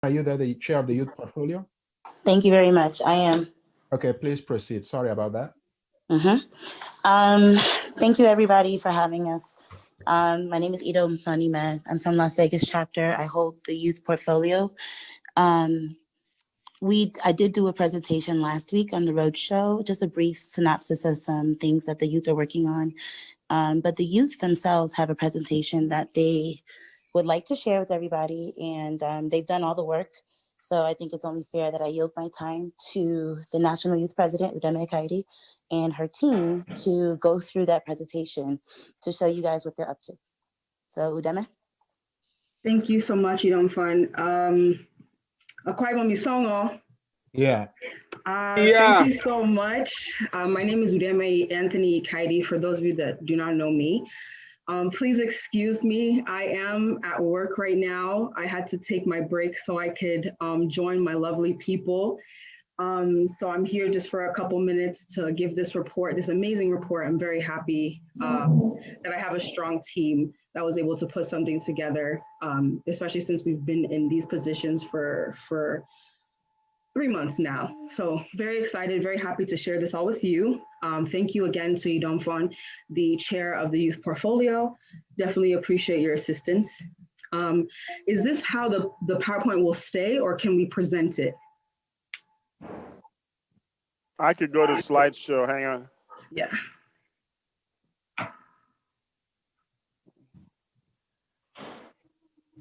Are you the chair of the youth portfolio? Thank you very much. I am. Okay, please proceed. Sorry about that. Thank you, everybody, for having us. My name is Ido Mfanime. I'm from Las Vegas chapter. I hold the youth portfolio. I did do a presentation last week on the roadshow, just a brief synopsis of some things that the youth are working on. But the youth themselves have a presentation that they would like to share with everybody, and they've done all the work. So I think it's only fair that I yield my time to the National Youth President, Udeme Kairi, and her team to go through that presentation to show you guys what they're up to. So Udeme. Thank you so much, Idomfan. Akwaibo Misongo. Yeah. Thank you so much. My name is Udeme Anthony Kaidi, for those of you that do not know me. Please excuse me, I am at work right now. I had to take my break so I could join my lovely people. So I'm here just for a couple minutes to give this report, this amazing report. I'm very happy that I have a strong team that was able to put something together, especially since we've been in these positions for 3 months now. So very excited, very happy to share this all with you. Thank you again to Idomfon, the chair of the youth portfolio. Definitely appreciate your assistance. Is this how the PowerPoint will stay, or can we present it? I could go to slideshow, hang on. Yeah.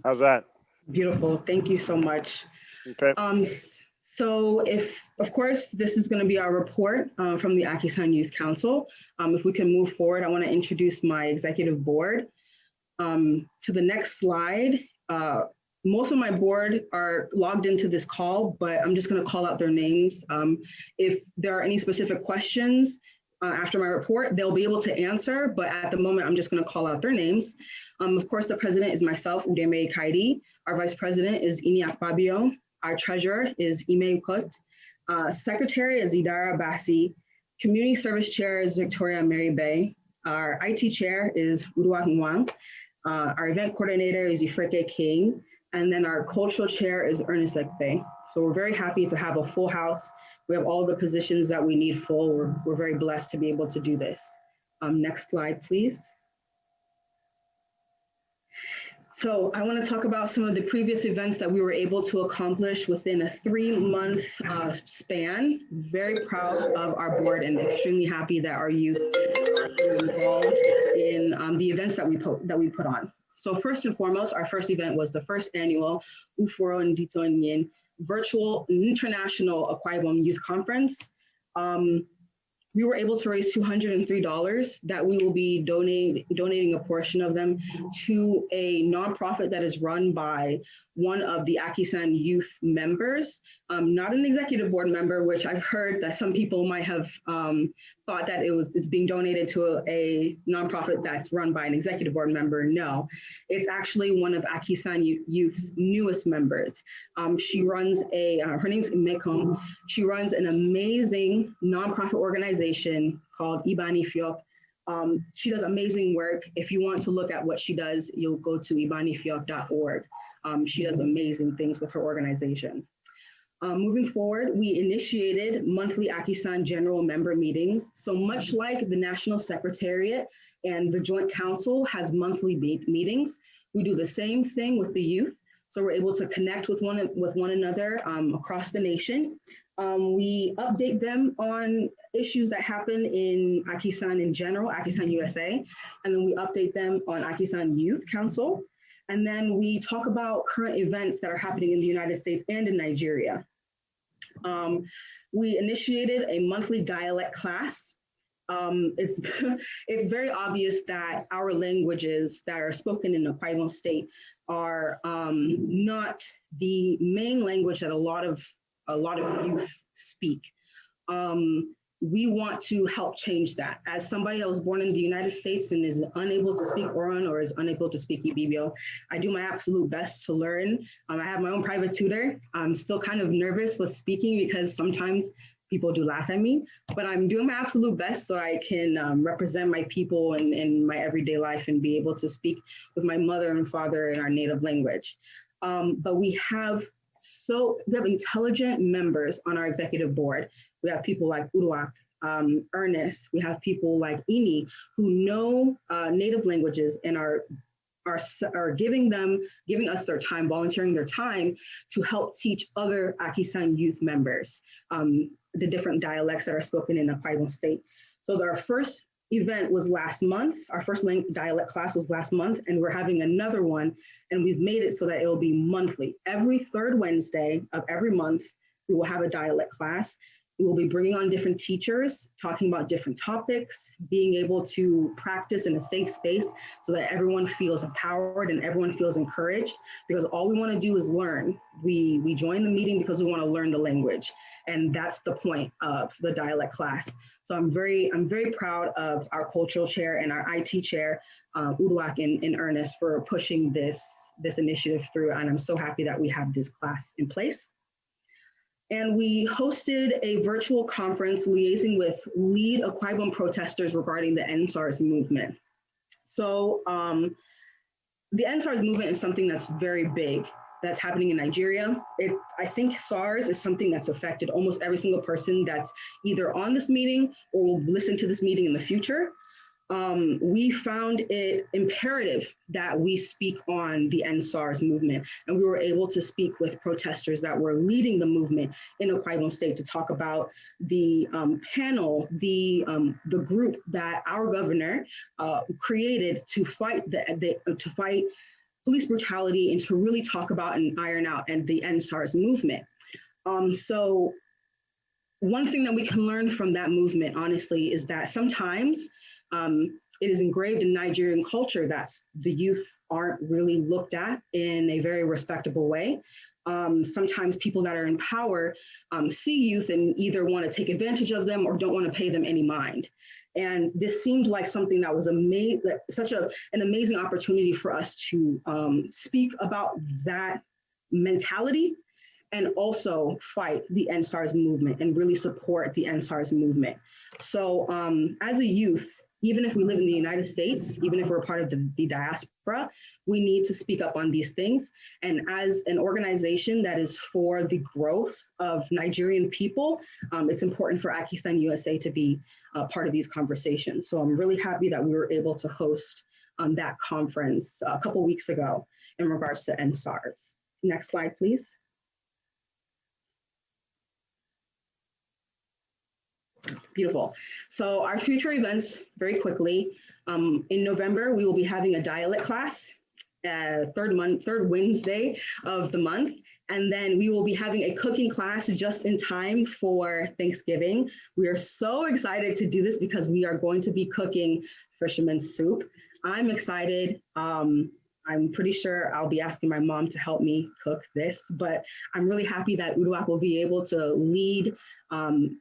How's that? Beautiful, thank you so much. Okay. So of course, this is going to be our report from the AKISAN Youth Council. If we can move forward, I want to introduce my executive board. To the next slide, most of my board are logged into this call, but I'm just going to call out their names. If there are any specific questions after my report, they'll be able to answer, but at the moment, I'm just going to call out their names. Of course, the president is myself, Udeme Kaidi. Our vice president is Iniak Babio. Our treasurer is Ime Ukot. Secretary is Idara Bassi. Community service chair is Victoria Mary Bay. Our IT chair is Udwa Nwang. Our event coordinator is Ifreke King. And then our cultural chair is Ernest Ekpe. So we're very happy to have a full house. We have all the positions that we need full. We're very blessed to be able to do this. Next slide, please. So I want to talk about some of the previous events that we were able to accomplish within a 3-month span. Very proud of our board and extremely happy that our youth are involved in the events that we put on. So first and foremost, our first event was the first annual Uforo Ndito Nyin Virtual International Akwaibom Youth Conference. We were able to raise $203 that we will be donating a portion of them to a nonprofit that is run by one of the AKISAN youth members, not an executive board member, which I've heard that some people might have thought that it's being donated to a nonprofit that's run by an executive board member. No, it's actually one of AKISAN Youth's newest members. She runs her name's Mekom. She runs an amazing nonprofit organization called Ibani Fiok. She does amazing work. If you want to look at what she does, you'll go to ibanifiok.org. She does amazing things with her organization. Moving forward, we initiated monthly AKISAN general member meetings. So much like the National Secretariat and the Joint Council has monthly meetings, we do the same thing with the youth. So we're able to connect with one another across the nation. We update them on issues that happen in AKISAN in general, AKISAN USA, and then we update them on AKISAN Youth Council. And then we talk about current events that are happening in the United States and in Nigeria. We initiated a monthly dialect class. It's very obvious that our languages that are spoken in the Akwa State are not the main language that a lot of youth speak. We want to help change that. As somebody that was born in the United States and is unable to speak Oron or is unable to speak Ibibio, I do my absolute best to learn. I have my own private tutor. I'm still kind of nervous with speaking because sometimes people do laugh at me, but I'm doing my absolute best so I can represent my people in my everyday life and be able to speak with my mother and father in our native language. But we have we have intelligent members on our executive board. We have people like Uruak, Ernest. We have people like Ini who know native languages and are giving us their time, volunteering their time to help teach other AKISAN youth members the different dialects that are spoken in Akwa Ibom State. So our first event was last month. Our first dialect class was last month, and we're having another one, and we've made it so that it will be monthly. Every third Wednesday of every month, we will have a dialect class. We will be bringing on different teachers, talking about different topics, being able to practice in a safe space so that everyone feels empowered and everyone feels encouraged, because all we want to do is learn. We join the meeting because we want to learn the language, and that's the point of the dialect class. So I'm very proud of our cultural chair and our IT chair, Uruak and Ernest, for pushing this initiative through, and I'm so happy that we have this class in place. And we hosted a virtual conference liaising with lead Akwa Ibom protesters regarding the NSARS movement. So the NSARS movement is something that's very big, that's happening in Nigeria. I think SARS is something that's affected almost every single person that's either on this meeting or will listen to this meeting in the future. We found it imperative that we speak on the NSARS movement, and we were able to speak with protesters that were leading the movement in Akwa Ibom State to talk about the panel, the group that our governor created to fight to fight police brutality and to really talk about and iron out the NSARS movement. So one thing that we can learn from that movement, honestly, is that sometimes it is engraved in Nigerian culture that the youth aren't really looked at in a very respectable way. Sometimes people that are in power see youth and either want to take advantage of them or don't want to pay them any mind. And this seemed like something that was such an amazing opportunity for us to speak about that mentality and also fight the NSARS movement and really support the NSARS movement. So as a youth, even if we live in the United States, even if we're part of the diaspora, we need to speak up on these things. And as an organization that is for the growth of Nigerian people, it's important for AKISAN USA to be part of these conversations. So I'm really happy that we were able to host that conference a couple weeks ago in regards to NSARS. Next slide, please. Beautiful. So our future events, very quickly, in November, we will be having a dialect class, third Wednesday of the month. And then we will be having a cooking class just in time for Thanksgiving. We are so excited to do this because we are going to be cooking fisherman's soup. I'm excited. I'm pretty sure I'll be asking my mom to help me cook this, but I'm really happy that Uruak will be able to lead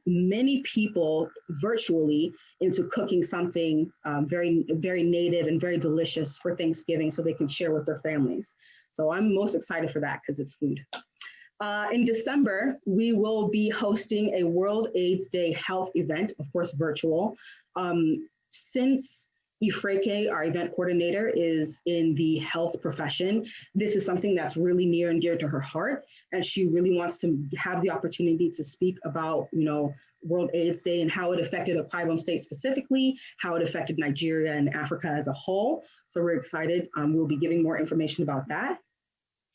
many people virtually into cooking something very, very native and very delicious for Thanksgiving so they can share with their families. So I'm most excited for that because it's food. In December, we will be hosting a World AIDS Day health event, of course, virtual. Since Ifreke, our event coordinator, is in the health profession, this is something that's really near and dear to her heart. And she really wants to have the opportunity to speak about, World AIDS Day and how it affected Akwa Ibom State specifically, how it affected Nigeria and Africa as a whole. So we're excited. We'll be giving more information about that.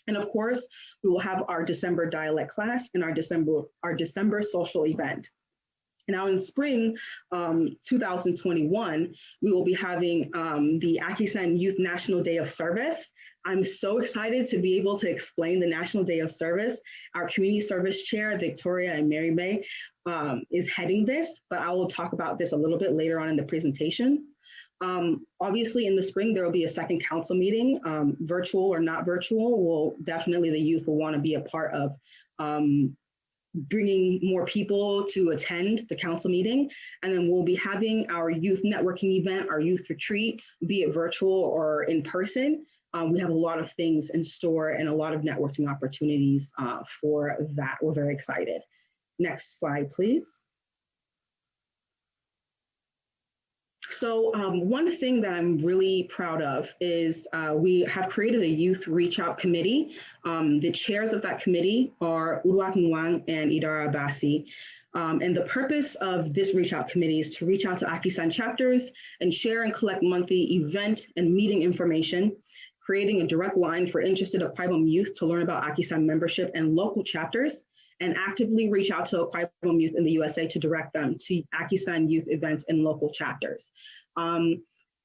And of course, we will have our December dialect class and our December social event. Now in spring 2021, we will be having the AKISAN Youth National Day of Service. I'm so excited to be able to explain the National Day of Service. Our community service chair, Victoria and Mary May, is heading this, but I will talk about this a little bit later on in the presentation. Obviously in the spring, there will be a second council meeting, virtual or not virtual. Definitely the youth will want to be a part of bringing more people to attend the council meeting. And then we'll be having our youth networking event, our youth retreat, be it virtual or in person. We have a lot of things in store and a lot of networking opportunities for that. We're very excited. Next slide, please. So one thing that I'm really proud of is we have created a youth reach out committee. The chairs of that committee are Uruak Nwang and Idara Abasi. And the purpose of this reach out committee is to reach out to AKISAN chapters and share and collect monthly event and meeting information, creating a direct line for interested Akwa Ibom youth to learn about AKISAN membership and local chapters, and actively reach out to Akwa Ibom youth in the USA to direct them to AKISAN youth events and local chapters.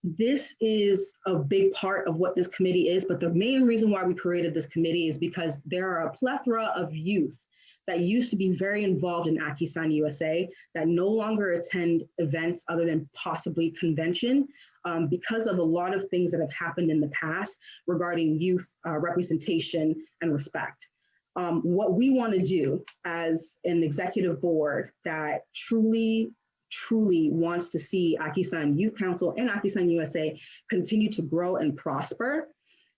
This is a big part of what this committee is, but the main reason why we created this committee is because there are a plethora of youth that used to be very involved in AKISAN USA that no longer attend events other than possibly convention because of a lot of things that have happened in the past regarding youth representation and respect. What we want to do as an executive board that truly wants to see AKISAN Youth Council and AKISAN USA continue to grow and prosper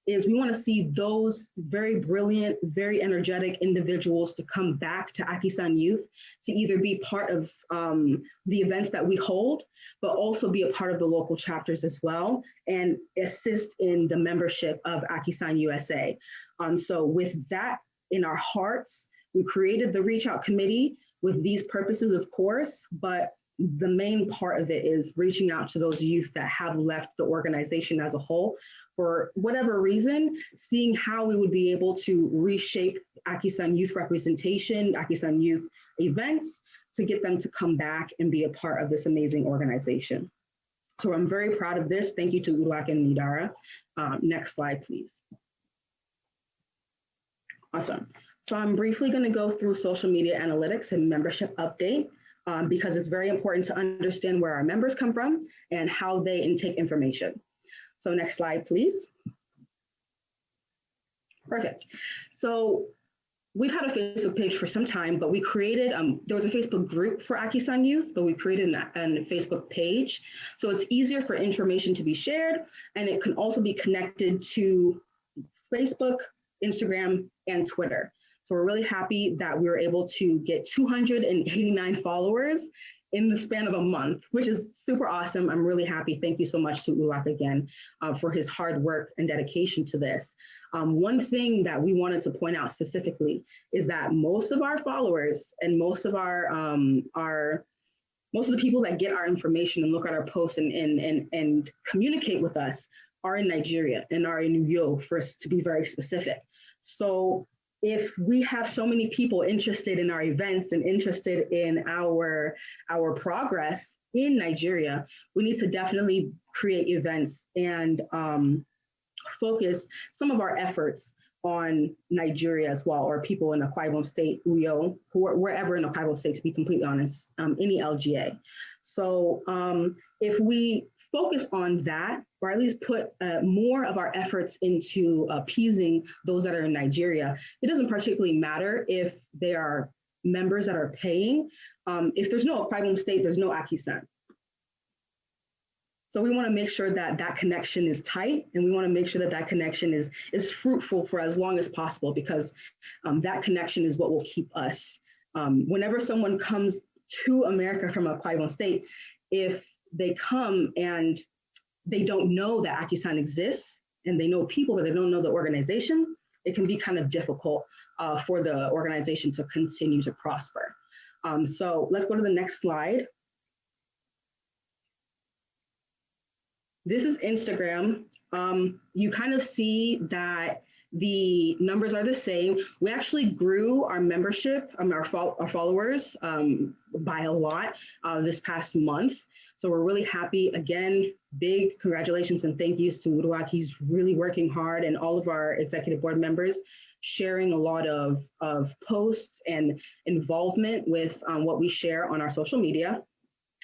is we want to see those very brilliant, very energetic individuals to come back to AKISAN Youth to either be part of the events that we hold, but also be a part of the local chapters as well and assist in the membership of AKISAN USA. So with that in our hearts, we created the Reach Out Committee with these purposes, of course, but the main part of it is reaching out to those youth that have left the organization as a whole for whatever reason, seeing how we would be able to reshape AKISAN youth representation, AKISAN youth events to get them to come back and be a part of this amazing organization. So I'm very proud of this. Thank you to Uruak and Nidara. Next slide, please. Awesome. So I'm briefly going to go through social media analytics and membership update because it's very important to understand where our members come from and how they intake information. So next slide, please. Perfect. So we've had a Facebook page for some time, but we created, there was a Facebook group for AKISAN Youth, but we created a Facebook page. So it's easier for information to be shared, and it can also be connected to Facebook, Instagram, and Twitter. So we're really happy that we were able to get 289 followers in the span of a month, which is super awesome. I'm really happy. Thank you so much to Uruak again for his hard work and dedication to this. One thing that we wanted to point out specifically is that most of our followers and most of most of the people that get our information and look at our posts and communicate with us are in Nigeria and are in Uyo, to be very specific. So if we have so many people interested in our events and interested in our progress in Nigeria, we need to definitely create events and focus some of our efforts on Nigeria as well, or people in Akwa Ibom State, Uyo, wherever in Akwa Ibom State, to be completely honest, any LGA. So if we focus on that, or at least put more of our efforts into appeasing those that are in Nigeria, it doesn't particularly matter if they are members that are paying. If there's no Akwa Ibom State, there's no AKISAN. So we want to make sure that that connection is tight, and we want to make sure that that connection is fruitful for as long as possible, because that connection is what will keep us. Whenever someone comes to America from Akwa Ibom State, if they come and they don't know that AKISAN exists, and they know people, but they don't know the organization, it can be kind of difficult for the organization to continue to prosper. So let's go to the next slide. This is Instagram. You kind of see that the numbers are the same. We actually grew our membership, our followers by a lot this past month. So we're really happy. Again, big congratulations and thank yous to Uruak. He's really working hard, and all of our executive board members sharing a lot of posts and involvement with what we share on our social media.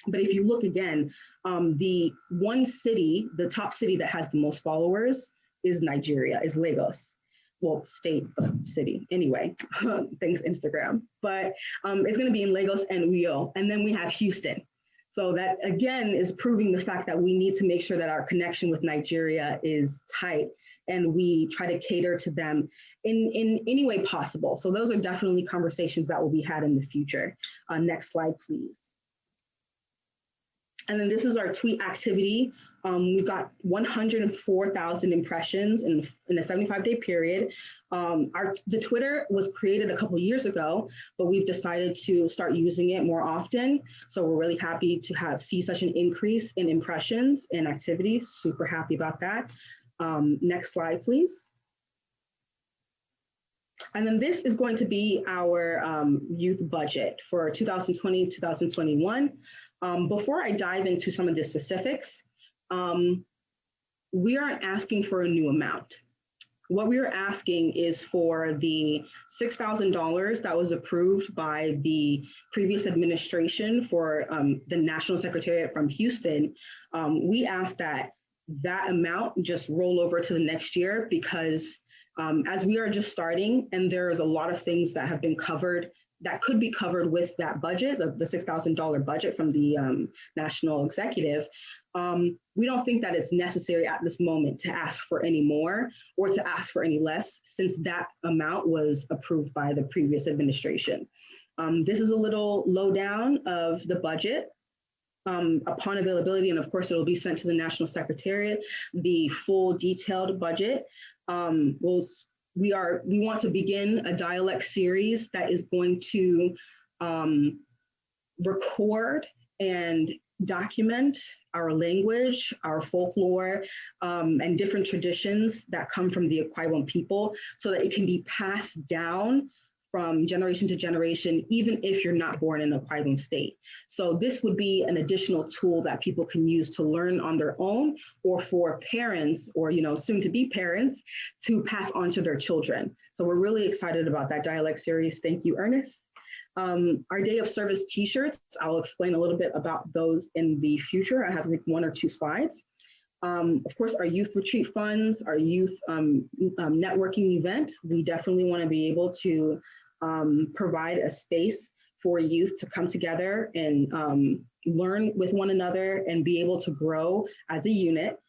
But if you look again, the one city, the top city that has the most followers is Nigeria, is Lagos. Well, state, but city. Anyway, thanks Instagram. But it's gonna be in Lagos and Uyo. And then we have Houston. So that again is proving the fact that we need to make sure that our connection with Nigeria is tight, and we try to cater to them in any way possible. So those are definitely conversations that will be had in the future. Next slide, please. And then this is our tweet activity. We've got 104,000 impressions in a 75-day period. The Twitter was created a couple years ago, but we've decided to start using it more often. So we're really happy to see such an increase in impressions and activity. Super happy about that. Next slide, please. And then this is going to be our youth budget for 2020, 2021. Before I dive into some of the specifics, we aren't asking for a new amount. What we are asking is for the $6,000 that was approved by the previous administration for the National Secretariat from Houston. We ask that amount just roll over to the next year because as we are just starting and there's a lot of things that have been covered that could be covered with that budget, the $6,000 budget from the national executive, we don't think that it's necessary at this moment to ask for any more or to ask for any less since that amount was approved by the previous administration. This is a little lowdown of the budget. Upon availability, and of course it'll be sent to the National Secretariat, the full detailed budget. We want to begin a dialect series that is going to record and document our language, our folklore, and different traditions that come from the Akwaibom people so that it can be passed down from generation to generation, even if you're not born in Akwaibom State. So this would be an additional tool that people can use to learn on their own or for parents or soon to be parents to pass on to their children. So we're really excited about that dialect series. Thank you, Ernest. Our Day of Service t-shirts, I'll explain a little bit about those in the future. I have like 1 or 2 slides. Of course, our youth retreat funds, our youth networking event, we definitely want to be able to provide a space for youth to come together and learn with one another and be able to grow as a unit.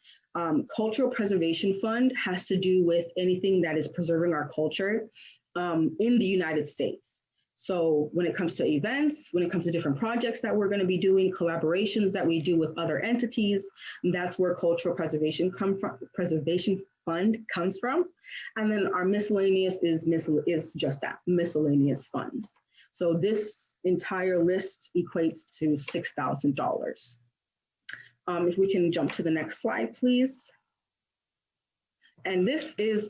Cultural Preservation Fund has to do with anything that is preserving our culture in the United States. So when it comes to events, when it comes to different projects that we're going to be doing, collaborations that we do with other entities, that's where Cultural Preservation Fund comes from. And then our miscellaneous is just that, miscellaneous funds. So this entire list equates to $6,000. If we can jump to the next slide, please. And this is,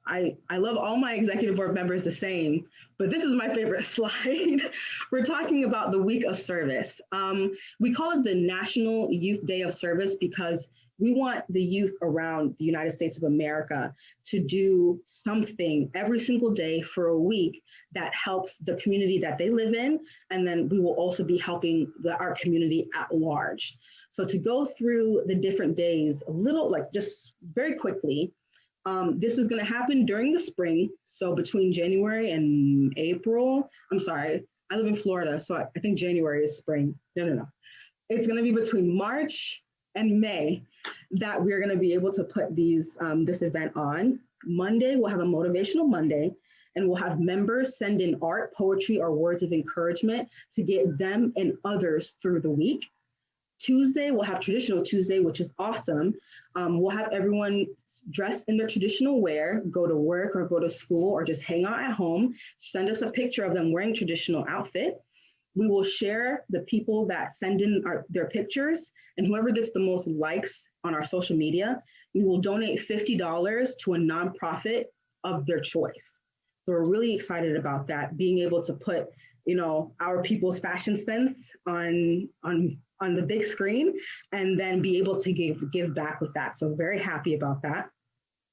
I love all my executive board members the same, but this is my favorite slide. We're talking about the week of service. We call it the National Youth Day of Service because we want the youth around the United States of America to do something every single day for a week that helps the community that they live in. And then we will also be helping our community at large. So to go through the different days a little, like just very quickly, this is going to happen during the spring. So between January and April, I'm sorry, I live in Florida, so I think January is spring. No. It's going to be between March and May that we're going to be able to put this event on. Monday, we'll have a motivational Monday, and we'll have members send in art, poetry, or words of encouragement to get them and others through the week. Tuesday, we'll have Traditional Tuesday, which is awesome. We'll have everyone dressed in their traditional wear, go to work or go to school or just hang out at home. Send us a picture of them wearing traditional outfit. We will share the people that send in their pictures, and whoever gets the most likes on our social media, we will donate $50 to a nonprofit of their choice. So we're really excited about that, being able to put, our people's fashion sense on the big screen and then be able to give back with that. So very happy about that.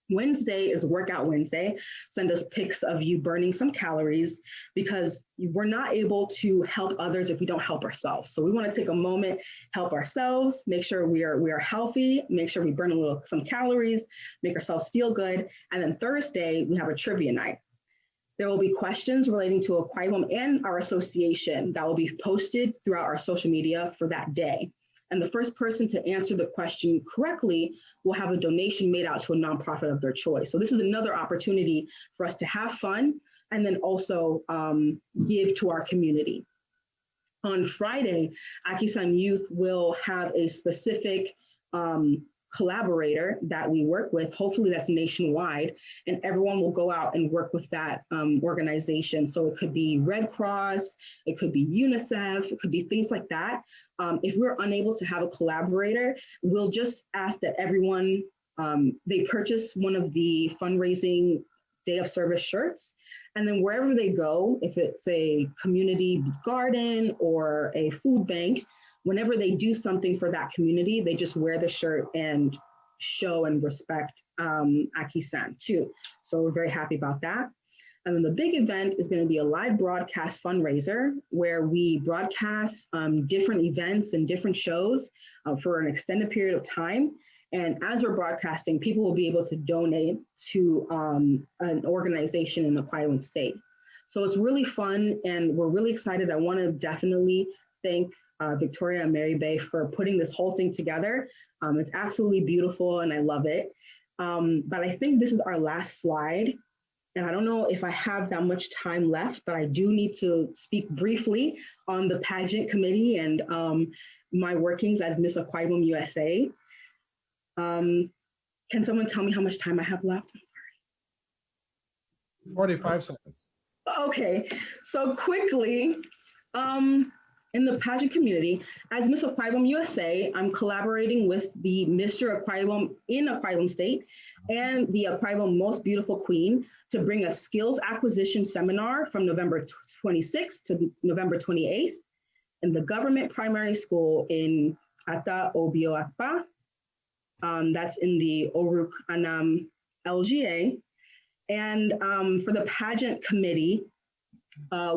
Wednesday is Workout Wednesday. Send us pics of you burning some calories because we're not able to help others if we don't help ourselves. So we want to take a moment, help ourselves, make sure we are healthy, make sure we burn some calories, make ourselves feel good. And then Thursday, we have a trivia night. There will be questions relating to Akwaibom and our association that will be posted throughout our social media for that day. And the first person to answer the question correctly will have a donation made out to a nonprofit of their choice. So this is another opportunity for us to have fun and then also give to our community. On Friday, AKISAN Youth will have a specific collaborator that we work with. Hopefully that's nationwide, and everyone will go out and work with that organization. So it could be Red Cross, it could be UNICEF, it could be things like that. If we're unable to have a collaborator, we'll just ask that everyone, they purchase one of the fundraising day of service shirts. And then wherever they go, if it's a community garden or a food bank, whenever they do something for that community, they just wear the shirt and show and respect AKISAN too. So we're very happy about that. And then the big event is going to be a live broadcast fundraiser where we broadcast different events and different shows for an extended period of time. And as we're broadcasting, people will be able to donate to an organization in the Akwa Ibom State. So it's really fun and we're really excited. I want to definitely thank Victoria and Mary Bay for putting this whole thing together. It's absolutely beautiful and I love it. But I think this is our last slide. And I don't know if I have that much time left, but I do need to speak briefly on the pageant committee and my workings as Miss Akwa Ibom USA. Can someone tell me how much time I have left? I'm sorry. 45 seconds. Okay, so quickly, in the pageant community, as Miss Akwa Ibom USA, I'm collaborating with the Mr. Akwa Ibom in Akwa Ibom State and the Akwa Ibom Most Beautiful Queen to bring a skills acquisition seminar from November 26th to November 28th in the government primary school in Ata Obioakpa. That's in the Oruk Anam LGA. And for the pageant committee,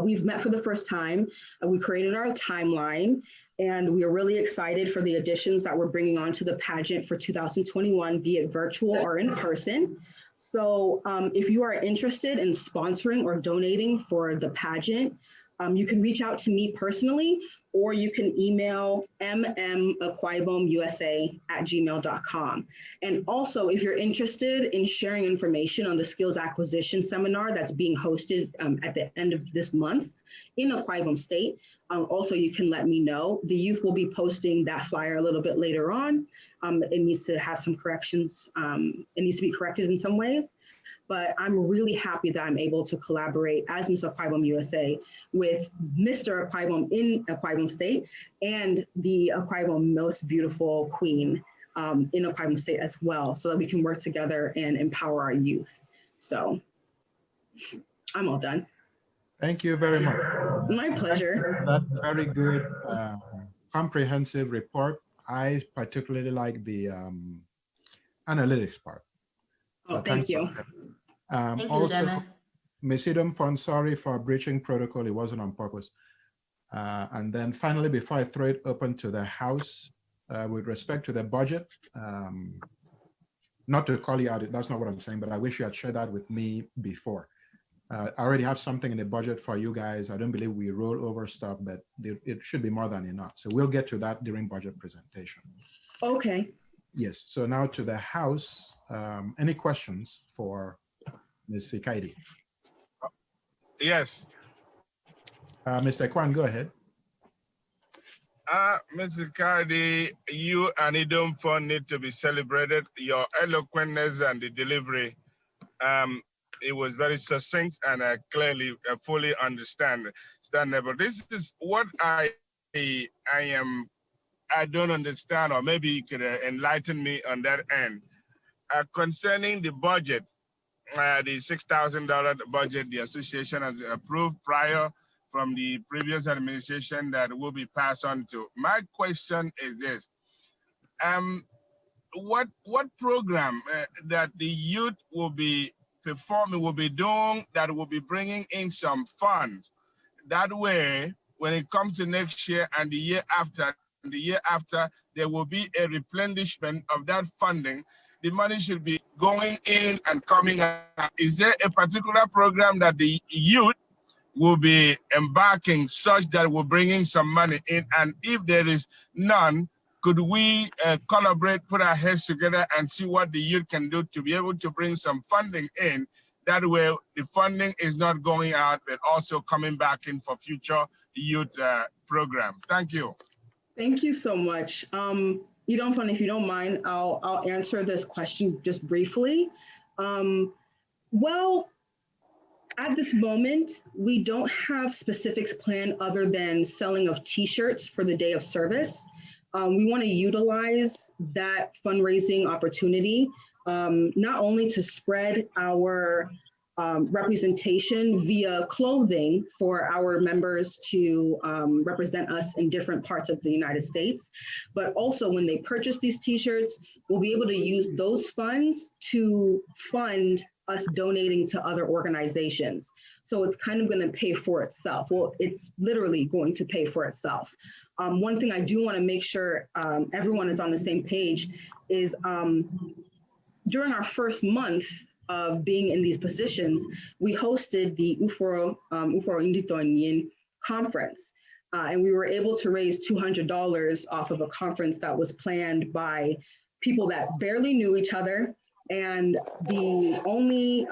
we've met for the first time. We created our timeline and we are really excited for the additions that we're bringing onto the pageant for 2021, be it virtual or in person. So if you are interested in sponsoring or donating for the pageant, you can reach out to me personally, or you can email mmAkwaIbomUSA@gmail.com. And also, if you're interested in sharing information on the skills acquisition seminar that's being hosted at the end of this month in Akwa Ibom State, also you can let me know. The youth will be posting that flyer a little bit later on. It needs to have some corrections. It needs to be corrected in some ways. But I'm really happy that I'm able to collaborate as Miss Akwa Ibom USA with Mr. Akwa Ibom in Akwa Ibom State and the Akwa Ibom Most Beautiful Queen in Akwa Ibom State as well, so that we can work together and empower our youth. So I'm all done. Thank you very much. My pleasure. That's very good, comprehensive report. I particularly like the analytics part. Oh, thank you. Thank you, Also, Dana. Ms. Idom, sorry for breaching protocol. It wasn't on purpose. And then finally, before I throw it open to the House, with respect to the budget, not to call you out, that's not what I'm saying, but I wish you had shared that with me before. I already have something in the budget for you guys. I don't believe we roll over stuff, but it should be more than enough. So we'll get to that during budget presentation. Okay. Yes, so now to the House. Any questions for Ms. Ikaidi? Yes. Mr. Kwan, go ahead. Mr. Ikaidi, you and Idom Fund need to be celebrated. Your eloquentness and the delivery, it was very succinct and I clearly fully understand. But this is what I don't understand, or maybe you could enlighten me on that end. Concerning the budget, the $6,000 budget the association has approved prior from the previous administration that will be passed on to. My question is this: what program that the youth will be performing, will be doing, that will be bringing in some funds? That way, when it comes to next year and the year after, there will be a replenishment of that funding. The money should be going in and coming out. Is there a particular program that the youth will be embarking such that will bring in some money in? And if there is none, could we collaborate, put our heads together and see what the youth can do to be able to bring some funding in That way, the funding is not going out, but also coming back in for future youth program. Thank you. Thank you so much. If you don't mind, I'll answer this question just briefly. Well, at this moment, we don't have specifics planned other than selling of t-shirts for the day of service. We want to utilize that fundraising opportunity, not only to spread our representation via clothing for our members to represent us in different parts of the United States, but also when they purchase these t-shirts, we'll be able to use those funds to fund us donating to other organizations. So it's kind of going to pay for itself. Well, it's literally going to pay for itself. One thing I do want to make sure everyone is on the same page is during our first month of being in these positions, we hosted the Uforo Inditonyin conference. And we were able to raise $200 off of a conference that was planned by people that barely knew each other. And the only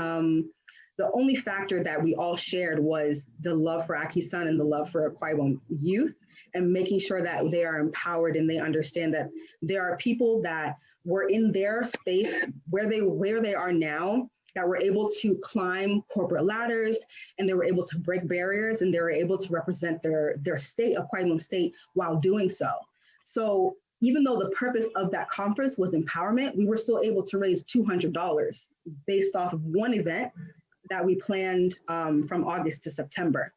factor that we all shared was the love for AKISAN and the love for Akwa Ibom youth, and making sure that they are empowered and they understand that there are people that were in their space where they are now, that were able to climb corporate ladders, and they were able to break barriers, and they were able to represent their state, Akwa Ibom state, while doing so. So even though the purpose of that conference was empowerment, we were still able to raise $200 based off of one event that we planned from August to September.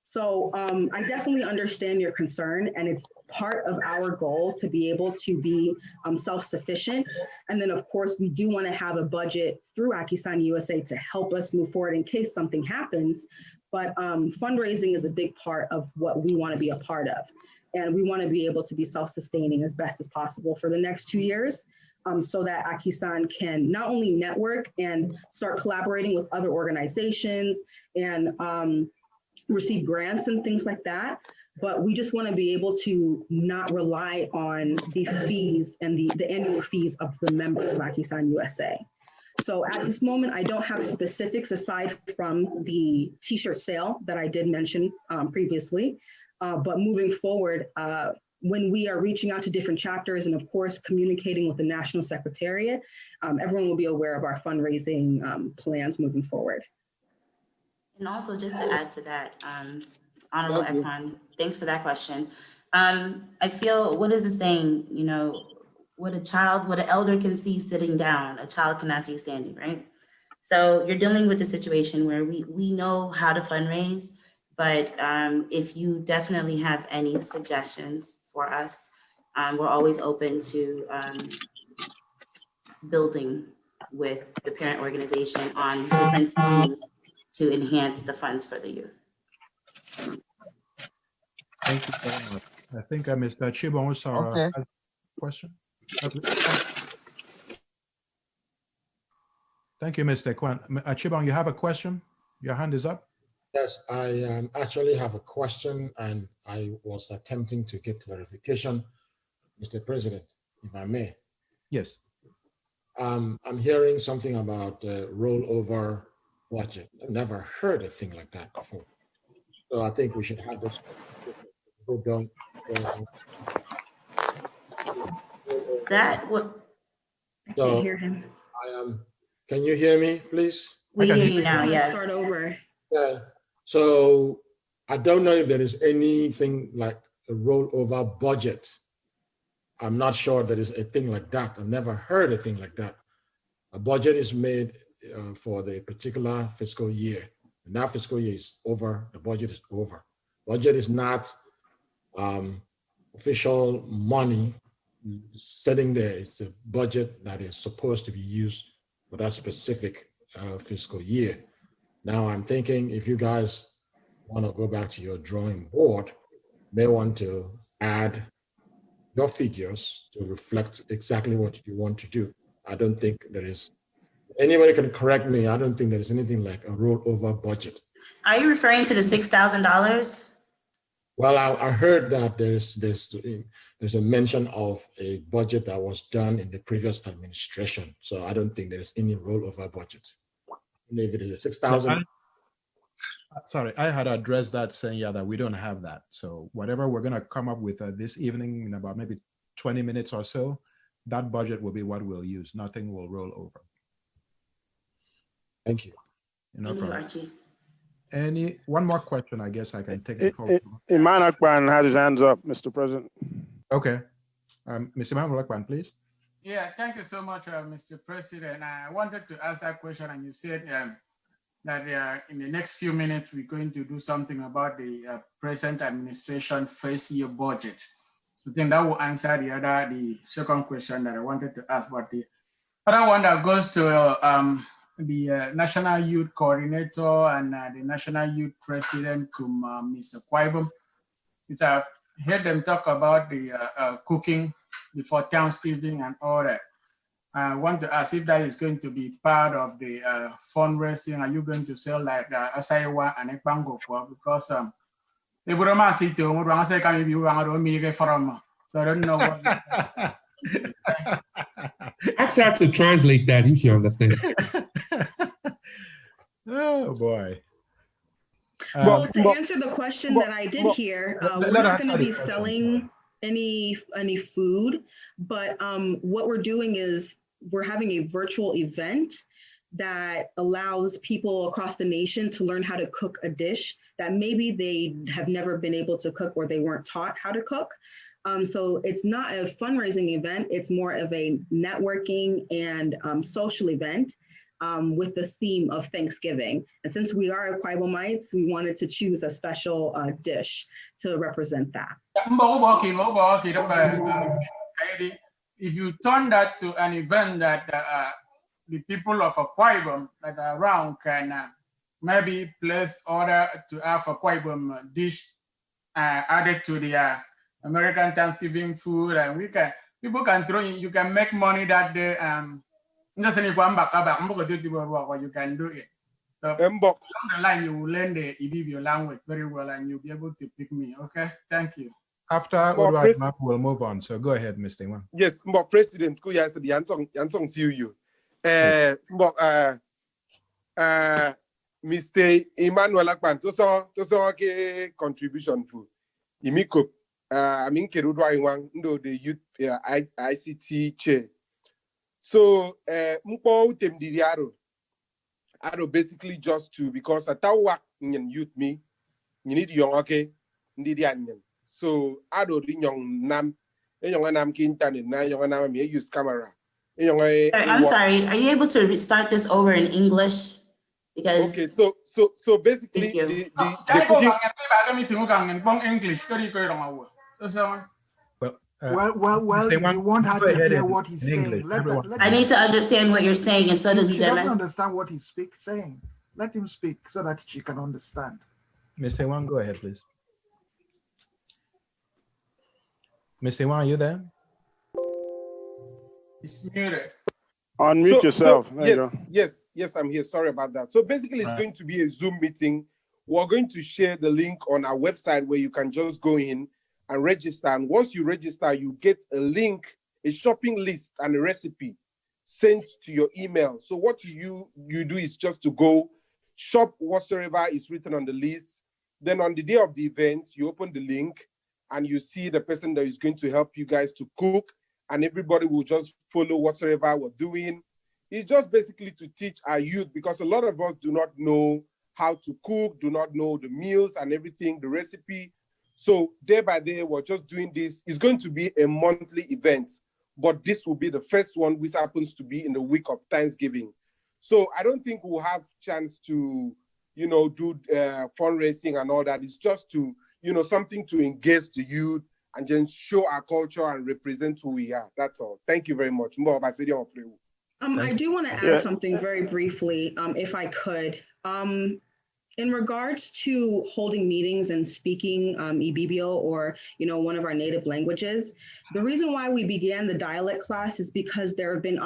So I definitely understand your concern, and it's part of our goal to be able to be self-sufficient. And then of course, we do want to have a budget through AKISAN USA to help us move forward in case something happens. But fundraising is a big part of what we want to be a part of. And we want to be able to be self-sustaining as best as possible for the next 2 years, so that AKISAN can not only network and start collaborating with other organizations and receive grants and things like that, but we just want to be able to not rely on the fees and the annual fees of the members of AKISAN USA. So at this moment, I don't have specifics aside from the t-shirt sale that I did mention previously. But moving forward, when we are reaching out to different chapters and of course communicating with the National Secretariat, everyone will be aware of our fundraising plans moving forward. And also just to add to that, Honorable Ekman, thanks for that question. I feel, what is the saying, you know, what an elder can see sitting down, a child cannot see standing, right? So you're dealing with a situation where we know how to fundraise, but if you definitely have any suggestions for us, we're always open to building with the parent organization on different schemes to enhance the funds for the youth. Thank you very much. I think Mr. Chibon also has a question. Thank you, Mr. Kwan. Chibon, you have a question? Your hand is up. Yes, I actually have a question, and I was attempting to get clarification, Mr. President, if I may. Yes. I'm hearing something about rollover budget. I've never heard a thing like that before. So I think we should have this. That what? I can't hear him. Can you hear me, please? We hear you now, yes. Start over. Yeah. So I don't know if there is anything like a rollover budget. I'm not sure there is a thing like that. I've never heard a thing like that. A budget is made for the particular fiscal year. And that fiscal year is over, the budget is over. Budget is not official money sitting there. It's a budget that is supposed to be used for that specific fiscal year. Now I'm thinking if you guys want to go back to your drawing board, may want to add your figures to reflect exactly what you want to do. I don't think there is, anybody can correct me, I don't think there is anything like a rollover budget. Are you referring to the $6,000? Well, I heard that there's a mention of a budget that was done in the previous administration. So I don't think there's any rollover budget. And if it is a 6,000, Sorry, I had addressed that saying, yeah, that we don't have that. So whatever we're gonna come up with this evening in about maybe 20 minutes or so, that budget will be what we'll use. Nothing will roll over. thank you. No Thank you, problem. Archie. One more question, I guess I can take the call. Iman Akpan has his hands up, Mr. President. Okay. Mr. Mahalakwan, please. Yeah, thank you so much, Mr. President. I wanted to ask that question, and you said that in the next few minutes, we're going to do something about the present administration first year budget. I think that will answer the second question that I wanted to ask. But the other one that goes to the National Youth Coordinator and the National Youth President, Mr. Kwaibum. I heard them talk about the cooking before Thanksgiving and all that. I want to ask if that is going to be part of the fundraising. Are you going to sell like Asaiwa and Ekpango? Because they would have to say, can you be from? So I don't know what. Ask her to translate that if she understands. Oh boy. Well, to answer the question that I did hear, we're not going to be selling any food, but what we're doing is we're having a virtual event that allows people across the nation to learn how to cook a dish that maybe they have never been able to cook or they weren't taught how to cook. So it's not a fundraising event, it's more of a networking and social event with the theme of Thanksgiving. And since we are Kwaibomites, we wanted to choose a special dish to represent that. If you turn that to an event that the people of Akwa Ibom that are around can maybe place order to have a Akwa Ibom dish added to the American Thanksgiving food, and people can throw in, you can make money that day. You can do it. So along the line, you will learn the Ibibio language very well, and you'll be able to pick me. Okay, thank you. After Oduak, we'll move on. So go ahead, Mr. Iwan. Yes, Mbok President, ku ya said Yansong to you. Mr. Emmanuel Akpan, so ke contribution for Imiko. I mean, Kerudwa Iwan, the youth ICT chair. So, Mpo Temdidiaro, I do basically just to, because at our work in youth me, you need young, okay, Ndidian. So, I do the young Nam, young Nam Kintan, and young Nam, use camera. I'm sorry, are you able to restart this over in English? Because okay, so basically, the Well, you want her to hear what he's saying. I need to understand what you're saying, and so does he. She doesn't understand what he's saying. Let him speak so that she can understand. Mr. Iwan, go ahead, please. Mr. Iwan, are you there? It's muted. Unmute yourself. Yes, I'm here. Sorry about that. So basically, it's going to be a Zoom meeting. We're going to share the link on our website where you can just go in and register. And once you register, you get a link, a shopping list, and a recipe sent to your email. So what you do is just to go shop whatsoever is written on the list. Then on the day of the event, you open the link and you see the person that is going to help you guys to cook, and everybody will just follow whatsoever we're doing. It's just basically to teach our youth, because a lot of us do not know how to cook, do not know the meals and everything, the recipe. So day by day, we're just doing this. It's going to be a monthly event, but this will be the first one, which happens to be in the week of Thanksgiving. So I don't think we'll have chance to, do fundraising and all that. It's just to, something to engage the youth and then show our culture and represent who we are. That's all. Thank you very much. I do want to add something very briefly, if I could. In regards to holding meetings and speaking Ibibio or one of our native languages, the reason why we began the dialect class is because there have been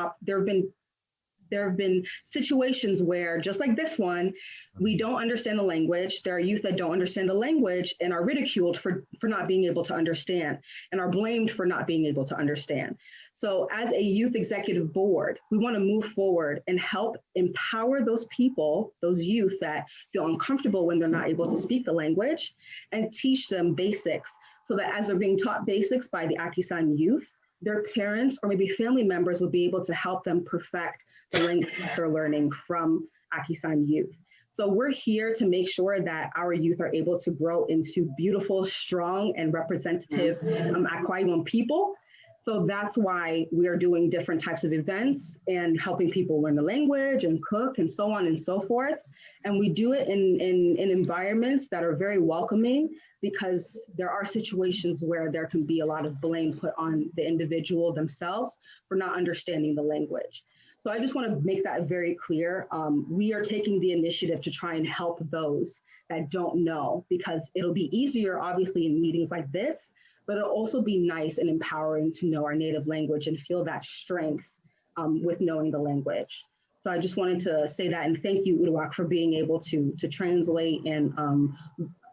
there have been situations where, just like this one, we don't understand the language. There are youth that don't understand the language and are ridiculed for not being able to understand and are blamed for not being able to understand. So as a youth executive board, we want to move forward and help empower those people, those youth that feel uncomfortable when they're not able to speak the language, and teach them basics so that as they're being taught basics by the AKISAN youth, their parents or maybe family members will be able to help them perfect the language that they're learning from AKISAN youth. So we're here to make sure that our youth are able to grow into beautiful, strong, and representative Akwa Ibom people. So that's why we are doing different types of events and helping people learn the language and cook and so on and so forth. And we do it in environments that are very welcoming, because there are situations where there can be a lot of blame put on the individual themselves for not understanding the language. So I just want to make that very clear. We are taking the initiative to try and help those that don't know, because it'll be easier, obviously, in meetings like this, but it'll also be nice and empowering to know our native language and feel that strength with knowing the language. So I just wanted to say that, and thank you, Uduak, for being able to translate and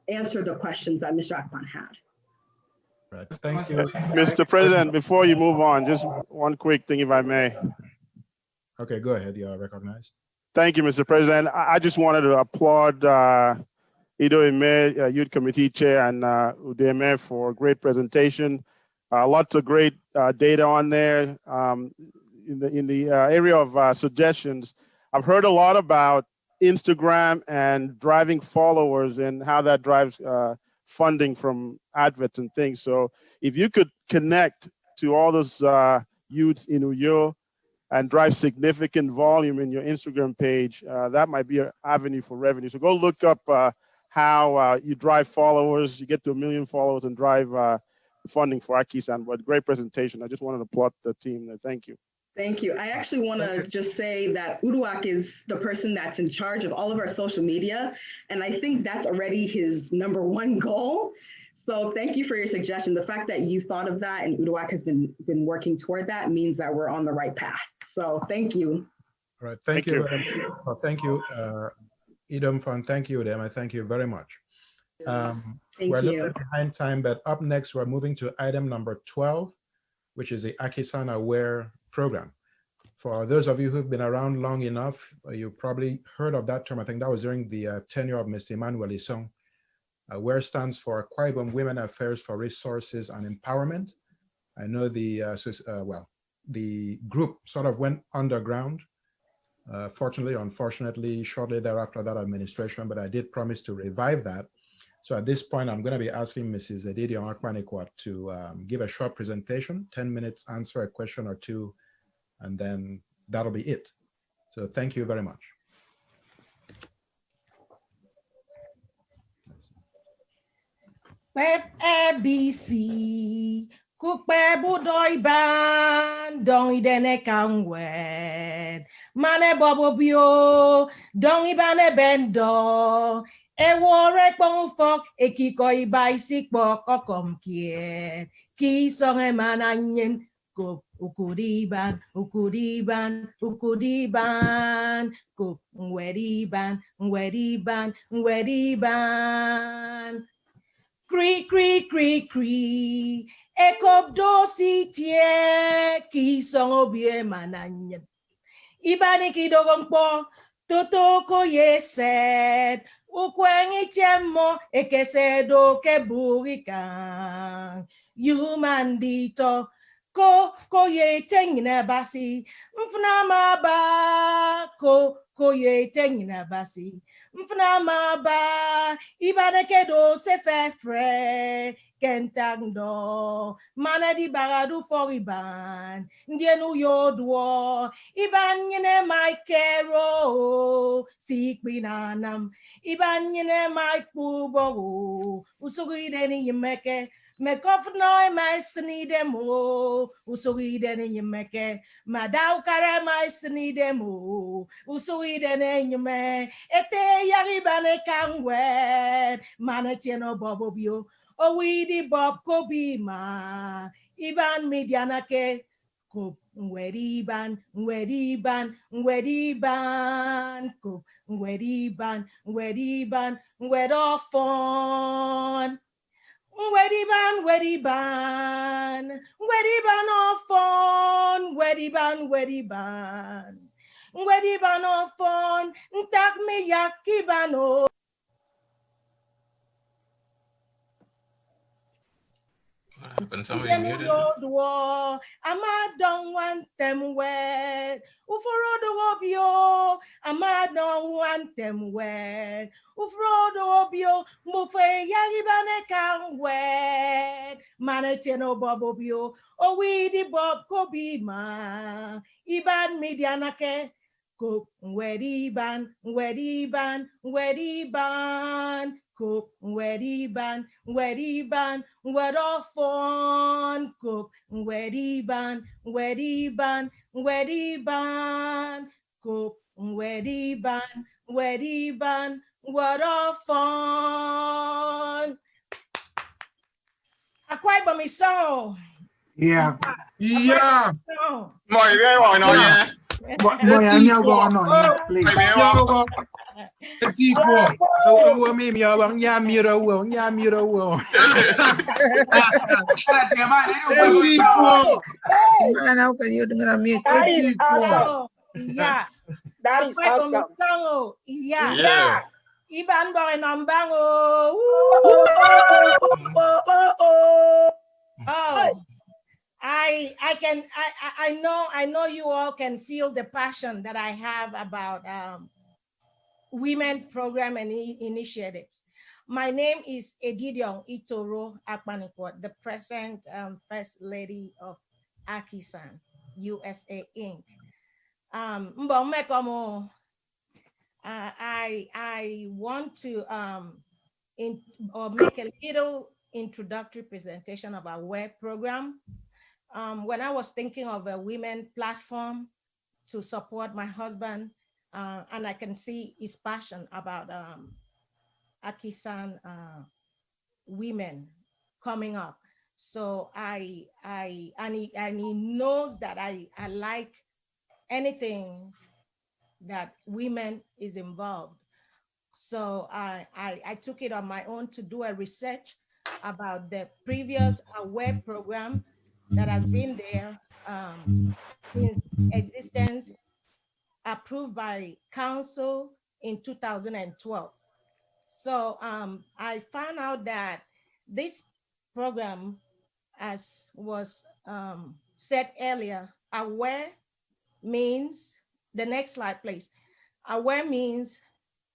answer the questions that Mr. Akpan had. Right. Thank you. Mr. President, before you move on, just one quick thing, if I may. Okay, go ahead. You are recognized. Thank you, Mr. President. I just wanted to applaud Ido Ime, Youth Committee Chair, and Udeme for a great presentation. Lots of great data on there. In the area of suggestions, I've heard a lot about Instagram and driving followers and how that drives funding from adverts and things. So if you could connect to all those youths in Uyo and drive significant volume in your Instagram page, that might be an avenue for revenue. So go look up how you drive followers, you get to 1 million followers and drive funding for AKISAN. But great presentation. I just wanted to applaud the team there. Thank you. Thank you. I actually want to just say that Uduak is the person that's in charge of all of our social media. And I think that's already his #1 goal. So thank you for your suggestion. The fact that you thought of that and Uduak has been working toward that means that we're on the right path. So thank you. All right. Thank you. Well, thank you, Idom Fan. Thank you, Udeme. Thank you very much. We're a little bit behind time, but up next, we're moving to item number 12, which is the AKISAN Aware program. For those of you who've been around long enough, you probably heard of that term. I think that was during the tenure of Mr. Emmanuel Isong. AWARE stands for Akwa Ibom Women Affairs for Resources and Empowerment. I know the group sort of went underground, fortunately or unfortunately, shortly thereafter that administration, but I did promise to revive that. So at this point, I'm going to be asking Mrs. Edidion Akpanikwa to give a short presentation, 10 minutes, answer a question or two, and then that'll be it. So thank you very much. ABC Kukpe budoi ban dong idene kangwed mane bobo bio dong ibane bendo e wore pongfok e kiko ibai sikpo kokom kie ki song e mananyen go ukudiban ukudiban ukudiban go nwediban nwediban nwediban Cree, cree, cree, cree. Ekop dosi tie ki song obie mananya. Ibani ki dogongpo toto ko yeset. Ukwengi tiemo ekese do keburika. Human dito ko ye tengina basi. Mfnama ba ko ye tengina basi. Mfnama ba ibaneke do se fe fre kentando manadi baradu foriban ndienu yodwo iban yene maikero sikpinanam iban yene maikuboro usugide ni yemeke Mekofnoi my sni demo, usuide ni yemeke, madau kare my sni demo, usuide ni yeme, ete yaribane kangwed, manetieno bobobio, o widi bob kobi ma, iban midianake, Kop Nwediban, Nwediban, Nwediban, Kop Nwediban, Nwediban, Nwedofon. Nwediban, Nwediban, Nwediban ofon, Nwediban, Nwediban, Nwediban ofon, Ntak me yakibano. What happened? Somebody muted him? Ama don't want them wet. Uforodo obio. Ama don't want them wet. Uforodo obio. Mufe yagibane kan wet. Maneteno bobobio. O we di bob kobima. Iban medianake. Kop Nwediban, Nwediban, Nwediban. Kop Nwediban, Nwediban, Nwedofon. Kop Nwediban, Nwediban, Nwediban. Kop Nwediban, Nwediban, Nwedofon. Akwai Bamiso. Yeah. Yeah. Mọi người hỏi nói nha. Boy, I'm here going on here, please. Tipo, me me awang ya miro wo, ya miro wo. Man, how can you do that? That is awesome. Yeah. That is awesome. Yeah. Yeah. Iban boy nambango. Oh. I know you all can feel the passion that I have about women program and initiatives. My name is Edidion Itoro Akpanikwa, the present First Lady of AKISAN, USA Inc. I want to make a little introductory presentation of our web program. When I was thinking of a women platform to support my husband, and I can see his passion about AKISAN women coming up. So and he knows that I like anything that women is involved. So I took it on my own to do a research about the previous web program that has been there since existence, approved by council in 2012. So I found out that this program, as was said earlier, AWARE means, the next slide please, AWARE means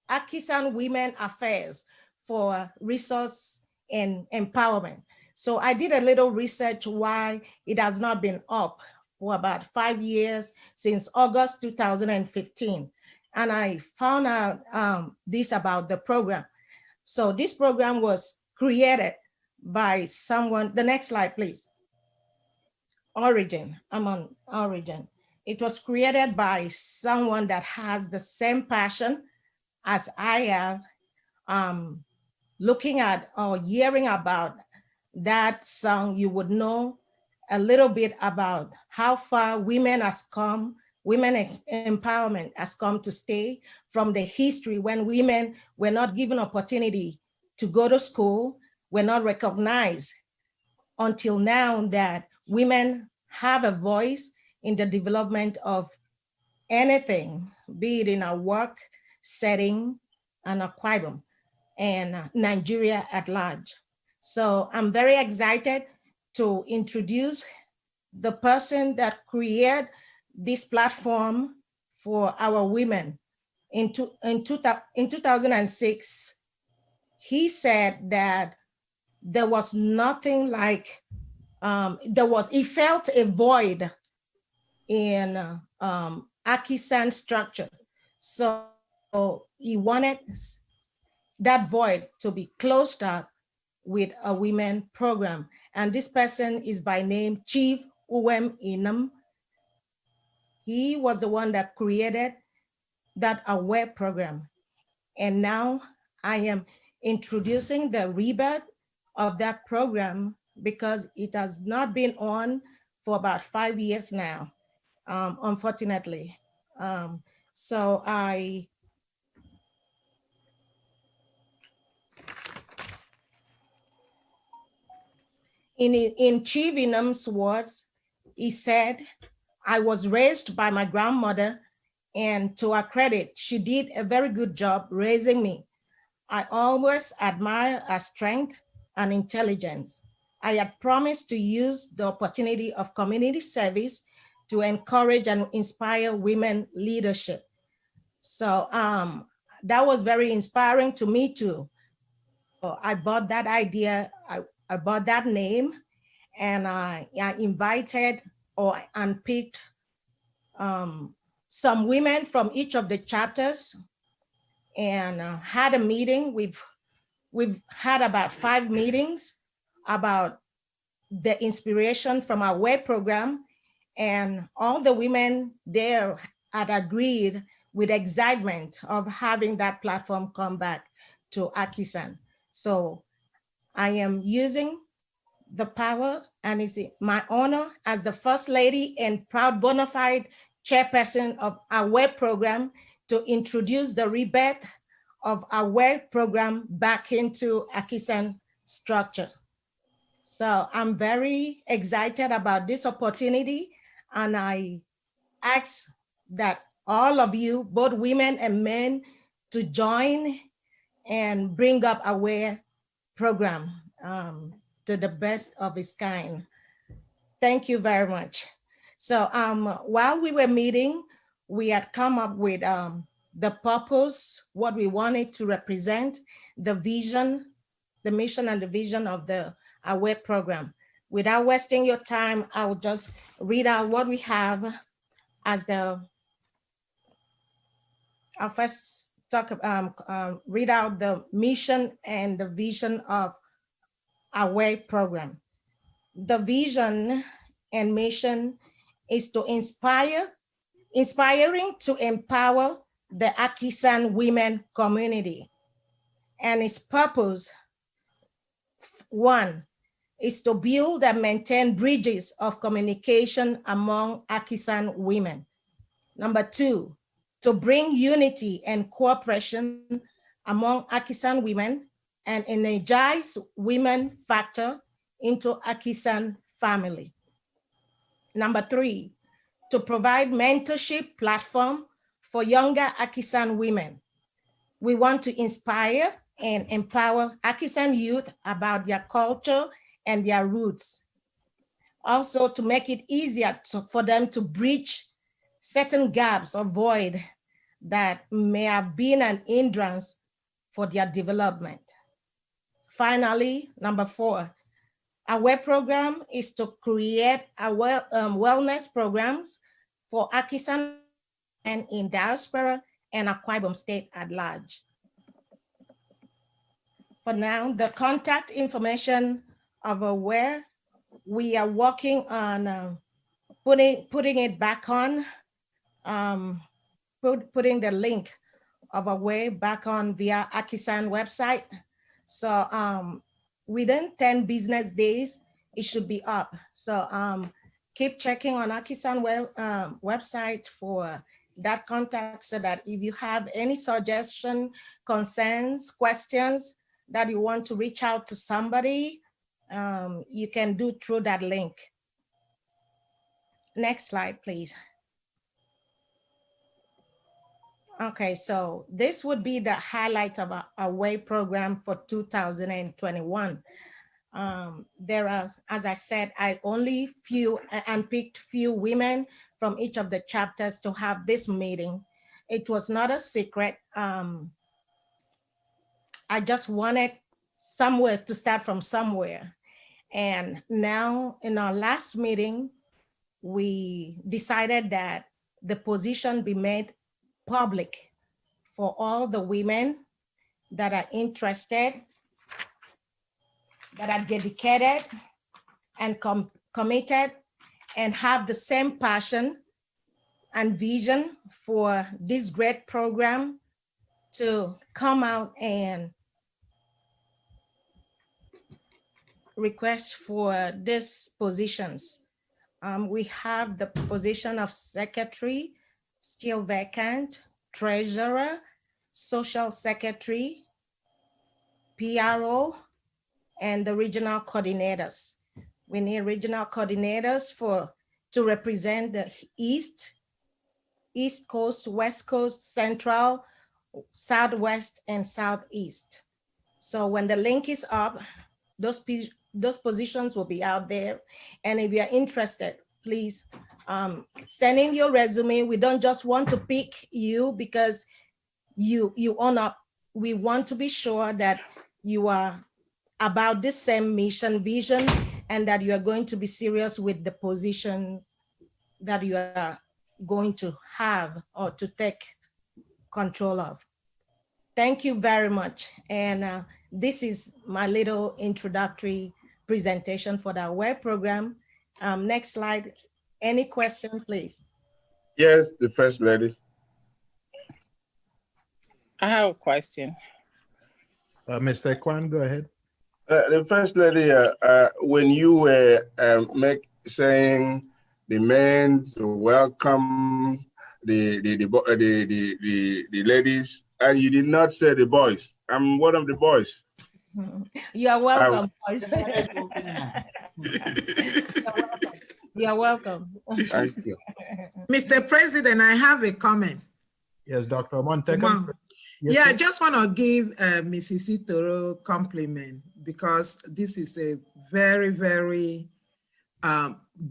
AKISAN Women Affairs for Resource and Empowerment. So I did a little research why it has not been up for about 5 years, since August 2015. And I found out this about the program. So this program was created by someone, the next slide please. Origin, I'm on Origin. It was created by someone that has the same passion as I have, looking at or hearing about that song, you would know a little bit about how far women has come, women empowerment has come to stay from the history when women were not given opportunity to go to school, were not recognized, until now that women have a voice in the development of anything, be it in a work setting and a quibum, and Nigeria at large. So I'm very excited to introduce the person that created this platform for our women. In 2006, he said that there was nothing like, he felt a void in AKISAN structure. So he wanted that void to be closed up with a women program. And this person is by name Chief Uwem Inam. He was the one that created that AWARE program. And now I am introducing the rebirth of that program because it has not been on for about 5 years now, unfortunately. So in Chivinam's words, he said, I was raised by my grandmother, and to her credit, she did a very good job raising me. I always admire her strength and intelligence. I had promised to use the opportunity of community service to encourage and inspire women leadership. So that was very inspiring to me too. So I bought that idea, I bought that name, and I invited and picked some women from each of the chapters and had a meeting. We've had about 5 meetings about the inspiration from our web program, and all the women there had agreed with excitement of having that platform come back to AKISAN. So I am using the power, and it's my honor as the First Lady and proud bona fide chairperson of our web program to introduce the rebirth of our web program back into AKISAN structure. So I'm very excited about this opportunity, and I ask that all of you, both women and men, to join and bring up our web program to the best of its kind. Thank you very much. So while we were meeting, we had come up with the purpose, what we wanted to represent, the vision, the mission and the vision of our web program. Without wasting your time, I will just read out what we have as I'll first read out the mission and the vision of our web program. The vision and mission is to inspiring to empower the AKISAN women community. And its purpose, 1, is to build and maintain bridges of communication among AKISAN women. Number 2, to bring unity and cooperation among AKISAN women and energize women factor into AKISAN family. Number 3, to provide mentorship platform for younger AKISAN women. We want to inspire and empower AKISAN youth about their culture and their roots. Also to make it easier for them to bridge certain gaps or void that may have been an hindrance for their development. Finally, number 4, our web program is to create wellness programs for AKISAN and in diaspora and Akwa Ibom State at large. For now, the contact information of where we are working on putting it back on, putting the link of a way back on via AKISAN website. So within 10 business days, it should be up. So keep checking on AKISAN website for that contact, so that if you have any suggestion, concerns, questions that you want to reach out to somebody, you can do through that link. Next slide, please. Okay, so this would be the highlight of our web program for 2021. There are, as I said, I only picked few women from each of the chapters to have this meeting. It was not a secret. I just wanted somewhere to start from somewhere. And now in our last meeting, we decided that the position be made public for all the women that are interested, that are dedicated and committed and have the same passion and vision for this great program to come out and request for these positions. We have the position of secretary still vacant, treasurer, social secretary, PRO, and the regional coordinators. We need regional coordinators to represent the East Coast, West Coast, Central, Southwest, and Southeast. So when the link is up, those positions will be out there. And if you're interested, please send in your resume. We don't just want to pick you because you own up. We want to be sure that you are about the same mission, vision, and that you are going to be serious with the position that you are going to have or to take control of. Thank you very much. And this is my little introductory presentation for the web program. Next slide. Any questions, please? Yes, the First Lady. I have a question. Mr. Kwan, go ahead. The First Lady, when you were saying the men to welcome the ladies, and you did not say the boys. I'm one of the boys. You are welcome, boys. You're welcome. Thank you. Mr. President, I have a comment. Yes, Dr. Montega. Yes, yeah, sir. I just want to give Mrs. Itoro a compliment because this is a very, very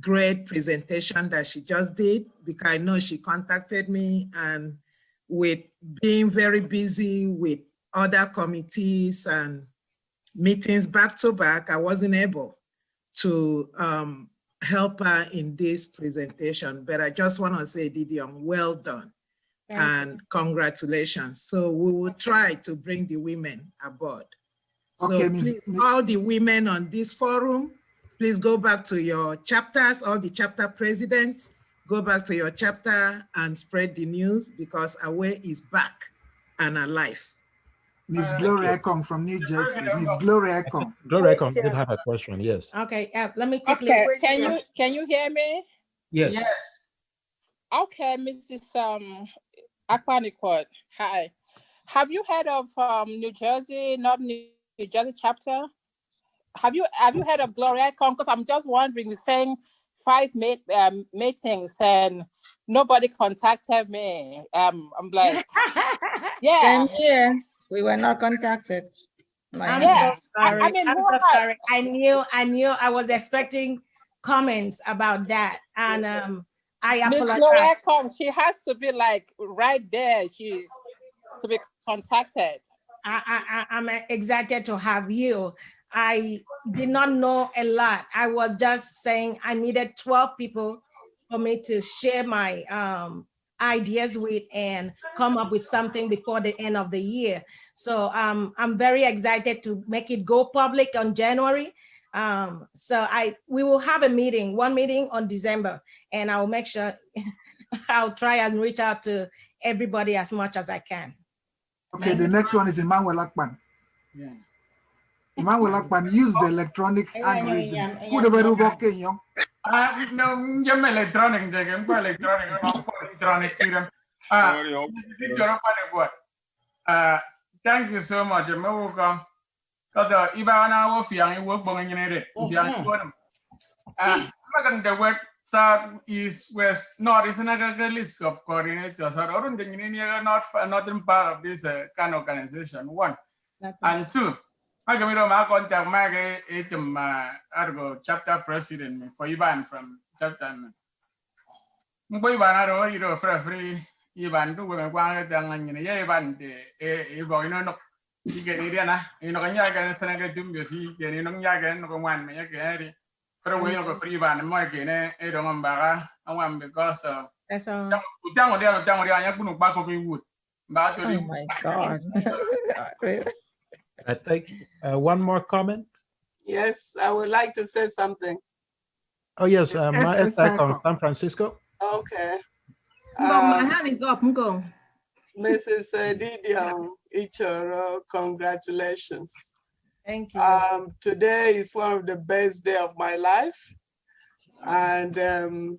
great presentation that she just did, because I know she contacted me, and with being very busy with other committees and meetings back to back, I wasn't able to help her in this presentation. But I just want to say, Didion, well done. And congratulations. So we will try to bring the women aboard. So Okay, please, all the women on this forum, please go back to your chapters, all the chapter presidents, go back to your chapter and spread the news, because Away is back and alive. Miss Gloria Ecom from New Jersey. Miss Gloria Ecom. Gloria Ecom did have a question, yes. Okay, let me quickly. Okay, can you hear me? Yes. Yes. Okay, Mrs. Akwanikot, hi. Have you heard of New Jersey, not New Jersey chapter? Have you heard of Gloria Ecom? Because I'm just wondering, you're saying 5 meetings and nobody contacted me. I'm like, yeah. Same here. We were not contacted. I'm so sorry. I'm so sorry. I knew I was expecting comments about that. And I Miss apologize. Gloria Ecom, she has to be like right there. She to be contacted. I'm excited to have you. I did not know a lot. I was just saying I needed 12 people for me to share my ideas with and come up with something before the end of the year. So I'm very excited to make it go public on January. So we will have a meeting, one meeting on December, and I'll make sure I'll try and reach out to everybody as much as I can. Okay, the next one is Emmanuel Akpan. Yeah. Emmanuel Akpan, use the electronic hand raising. Put the very okay, young. No, I'm electronic. I'm electronic. Thank you so much. I'm welcome. Because if I know if you work, the work south, east, west, north is another list of coordinators. I don't think not part of this kind of organization. One and two. I can my contact my chapter president for Ivan from chapter. Mboy banaro iro free Ivan do we want and Ivan no Igeriana, you know, Yagan Senator Dumbusi, getting on Yagan, no one may get for way of a free van, Markin, Edomambara, and one because that's all. Down back of wood. Oh my God. I think one more comment. Yes, I would like to say something. Oh, yes, my from San Francisco. Okay. My hand is up. Go. Mrs. Didion Itoro, congratulations. Thank you. Today is one of the best days of my life. And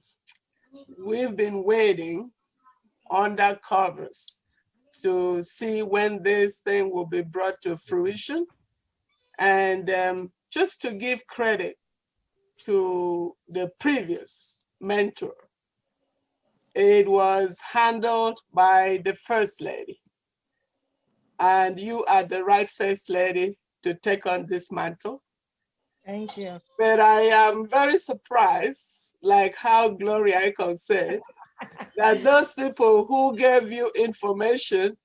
we've been waiting under covers to see when this thing will be brought to fruition. And just to give credit to the previous mentor, it was handled by the First Lady. And you are the right First Lady to take on this mantle. Thank you. But I am very surprised, like how Gloria Icon said, that those people who gave you information,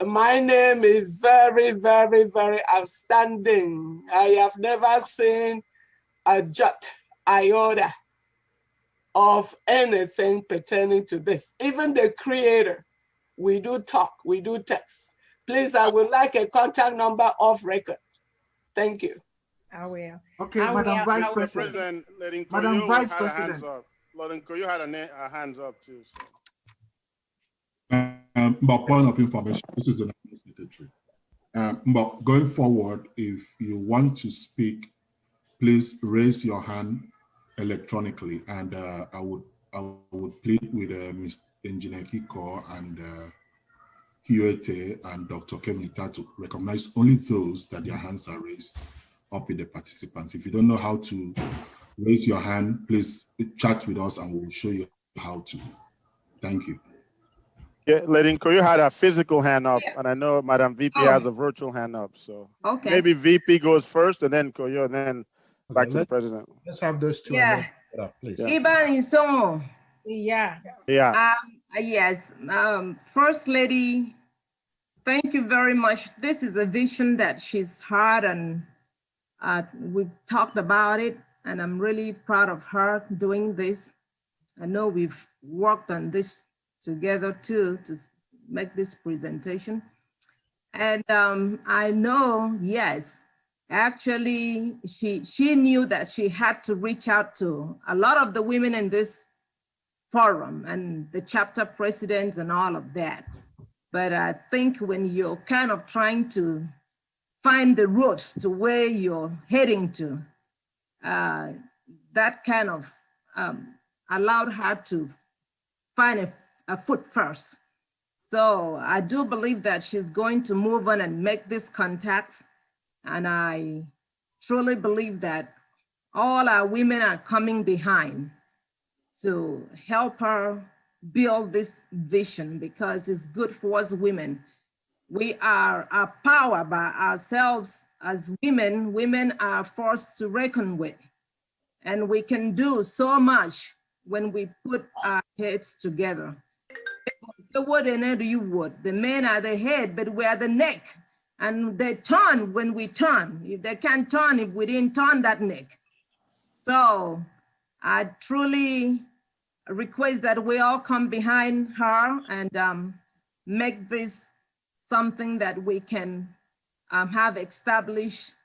my name is very, very, very outstanding. I have never seen a jot, iota of anything pertaining to this. Even the creator, we do talk, we do text. Please, I would like a contact number off record. Thank you. I will. Okay, I Madam will. Vice Mr. President. Letting Madam Koyo Vice had a hands President. up. Letting Koyo had a hands up too. So. But point of information, this is the National Secretary. But going forward, if you want to speak, please raise your hand electronically, and I would plead with Mr. Engineer Kiko and Huete and Dr. Kevin Ita to recognize only those that their hands are raised up with the participants. If you don't know how to raise your hand, please chat with us and we'll show you how to. Thank you. Yeah, letting Koyo had a physical hand up, and I know Madam VP has a virtual hand up. So maybe VP goes first, and then Koyo, and then back to the president. Let's have those two. Yeah. Please. Iban Isomo. Yeah. Yeah. Yes. First Lady, thank you very much. This is a vision that she's had, and we've talked about it, and I'm really proud of her doing this. I know we've worked on this together too to make this presentation. And I know, yes, actually she knew that she had to reach out to a lot of the women in this forum and the chapter presidents and all of that. But I think when you're kind of trying to find the road to where you're heading to, that kind of allowed her to find a foot first. So I do believe that she's going to move on and make these contacts. And I truly believe that all our women are coming behind to help her build this vision, because it's good for us women. We are a power by ourselves as women. Women are forced to reckon with, and we can do so much when we put our heads together. The word and you would. The men are the head, but we are the neck. And they turn when we turn. If they can't turn, if we didn't turn that neck. So I truly request that we all come behind her and make this something that we can have established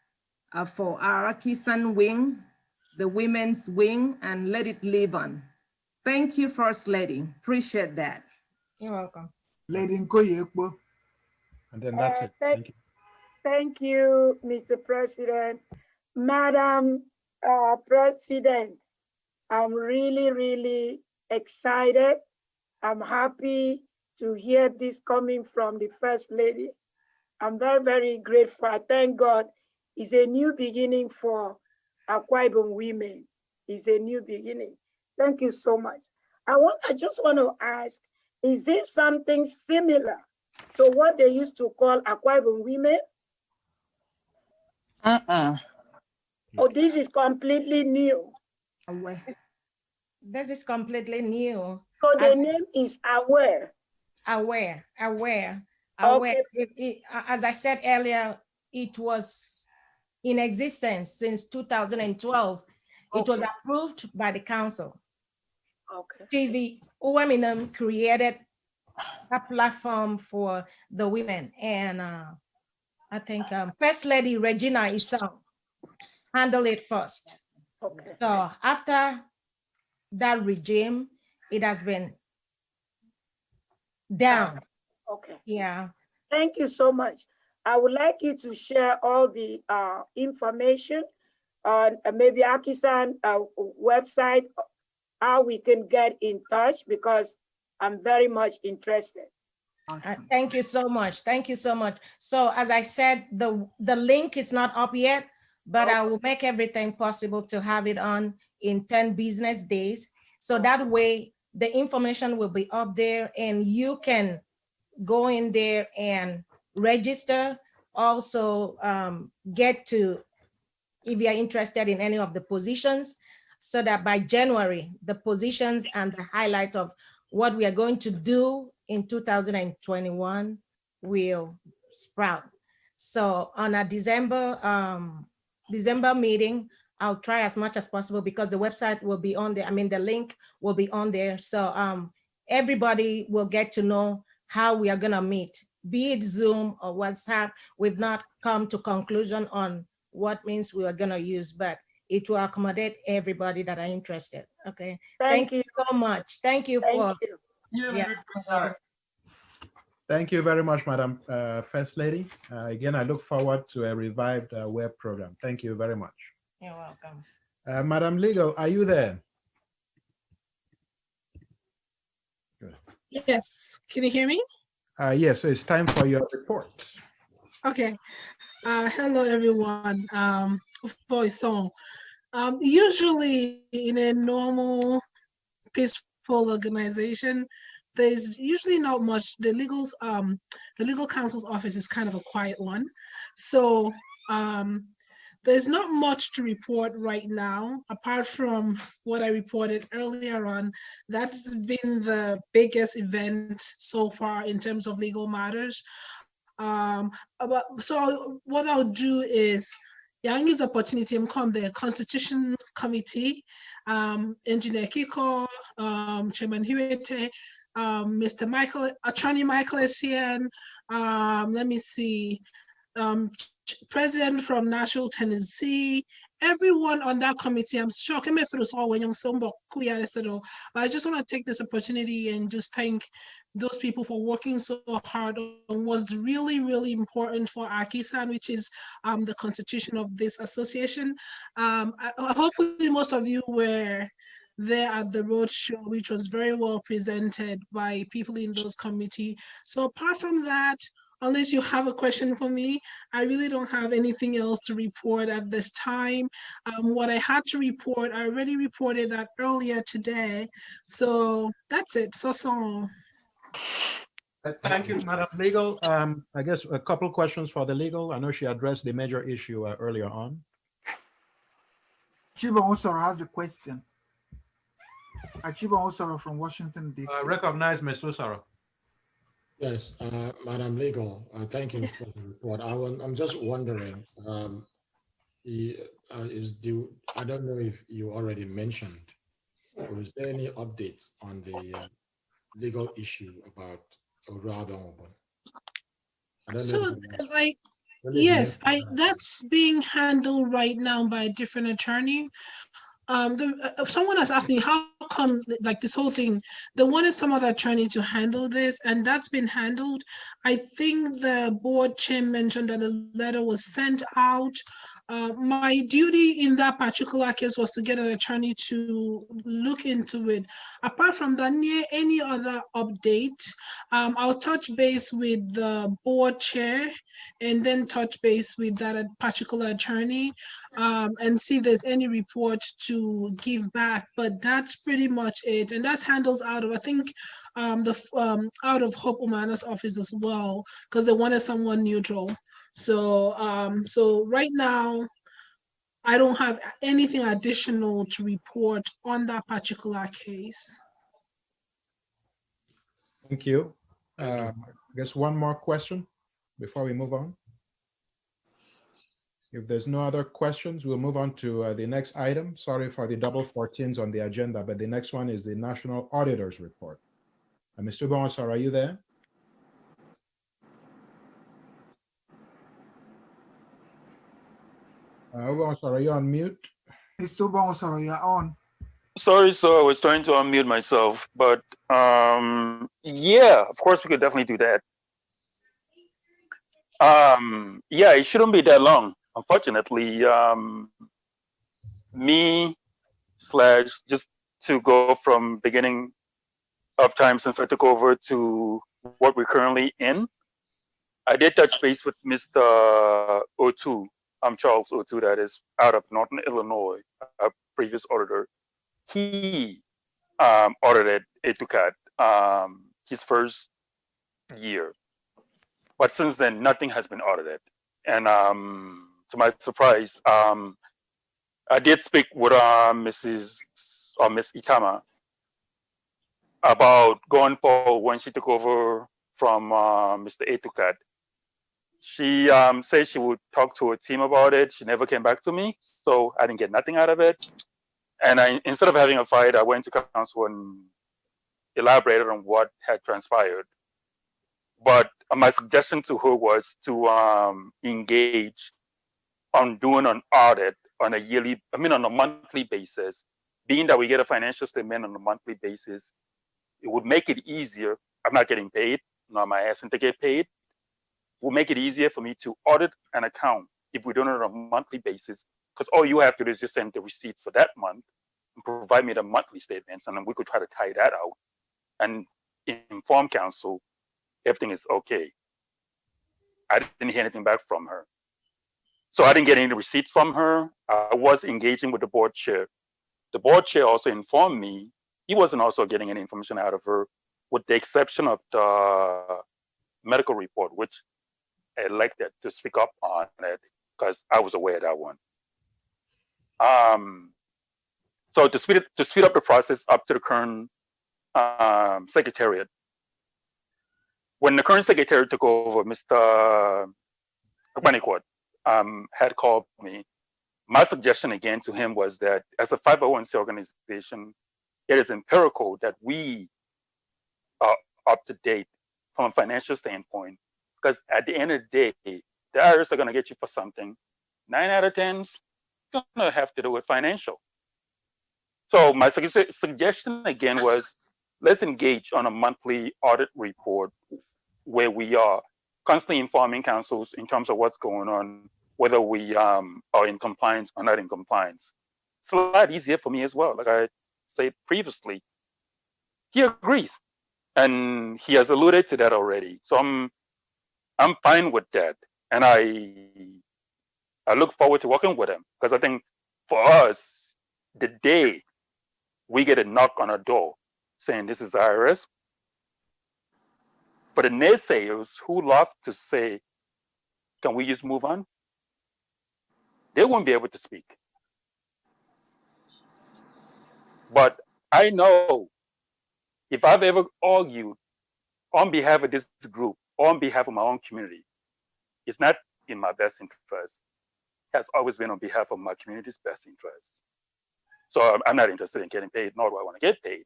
for our AKISAN wing, the women's wing, and let it live on. Thank you, First Lady. Appreciate that. You're welcome. Lady Nkoyekpo. And then that's it. Thank you. Thank you, Mr. President. Madam President, I'm really, really excited. I'm happy to hear this coming from the First Lady. I'm very, very grateful. I thank God. It's a new beginning for Akwa Ibom women. It's a new beginning. Thank you so much. I just want to ask, is this something similar to what they used to call Akwa Ibom women? Oh, this is completely new. This is completely new. So the name is Aware. Aware. Okay. As I said earlier, it was in existence since 2012. Okay. It was approved by the council. Okay. TV Uwaminam created a platform for the women, and I think First Lady Regina Isang handled it first. Okay. So after that regime, it has been down. Okay. Yeah. Thank you so much. I would like you to share all the information on maybe AKISAN website, how we can get in touch, because I'm very much interested. Thank you so much. Thank you so much. So as I said, the link is not up yet, but I will make everything possible to have it on in 10 business days. So that way the information will be up there and you can go in there and register. Also get to, if you're interested in any of the positions, so that by January, the positions and the highlight of what we are going to do in 2021 will sprout. So on a December meeting, I'll try as much as possible, because the website will be on there. I mean, the link will be on there. So everybody will get to know how we are gonna meet, be it Zoom or WhatsApp. We've not come to conclusion on what means we are gonna use, but it will accommodate everybody that are interested. Okay. Thank you so much. Thank you for. Thank you very much, Madam First Lady. Again, I look forward to a revived web program. Thank you very much. You're welcome. Madam Legal, are you there? Good. Yes, can you hear me? Yes, so it's time for your report. Okay. Hello, everyone. Usually in a normal, peaceful organization, there's usually not much. The legal counsel's office is kind of a quiet one. So there's not much to report right now, apart from what I reported earlier on. That's been the biggest event so far in terms of legal matters. So what I'll do is, I use opportunity to come the Constitution Committee, Engineer Kiko, Chairman Hiwete, Mr. Michael, Attorney Michael Essien, let me see, President from Nashville, Tennessee, everyone on that committee. I'm sure I just want to take this opportunity and just thank those people for working so hard on what's really, really important for AKISAN, which is the constitution of this association. Hopefully most of you were there at the roadshow, which was very well presented by people in those committees. So apart from that, unless you have a question for me, I really don't have anything else to report at this time. What I had to report, I already reported that earlier today. So that's it. So. Thank you, Madam Legal. I guess a couple questions for the legal. I know she addressed the major issue earlier on. Achiba Osoro has a question. Achiba Osoro from Washington, D.C. Recognize Mr. Osoro. Yes, Madam Legal, thank you for the report. I'm just wondering, I don't know if you already mentioned, was there any updates on the legal issue about Oradon? So, yes, that's being handled right now by a different attorney. Someone has asked me how come this whole thing, they wanted some other attorney to handle this, and that's been handled. I think the board chair mentioned that a letter was sent out. My duty in that particular case was to get an attorney to look into it. Apart from that, any other update, I'll touch base with the board chair and then touch base with that particular attorney and see if there's any report to give back. But that's pretty much it. And that's handles out of, I think, out of Hope Umana's office as well, because they wanted someone neutral. So, so right now, I don't have anything additional to report on that particular case. Thank you. I guess one more question before we move on. If there's no other questions, we'll move on to the next item. Sorry for the double 14s on the agenda, but the next one is the National Auditor's Report. Mr. Bonsor, are you there? Are you on mute? Mr. Bonsor, you're on. Sorry, sir, I was trying to unmute myself, but yeah, of course we could definitely do that. Yeah, it shouldn't be that long. Unfortunately, me / just to go from beginning of time since I took over to what we're currently in. I did touch base with Mr. O2, Charles O2, that is out of Northern Illinois, a previous auditor. He audited ATUCAT his first year, but since then nothing has been audited. And to my surprise, I did speak with Miss Itama about going forward when she took over from Mr. ATUCAT. She said she would talk to her team about it. She never came back to me, so I didn't get nothing out of it. And instead of having a fight, I went to council and elaborated on what had transpired. But my suggestion to her was to engage on doing an audit on on a monthly basis. Being that we get a financial statement on a monthly basis, it would make it easier. I'm not getting paid, not my asking to get paid. It will make it easier for me to audit an account if we're doing it on a monthly basis, because all you have to do is just send the receipts for that month and provide me the monthly statements, and then we could try to tie that out and inform council everything is okay. I didn't hear anything back from her. So I didn't get any receipts from her. I was engaging with the board chair. The board chair also informed me he wasn't also getting any information out of her, with the exception of the medical report, which I elected to speak up on it because I was aware of that one. So to speed up the process up to the current secretariat, when the current secretary took over, Mr. Maniquat had called me. My suggestion again to him was that as a 501c organization, it is empirical that we are up to date from a financial standpoint, because at the end of the day, the IRS are going to get you for something. 9 out of 10's going to have to do with financial. So my suggestion again was, let's engage on a monthly audit report where we are constantly informing councils in terms of what's going on, whether we are in compliance or not in compliance. It's a lot easier for me as well. Like I said previously, he agrees, and he has alluded to that already. So I'm fine with that, and I look forward to working with him, because I think for us, the day we get a knock on our door saying this is the IRS, for the naysayers who love to say, can we just move on? They won't be able to speak. But I know if I've ever argued on behalf of this group, on behalf of my own community, it's not in my best interest. It has always been on behalf of my community's best interest. So I'm not interested in getting paid, nor do I want to get paid.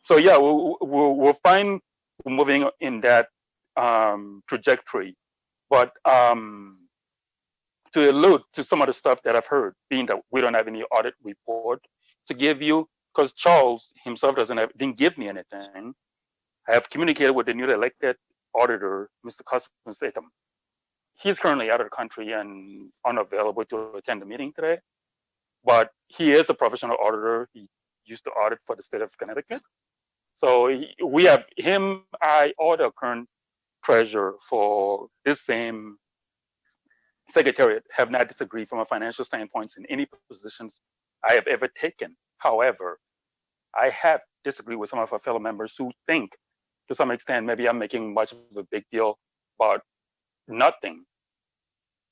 So yeah, we'll find moving in that trajectory. But to allude to some of the stuff that I've heard, being that we don't have any audit report to give you, because Charles himself didn't give me anything. I have communicated with the newly elected auditor, Mr. Cosmo Statham. He's currently out of the country and unavailable to attend the meeting today, but he is a professional auditor. He used to audit for the state of Connecticut. So we have him, I, or the current treasurer for this same secretariat have not disagreed from a financial standpoint in any positions I have ever taken. However, I have disagreed with some of our fellow members who think, to some extent, maybe I'm making much of a big deal about nothing.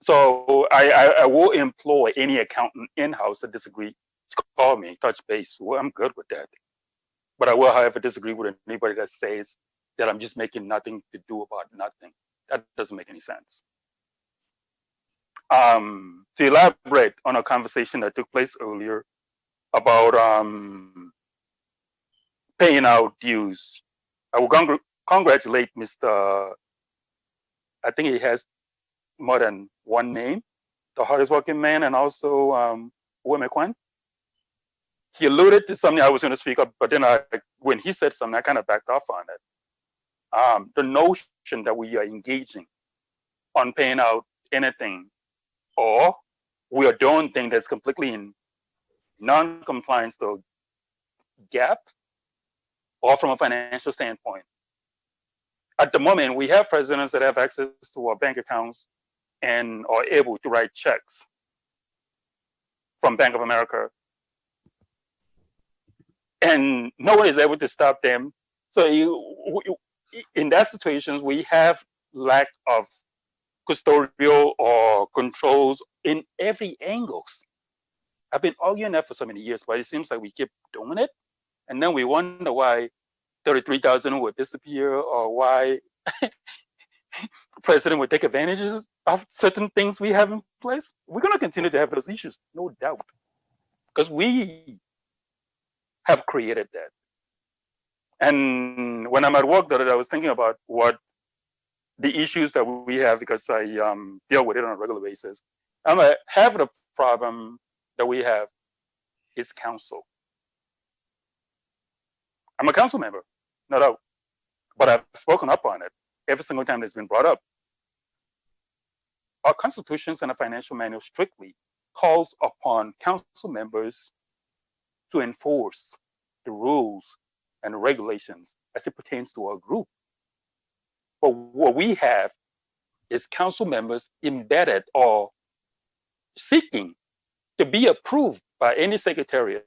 So I will employ any accountant in-house that disagree to call me, touch base. Well, I'm good with that. But I will, however, disagree with anybody that says that I'm just making nothing to do about nothing. That doesn't make any sense. To elaborate on a conversation that took place earlier about paying out dues, I will congratulate Mr. I think he has more than one name, the hardest working man, and also Wemekwan. He alluded to something I was going to speak up, but then when he said something, I kind of backed off on it. The notion that we are engaging on paying out anything or we are doing things that's completely in non-compliance to GAAP or from a financial standpoint. At the moment, we have presidents that have access to our bank accounts and are able to write checks from Bank of America, and no one is able to stop them. So in that situations, we have lack of custodial or controls in every angles. I've been arguing that for so many years, but it seems like we keep doing it, and then we wonder why 33,000 would disappear, or why the president would take advantages of certain things we have in place. We're going to continue to have those issues, no doubt, because we have created that. And when I'm at work, I was thinking about what the issues that we have, because I deal with it on a regular basis. Half of the problem that we have is council. I'm a council member, no doubt, but I've spoken up on it every single time it's been brought up. Our constitutions and a financial manual strictly calls upon council members to enforce the rules and regulations as it pertains to our group. But what we have is council members embedded or seeking to be approved by any secretariat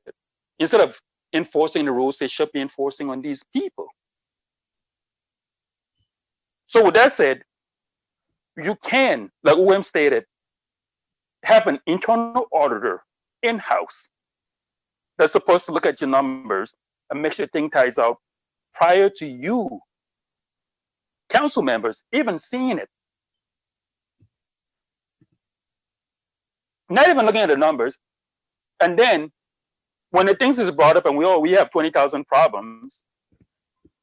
instead of enforcing the rules they should be enforcing on these people. So with that said, you can, like UM stated, have an internal auditor in-house that's supposed to look at your numbers and make sure things ties out prior to you, council members, even seeing it. Not even looking at the numbers. And then when the things is brought up and we have 20,000 problems,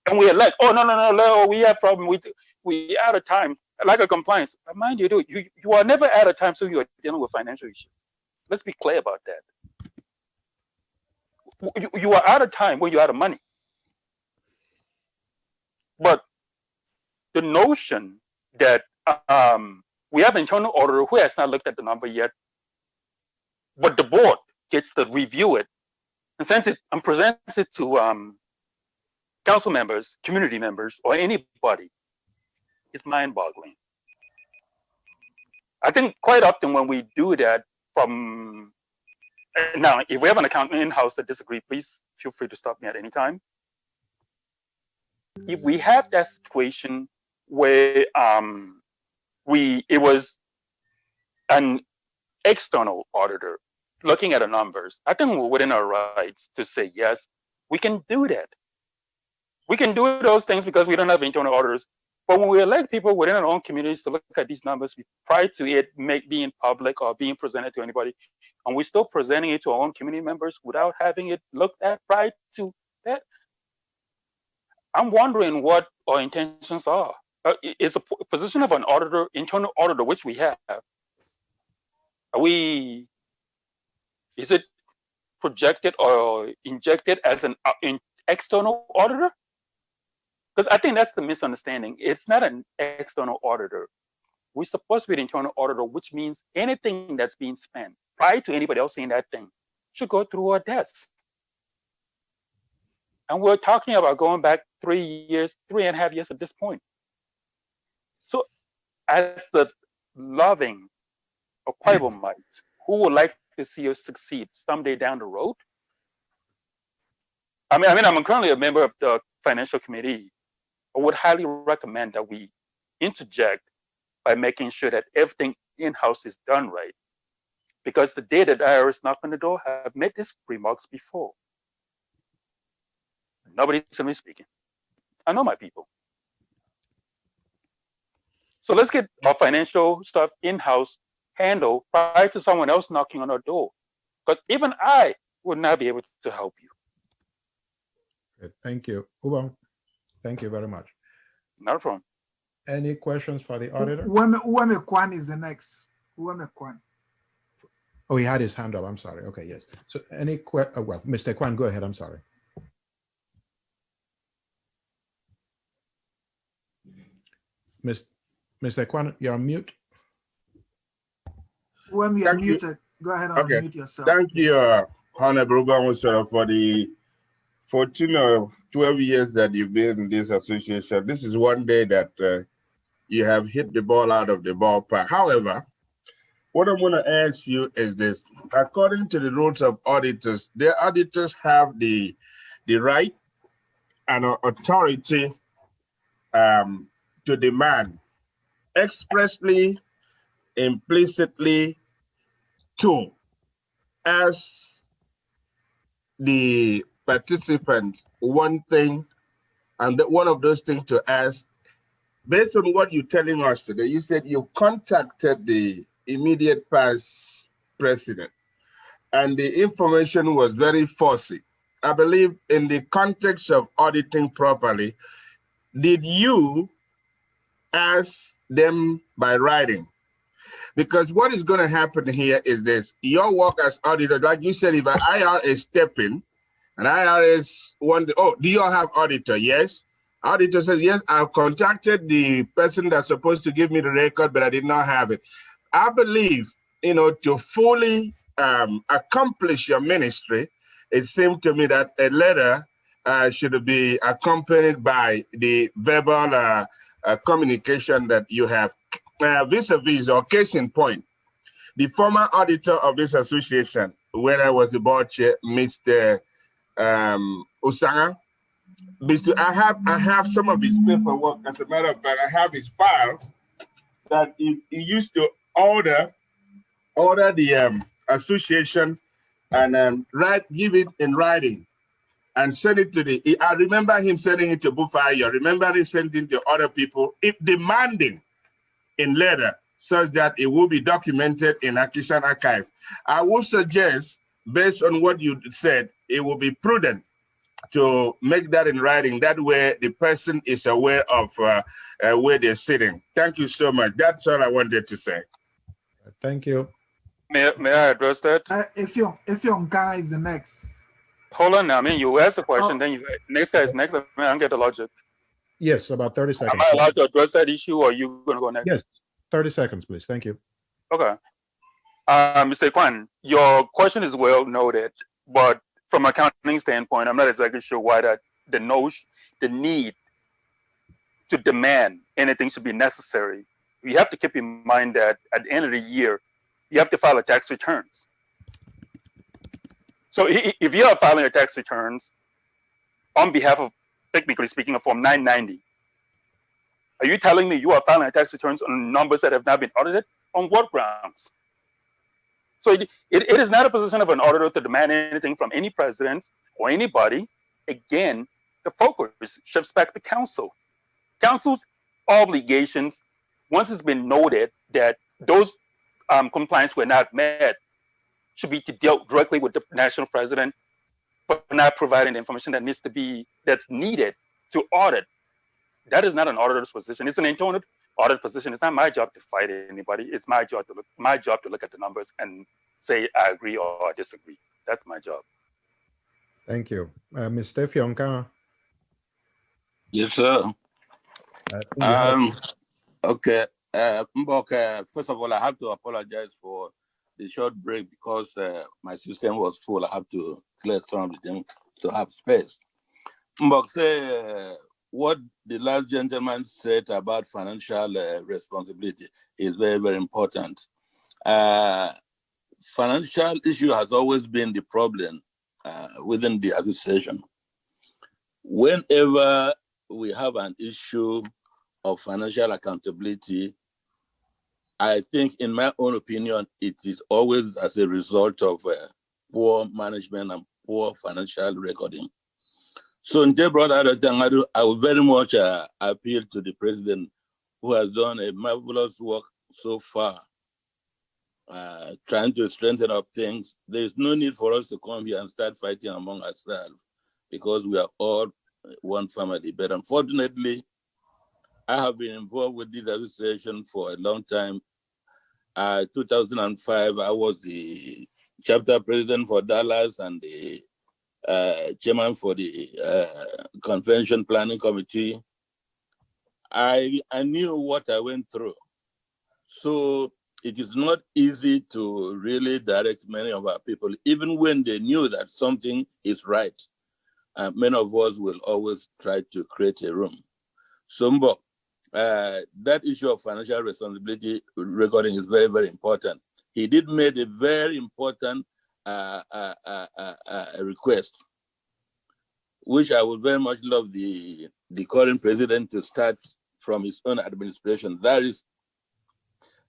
and we are like, oh, no, we have problem, we out of time, like a compliance. Mind you, you are never out of time, so you are dealing with financial issues. Let's be clear about that. You are out of time when you're out of money. But the notion that we have an internal auditor who has not looked at the number yet, but the board gets to review it and sends it and presents it to council members, community members, or anybody, is mind-boggling. I think quite often when we do that from, now, if we have an accountant in-house that disagree, please feel free to stop me at any time. If we have that situation where it was an external auditor looking at the numbers, I think we're within our rights to say, yes, we can do that. We can do those things because we don't have internal auditors. But when we elect people within our own communities to look at these numbers prior to it being public or being presented to anybody, and we're still presenting it to our own community members without having it looked at prior to that, I'm wondering what our intentions are. Is a position of an auditor, internal auditor, which we have, is it projected or injected as an external auditor? Because I think that's the misunderstanding. It's not an external auditor. We're supposed to be an internal auditor, which means anything that's being spent prior to anybody else seeing that thing should go through our desk. And we're talking about going back 3.5 years at this point. So as the loving Aquabomites who would like to see us succeed someday down the road, I mean, I'm currently a member of the financial committee. I would highly recommend that we interject by making sure that everything in-house is done right. Because the day that IRS knock on the door, I've made these remarks before. Nobody's to me speaking. I know my people. So let's get our financial stuff in-house handled prior to someone else knocking on our door. Because even I would not be able to help you. Good. Thank you. Ubo, thank you very much. Not a problem. Any questions for the auditor? Uweme Kwan is the next. Uweme Kwan. Oh, he had his hand up. I'm sorry. Okay, yes. So any well, Mr. Kwan, go ahead. I'm sorry. Mr. Kwan, you're on mute. Uweme, you're muted. Go ahead and Okay. unmute yourself. Thank you, Honorable Gawusara, for the 14 or 12 years that you've been in this association. This is one day that you have hit the ball out of the ballpark. However, what I'm going to ask you is this. According to the rules of auditors, the auditors have the right and authority to demand expressly, implicitly, to ask the participants one thing, and one of those things to ask, based on what you're telling us today, you said you contacted the immediate past president, and the information was very fussy. I believe in the context of auditing properly, did you ask them by writing? Because what is going to happen here is this: your work as auditor, like you said, if an IR is stepping, an IR is wondering, oh, do you all have auditor? Yes. Auditor says, yes, I've contacted the person that's supposed to give me the record, but I did not have it. I believe, to fully accomplish your ministry, it seemed to me that a letter should be accompanied by the verbal communication that you have. Vis-a-vis, or case in point, the former auditor of this association, when I was the board chair, Mr. Usanga, I have some of his paperwork. As a matter of fact, I have his file that he used to order the association and give it in writing and send it to I remember him sending it to Bufai. I remember him sending it to other people, demanding in letter such that it will be documented in AKISAN archive. I would suggest, based on what you said, it will be prudent to make that in writing. That way the person is aware of where they're sitting. Thank you so much. That's all I wanted to say. Thank you. May I address that? If your guy is the next. Hold on now. I mean, you asked the question, then next guy is next. I don't get the logic. Yes, about 30 seconds. Am I allowed to address that issue, or are you going to go next? Yes, 30 seconds, please. Thank you. Okay. Mr. Kwan, your question is well noted, but from an accounting standpoint, I'm not exactly sure why the need to demand anything should be necessary. You have to keep in mind that at the end of the year, you have to file a tax returns. So if you are filing your tax returns on behalf of, technically speaking, a Form 990, are you telling me you are filing your tax returns on numbers that have not been audited? On what grounds? So it is not a position of an auditor to demand anything from any president or anybody. Again, the focus shifts back to council. Council's obligations, once it's been noted that those compliance were not met, should be to deal directly with the national president for not providing the information that's needed to audit. That is not an auditor's position. It's an internal audit position. It's not my job to fight anybody. It's my job to look at the numbers and say I agree or I disagree. That's my job. Thank you. Mr. Fionka. Yes, sir. Okay. Mbok, first of all, I have to apologize for the short break because my system was full. I have to clear some of them to have space. Mbok, say what the last gentleman said about financial responsibility is very, very important. Financial issue has always been the problem within the association. Whenever we have an issue of financial accountability, I think, in my own opinion, it is always as a result of poor management and poor financial recording. So in Tangadu, I would very much appeal to the president, who has done a marvelous work so far, trying to strengthen up things. There is no need for us to come here and start fighting among ourselves because we are all one family. But unfortunately, I have been involved with this association for a long time. 2005, I was the chapter president for Dallas and the chairman for the convention planning committee. I knew what I went through. So it is not easy to really direct many of our people, even when they knew that something is right. Many of us will always try to create a room. So, that issue of financial responsibility recording is very, very important. He did make a very important request, which I would very much love the current president to start from his own administration. That is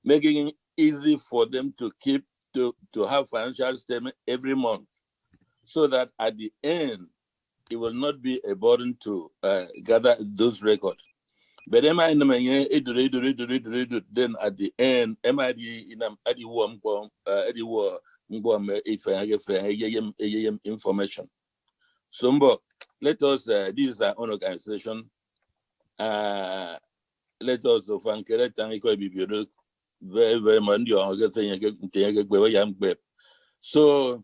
making it easy for them to keep, to have financial statement every month, so that at the end, it will not be a burden to gather those records. But then at the end, information. Let us, this is our own organization. Let us very, very much. So,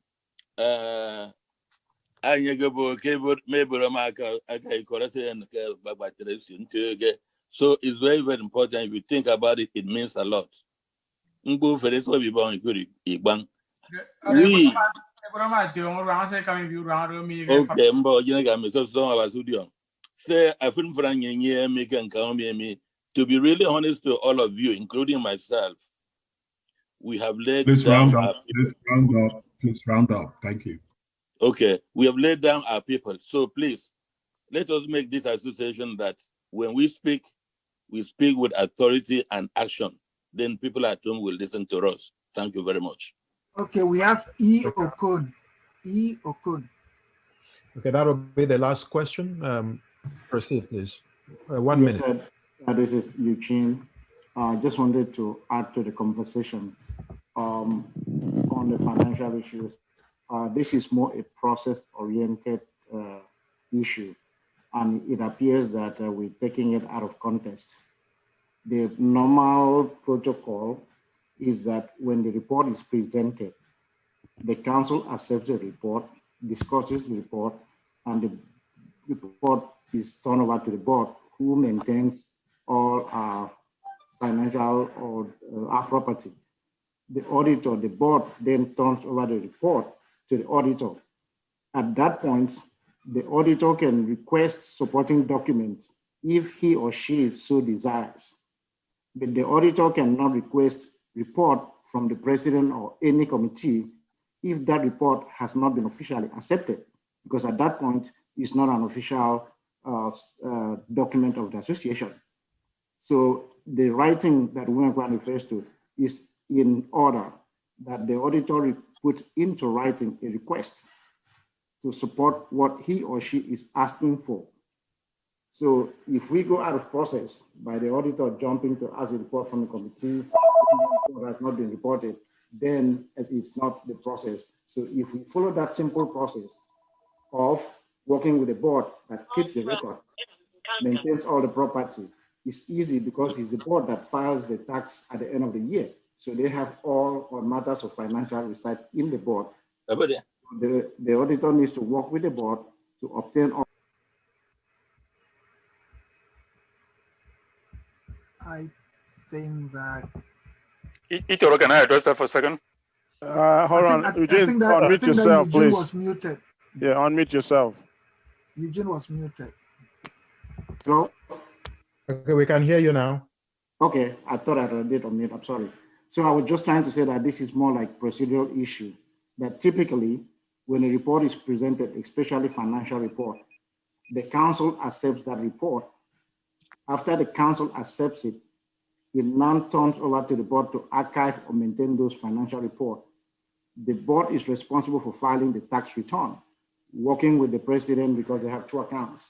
so it's very, very important. If you think about it, it means a lot. We okay, say I to be really honest to all of you, including myself, we have laid down our people. Please round up. Thank you. Okay, we have laid down our people. So please, let us make this association that when we speak with authority and action. Then people at home will listen to us. Thank you very much. Okay, we have E. Okun. E. Okun. Okay, that will be the last question. Proceed, please. 1 minute. This is Eugene. I just wanted to add to the conversation on the financial issues. This is more a process-oriented issue, and it appears that we're taking it out of context. The normal protocol is that when the report is presented, the council accepts the report, discusses the report, and the report is turned over to the board, who maintains all our financial or our property. The auditor, the board then turns over the report to the auditor. At that point, the auditor can request supporting documents if he or she so desires. But the auditor cannot request report from the president or any committee if that report has not been officially accepted, because at that point, it's not an official document of the association. So the writing that Winkwan refers to is in order that the auditor put into writing a request to support what he or she is asking for. So if we go out of process by the auditor jumping to ask a report from the committee that has not been reported, then it's not the process. So if we follow that simple process of working with the board that keeps the record, maintains all the property, it's easy because it's the board that files the tax at the end of the year. So they have all matters of financial recite in the board. The auditor needs to work with the board to obtain all. I think that. Itoro, can I address that for a second? Hold on, Eugene, unmute yourself, Eugene please. was muted. Yeah, unmute yourself. Eugene was muted. Hello? Okay, we can hear you now. Okay, I thought I did unmute, I'm sorry. So I was just trying to say that this is more like procedural issue, that typically when a report is presented, especially financial report, the council accepts that report. After the council accepts it, it now turns over to the board to archive or maintain those financial reports. The board is responsible for filing the tax return, working with the president because they have two accounts,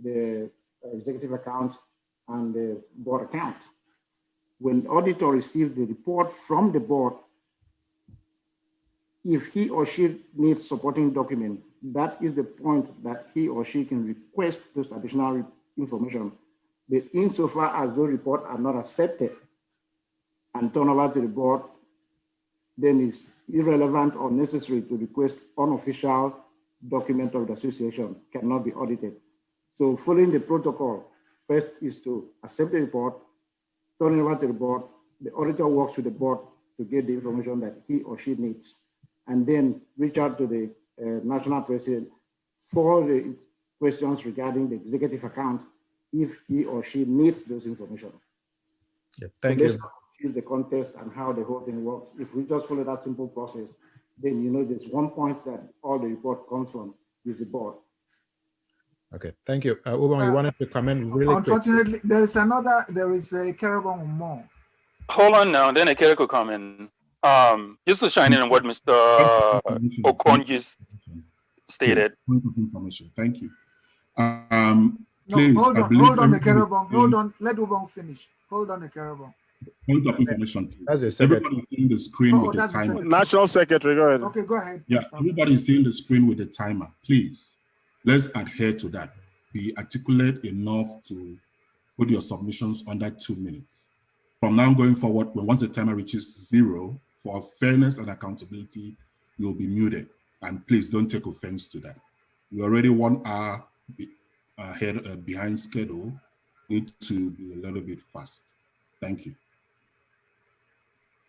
the executive account and the board account. When the auditor receives the report from the board, if he or she needs supporting document, that is the point that he or she can request those additional information. But insofar as those reports are not accepted and turned over to the board, then it's irrelevant or necessary to request unofficial document of the association cannot be audited. So following the protocol, first is to accept the report, turn it over to the board. The auditor works with the board to get the information that he or she needs, and then reach out to the national president for the questions regarding the executive account if he or she needs those information. Yeah, thank so you. Let's not confuse the context and how the whole thing works. If we just follow that simple process, then you know there's one point that all the report comes from is the board. Okay, thank you. Ubon, you wanted to comment really Unfortunately, quick. there is a Carabon more. Hold on now, then Akira could comment. Just to shine in on what Mr. Okon just stated. Point of information. Thank you. No, please, hold on, the Carabon. Hold on, let Ubon finish. Hold on, the Carabon. Point of information. That's Everybody's seeing the screen with the timer. National Secretary, go ahead. Okay, go ahead. Yeah, everybody's seeing the screen with the timer. Please, let's adhere to that. Be articulate enough to put your submissions under 2 minutes. From now going forward, once the timer reaches 0, for fairness and accountability, you'll be muted. And please don't take offense to that. We're already 1 hour ahead behind schedule. Need to be a little bit fast. Thank you.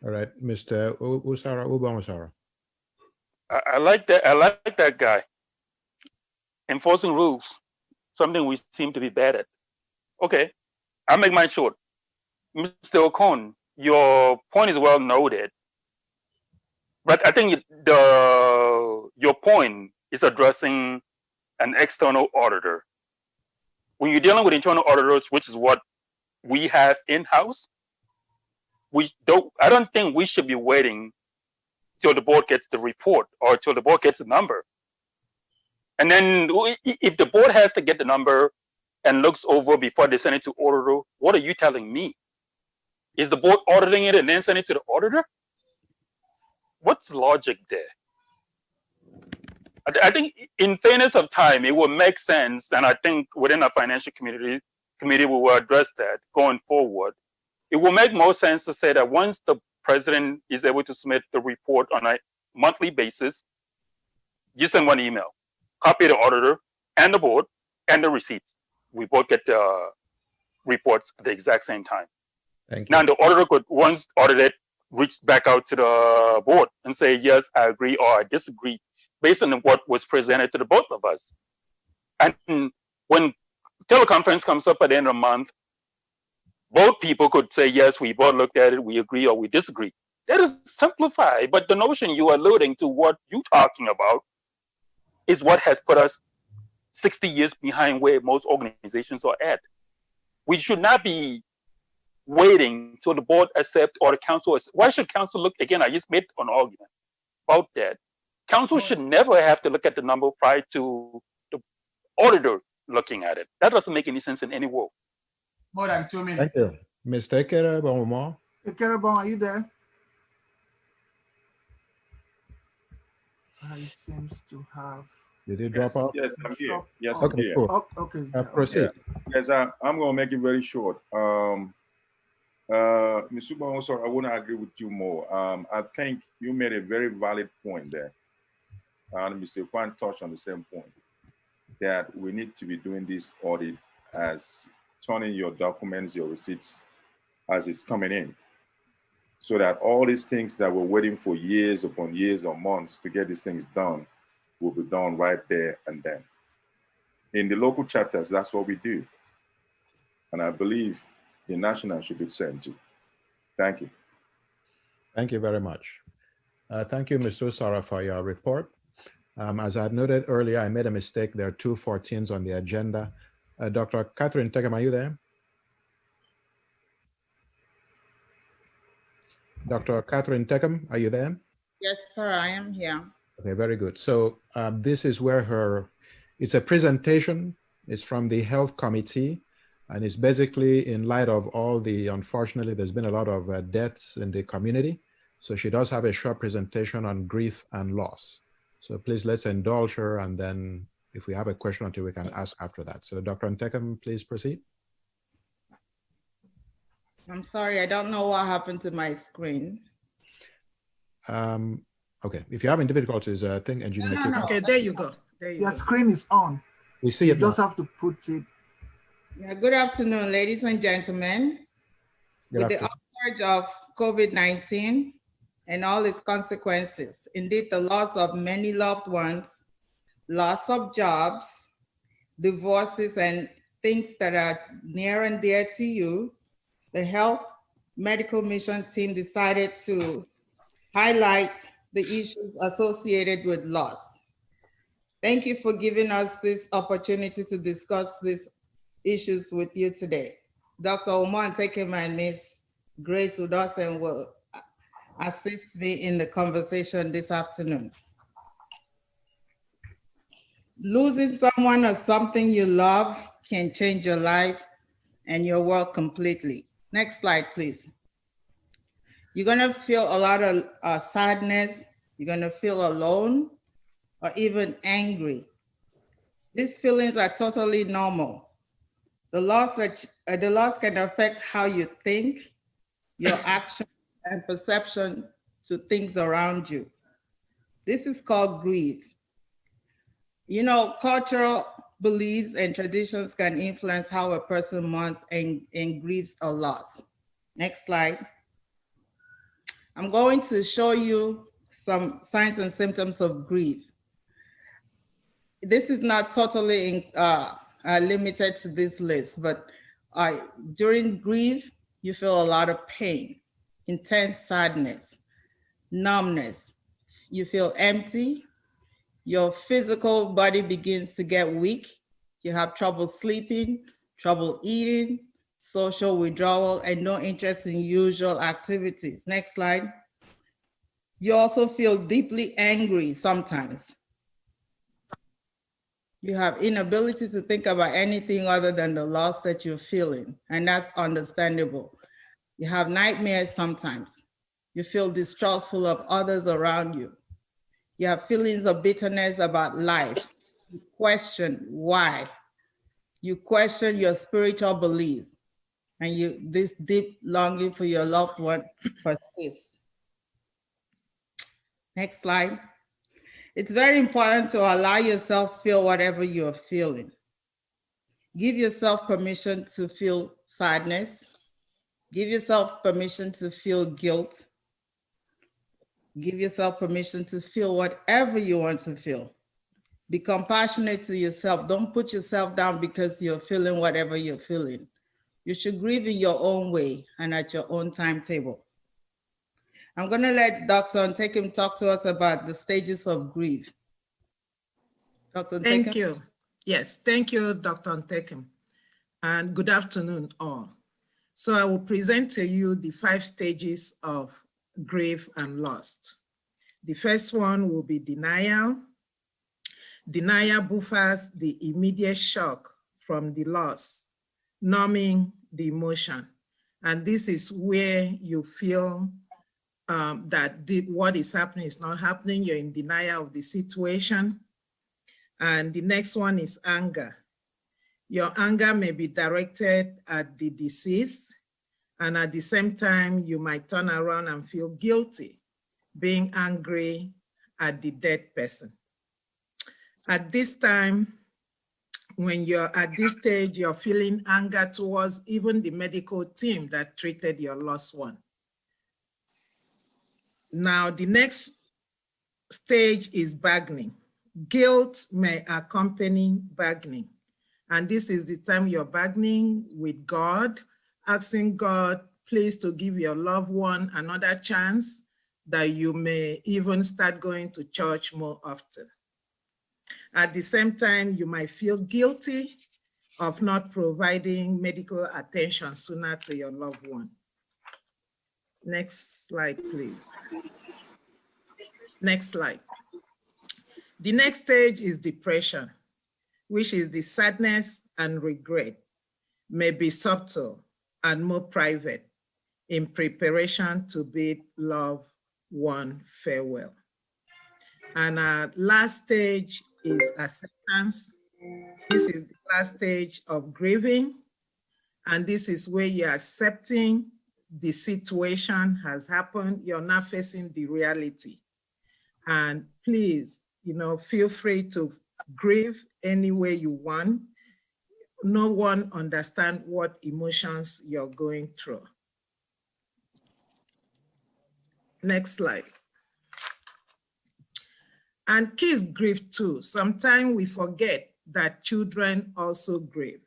All right, Mr. Usara, Ubon Usara. I like that. I like that guy. Enforcing rules, something we seem to be bad at. Okay, I'll make mine short. Mr. Okon, your point is well noted, but I think your point is addressing an external auditor. When you're dealing with internal auditors, which is what we have in-house, I don't think we should be waiting till the board gets the report or till the board gets the number. And then if the board has to get the number and looks over before they send it to auditor, what are you telling me? Is the board auditing it and then send it to the auditor? What's the logic there? I think in fairness of time, it will make sense. And I think within our financial committee, we will address that going forward. It will make more sense to say that once the president is able to submit the report on a monthly basis, you send one email, copy the auditor and the board and the receipts. We both get the reports at the exact same time. Thank you. Now the auditor could, once audited, reach back out to the board and say, yes, I agree or I disagree based on what was presented to the both of us. And when teleconference comes up at the end of the month, both people could say, yes, we both looked at it, we agree or we disagree. That is simplified, but the notion you are alluding to, what you're talking about, is what has put us 60 years behind where most organizations are at. We should not be waiting till the board accept or the council. Why should council look, again, I just made an argument about that. Council should never have to look at the number prior to the auditor looking at it. That doesn't make any sense in any world. More than 2 minutes. Thank you. Mr. Kerabon. Kerabon, are you there? He seems to have. Did he drop off? Yes, I'm here. Yes, okay, I'm here. cool. Oh, okay. Proceed. Yes, I'm going to make it very short. Mr. Ubon, I want to agree with you more. I think you made a very valid point there. And Mr. Kwan touched on the same point, that we need to be doing this audit as turning your documents, your receipts as it's coming in, so that all these things that we're waiting for years upon years or months to get these things done will be done right there and then. In the local chapters, that's what we do. And I believe the national should be the same too. Thank you. Thank you very much. Thank you, Mr. Usara, for your report. As I had noted earlier, I made a mistake. There are 2 14s on the agenda. Dr. Catherine Tegem, are you there? Dr. Catherine Tegem, are you there? Yes, sir, I am here. Okay, very good. So this is where it's a presentation. It's from the Health Committee, and it's basically in light of all the, unfortunately, there's been a lot of deaths in the community. So she does have a short presentation on grief and loss. So please, let's indulge her, and then if we have a question or two, we can ask after that. So Dr. Ntekem, please proceed. I'm sorry, I don't know what happened to my screen. Okay, if you're having difficulties, I think engineer. No. Okay, there you go. Your screen is on. We see it. You just have to put it. Yeah, good afternoon, ladies and gentlemen. With the upsurge of COVID-19, and all its consequences. Indeed, the loss of many loved ones, loss of jobs, divorces, and things that are near and dear to you, the Health Medical Mission team decided to highlight the issues associated with loss. Thank you for giving us this opportunity to discuss these issues with you today. Dr. Omar Tekem and Ms. Grace Udosen will assist me in the conversation this afternoon. Losing someone or something you love can change your life and your world completely. Next slide, please. You're gonna feel a lot of sadness. You're gonna feel alone or even angry. These feelings are totally normal. The loss can affect how you think, your action and perception to things around you. This is called grief. You know, cultural beliefs and traditions can influence how a person mourns and grieves a loss. Next slide. I'm going to show you some signs and symptoms of grief. This is not totally limited to this list, but during grief, you feel a lot of pain, intense sadness, numbness. You feel empty. Your physical body begins to get weak. You have trouble sleeping, trouble eating, social withdrawal, and no interest in usual activities. Next slide. You also feel deeply angry sometimes. You have inability to think about anything other than the loss that you're feeling, and that's understandable. You have nightmares sometimes. You feel distrustful of others around you. You have feelings of bitterness about life. You question why. You question your spiritual beliefs, and this deep longing for your loved one persists. Next slide. It's very important to allow yourself feel whatever you're feeling. Give yourself permission to feel sadness. Give yourself permission to feel guilt. Give yourself permission to feel whatever you want to feel. Be compassionate to yourself. Don't put yourself down because you're feeling whatever you're feeling. You should grieve in your own way and at your own timetable. I'm going to let Dr. Ntekem talk to us about the stages of grief. Dr. Ntekem? Thank you. Yes, thank you, Dr. Ntekem. And good afternoon, all. So I will present to you the 5 stages of grief and loss. The first one will be denial. Denial buffers the immediate shock from the loss, numbing the emotion. And this is where you feel that what is happening is not happening. You're in denial of the situation. And the next one is anger. Your anger may be directed at the deceased, and at the same time, you might turn around and feel guilty, being angry at the dead person. At this time, when you're at this stage, you're feeling anger towards even the medical team that treated your lost one. Now, the next stage is bargaining. Guilt may accompany bargaining. And this is the time you're bargaining with God, asking God, please to give your loved one another chance, that you may even start going to church more often. At the same time, you might feel guilty of not providing medical attention sooner to your loved one. Next slide, please. Next slide. The next stage is depression, which is the sadness and regret, may be subtle and more private in preparation to bid loved one farewell. And our last stage is acceptance. This is the last stage of grieving. And this is where you're accepting the situation has happened. You're not facing the reality. And please, feel free to grieve any way you want. No one understands what emotions you're going through. Next slide. And kids grieve too. Sometimes we forget that children also grieve.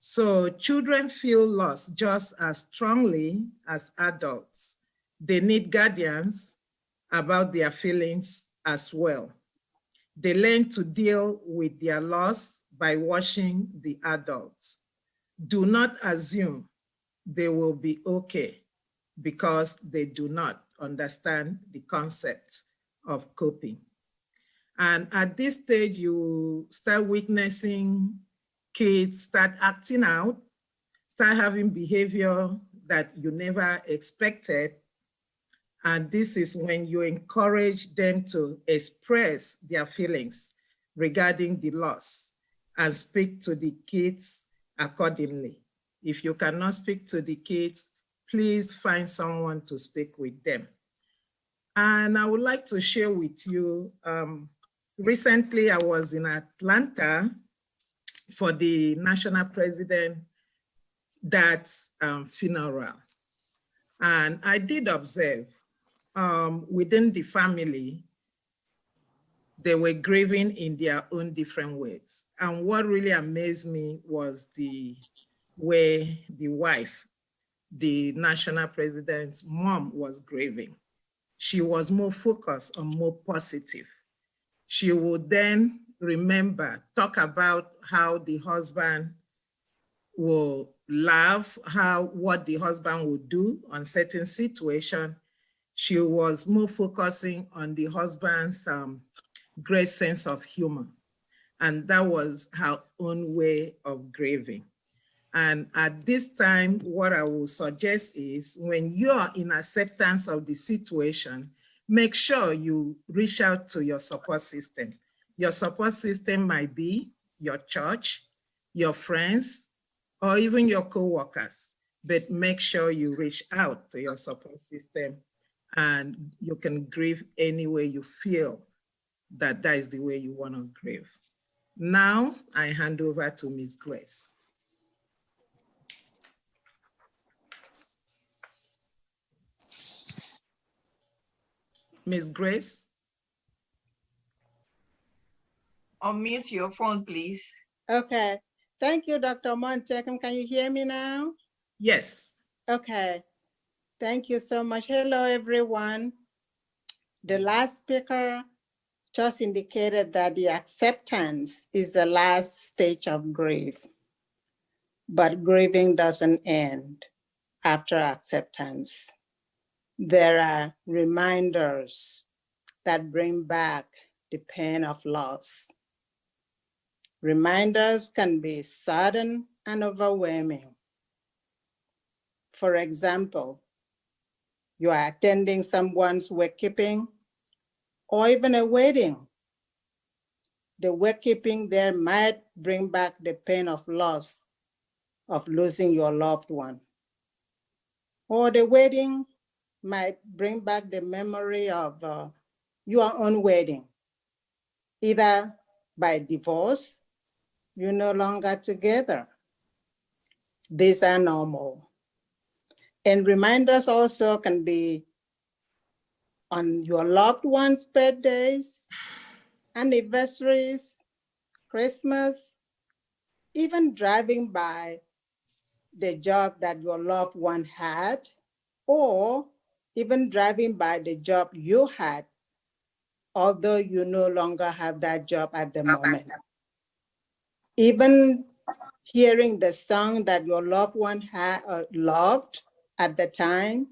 So children feel loss just as strongly as adults. They need guardians about their feelings as well. They learn to deal with their loss by watching the adults. Do not assume they will be okay because they do not understand the concept of coping. And at this stage, you start witnessing kids start acting out, start having behavior that you never expected. And this is when you encourage them to express their feelings regarding the loss and speak to the kids accordingly. If you cannot speak to the kids, please find someone to speak with them. And I would like to share with you, recently I was in Atlanta for the national president dad's funeral. And I did observe within the family, they were grieving in their own different ways. And what really amazed me was the way the wife, the national president's mom, was grieving. She was more focused on more positive. She would then remember, talk about how the husband will laugh, what the husband would do on certain situation. She was more focusing on the husband's great sense of humor. And that was her own way of grieving. And at this time, what I will suggest is when you're in acceptance of the situation, make sure you reach out to your support system. Your support system might be your church, your friends, or even your co-workers, but make sure you reach out to your support system and you can grieve any way you feel that that is the way you want to grieve. Now, I hand over to Ms. Grace. Ms. Grace? Unmute your phone, please. Okay. Thank you, Dr. Montekum. Can you hear me now? Yes. Okay. Thank you so much. Hello, everyone. The last speaker just indicated that the acceptance is the last stage of grief, but grieving doesn't end after acceptance. There are reminders that bring back the pain of loss. Reminders can be sudden and overwhelming. For example, you are attending someone's wakekeeping or even a wedding. The wakekeeping there might bring back the pain of loss of losing your loved one. Or the wedding might bring back the memory of your own wedding, either by divorce, you're no longer together. These are normal. And reminders also can be on your loved one's birthdays, anniversaries, Christmas, even driving by the job that your loved one had, or even driving by the job you had, although you no longer have that job at the moment. Even hearing the song that your loved one had loved at the time,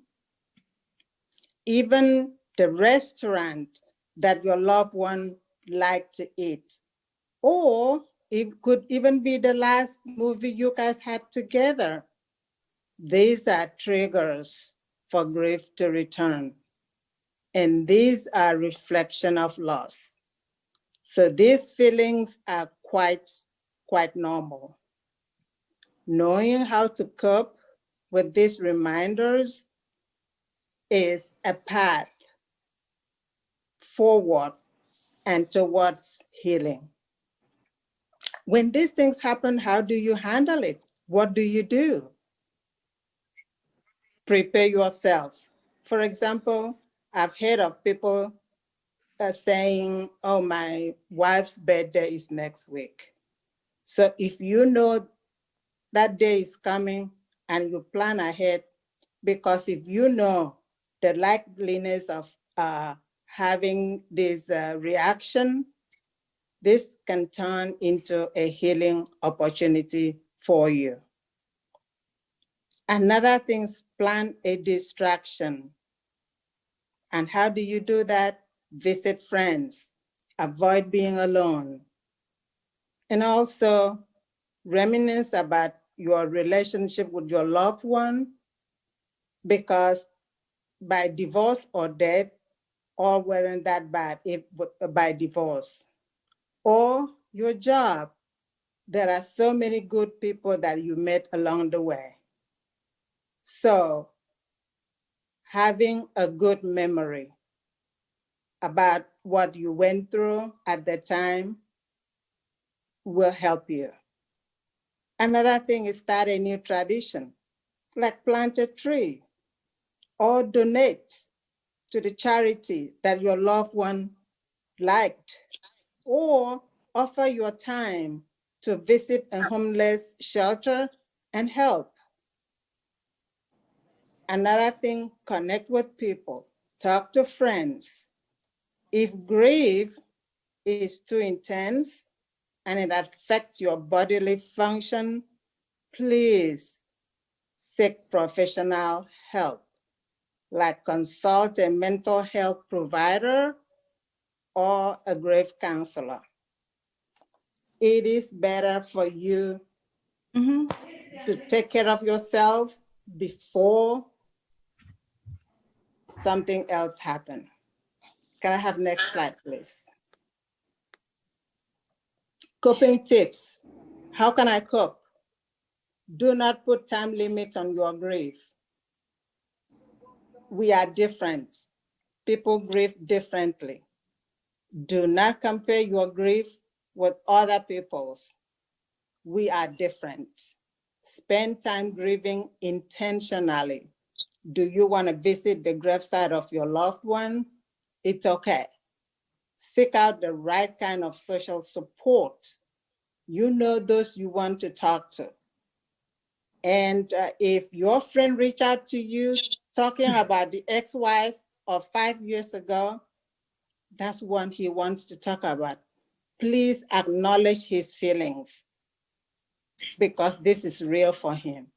even the restaurant that your loved one liked to eat, or it could even be the last movie you guys had together. These are triggers for grief to return. And these are reflection of loss. So these feelings are quite normal. Knowing how to cope with these reminders is a path forward and towards healing. When these things happen, how do you handle it? What do you do? Prepare yourself. For example, I've heard of people saying, oh, my wife's birthday is next week. So if you know that day is coming and you plan ahead, because if you know the likeliness of having this reaction, this can turn into a healing opportunity for you. Another thing is plan a distraction. And how do you do that? Visit friends, avoid being alone. And also reminisce about your relationship with your loved one, because by divorce or death, all weren't that bad if by divorce. Or your job. There are so many good people that you met along the way. So having a good memory about what you went through at the time will help you. Another thing is start a new tradition, like plant a tree or donate to the charity that your loved one liked, or offer your time to visit a homeless shelter and help. Another thing, connect with people, talk to friends. If grief is too intense and it affects your bodily function, please seek professional help, like consult a mental health provider or a grief counselor. It is better for you to take care of yourself before something else happens. Can I have next slide, please? Coping tips. How can I cope? Do not put time limit on your grief. We are different. People grieve differently. Do not compare your grief with other people's. We are different. Spend time grieving intentionally. Do you want to visit the graveside of your loved one? It's okay. Seek out the right kind of social support. You know those you want to talk to. And if your friend reach out to you talking about the ex-wife of 5 years ago, that's one he wants to talk about. Please acknowledge his feelings, because this is real for him.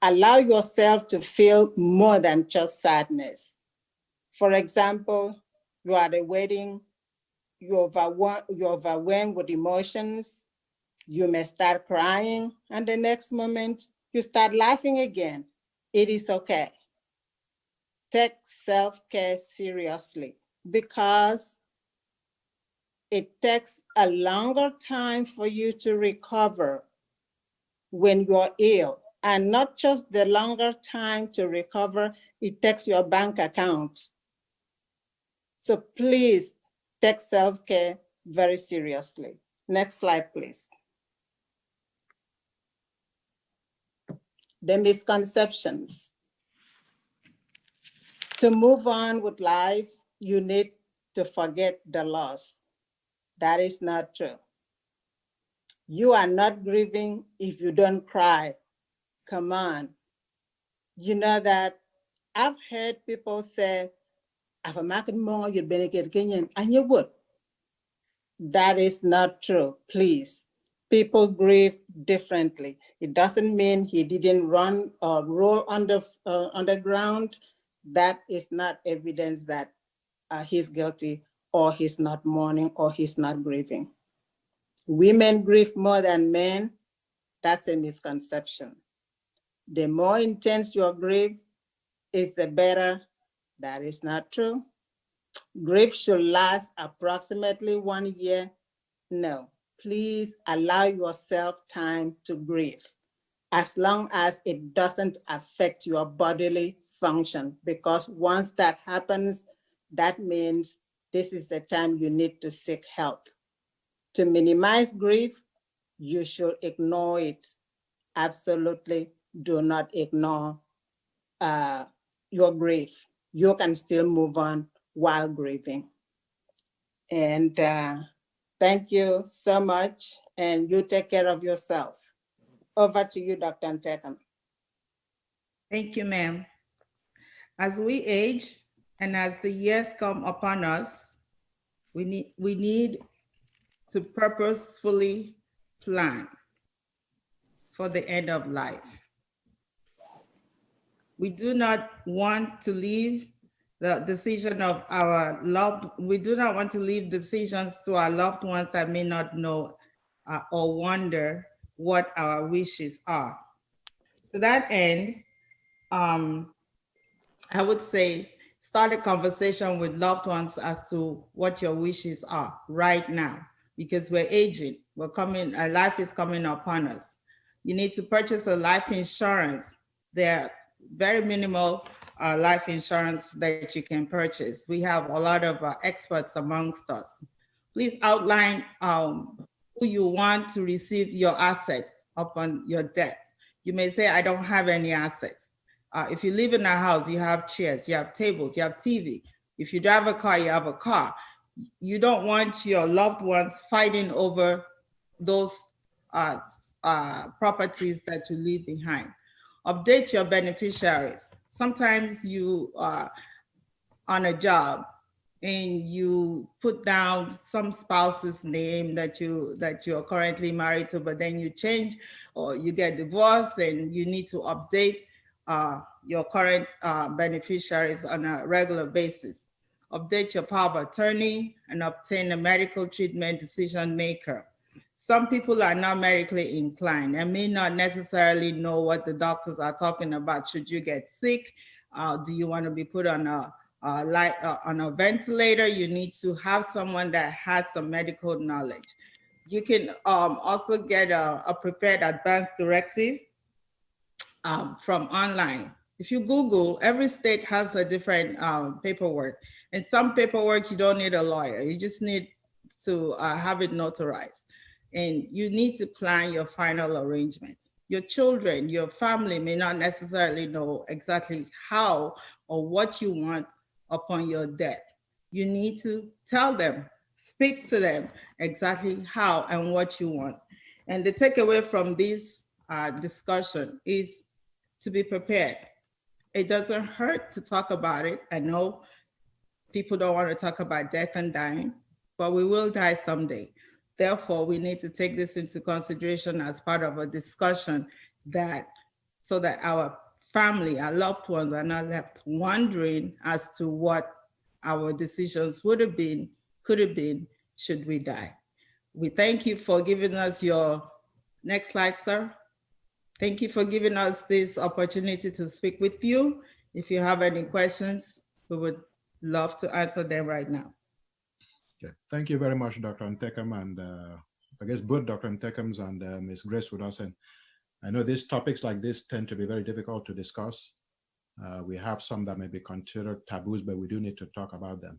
Allow yourself to feel more than just sadness. For example, you are at a wedding, you're overwhelmed with emotions, you may start crying, and the next moment you start laughing again. It is okay. Take self-care seriously, because it takes a longer time for you to recover when you're ill. And not just the longer time to recover, it takes your bank account. So please take self-care very seriously. Next slide, please. The misconceptions. To move on with life, you need to forget the loss. That is not true. You are not grieving if you don't cry. Come on. You know that I've heard people say, "If I'm not more, you'd benefit Kenyan," and you would. That is not true, please. People grieve differently. It doesn't mean he didn't run or roll on the ground. That is not evidence that he's guilty, or he's not mourning, or he's not grieving. Women grieve more than men. That's a misconception. The more intense your grief is, the better. That is not true. Grief should last approximately 1 year. No, please allow yourself time to grieve, as long as it doesn't affect your bodily function, because once that happens, that means this is the time you need to seek help. To minimize grief, you should ignore it. Absolutely do not ignore your grief. you can still move on while grieving. And thank you so much. And you take care of yourself. Over to you, Dr. Ntekem. Thank you, ma'am. As we age and as the years come upon us, we need to purposefully plan for the end of life. We do not want to leave the decision of our we do not want to leave decisions to our loved ones that may not know or wonder what our wishes are. To that end, I would say start a conversation with loved ones as to what your wishes are right now, because we're aging, we're coming, life is coming upon us. You need to purchase a life insurance. There are very minimal life insurance that you can purchase. We have a lot of experts amongst us. Please outline who you want to receive your assets upon your death. You may say, I don't have any assets. If you live in a house, you have chairs, you have tables, you have TV. If you drive a car, you have a car. You don't want your loved ones fighting over those properties that you leave behind. Update your beneficiaries. Sometimes you are on a job and you put down some spouse's name that you're currently married to, but then you change or you get divorced and you need to update your current beneficiaries on a regular basis. Update your power of attorney and obtain a medical treatment decision maker. Some people are not medically inclined and may not necessarily know what the doctors are talking about. Should you get sick? Do you want to be put on a ventilator? You need to have someone that has some medical knowledge. You can also get a prepared advance directive from online. If you Google, every state has a different paperwork. And some paperwork, you don't need a lawyer. You just need to have it notarized. And you need to plan your final arrangement. Your children, your family may not necessarily know exactly how or what you want upon your death. You need to tell them, speak to them exactly how and what you want. And the takeaway from this discussion is to be prepared. It doesn't hurt to talk about it. I know people don't want to talk about death and dying, but we will die someday. Therefore, we need to take this into consideration as part of a discussion so that our family, our loved ones are not left wondering as to what our decisions would have been, could have been, should we die. We thank you for giving us your, next slide, sir. Thank you for giving us this opportunity to speak with you. If you have any questions, we would love to answer them right now. Okay. Thank you very much, Dr. Ntekem, and I guess both Dr. Ntekems and Ms. Grace with us. And I know these topics like this tend to be very difficult to discuss. We have some that may be considered taboos, but we do need to talk about them.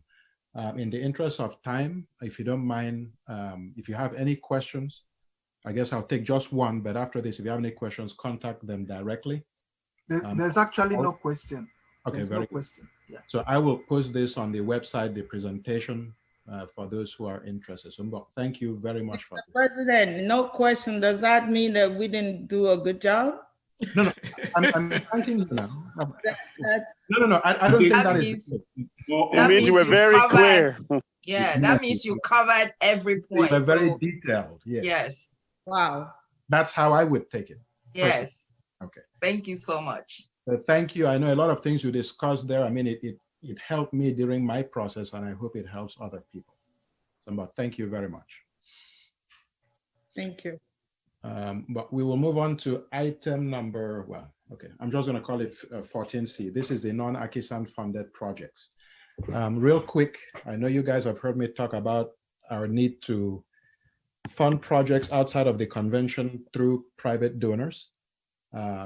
In the interest of time, if you don't mind, if you have any questions, I guess I'll take just one, but after this, if you have any questions, contact them directly. There's actually no question. Okay, There's very no good. question. Yeah. So I will post this on the website, the presentation, for those who are interested. So thank you very much for this. President, no question. Does that mean that we didn't do a good job? No, I'm thanking you now. No, I don't think that is. It means you were very clear. Yeah, that means you covered every point. You were very detailed. Yes. Yes. Wow. That's how I would take it. Yes. Okay. Thank you so much. Thank you. I know a lot of things you discussed there. I mean, it helped me during my process, and I hope it helps other people. So, thank you very much. Thank you. But we will move on to item number, okay, I'm just going to call it 14C. This is the non-AKISAN funded projects. Real quick, I know you guys have heard me talk about our need to fund projects outside of the convention through private donors.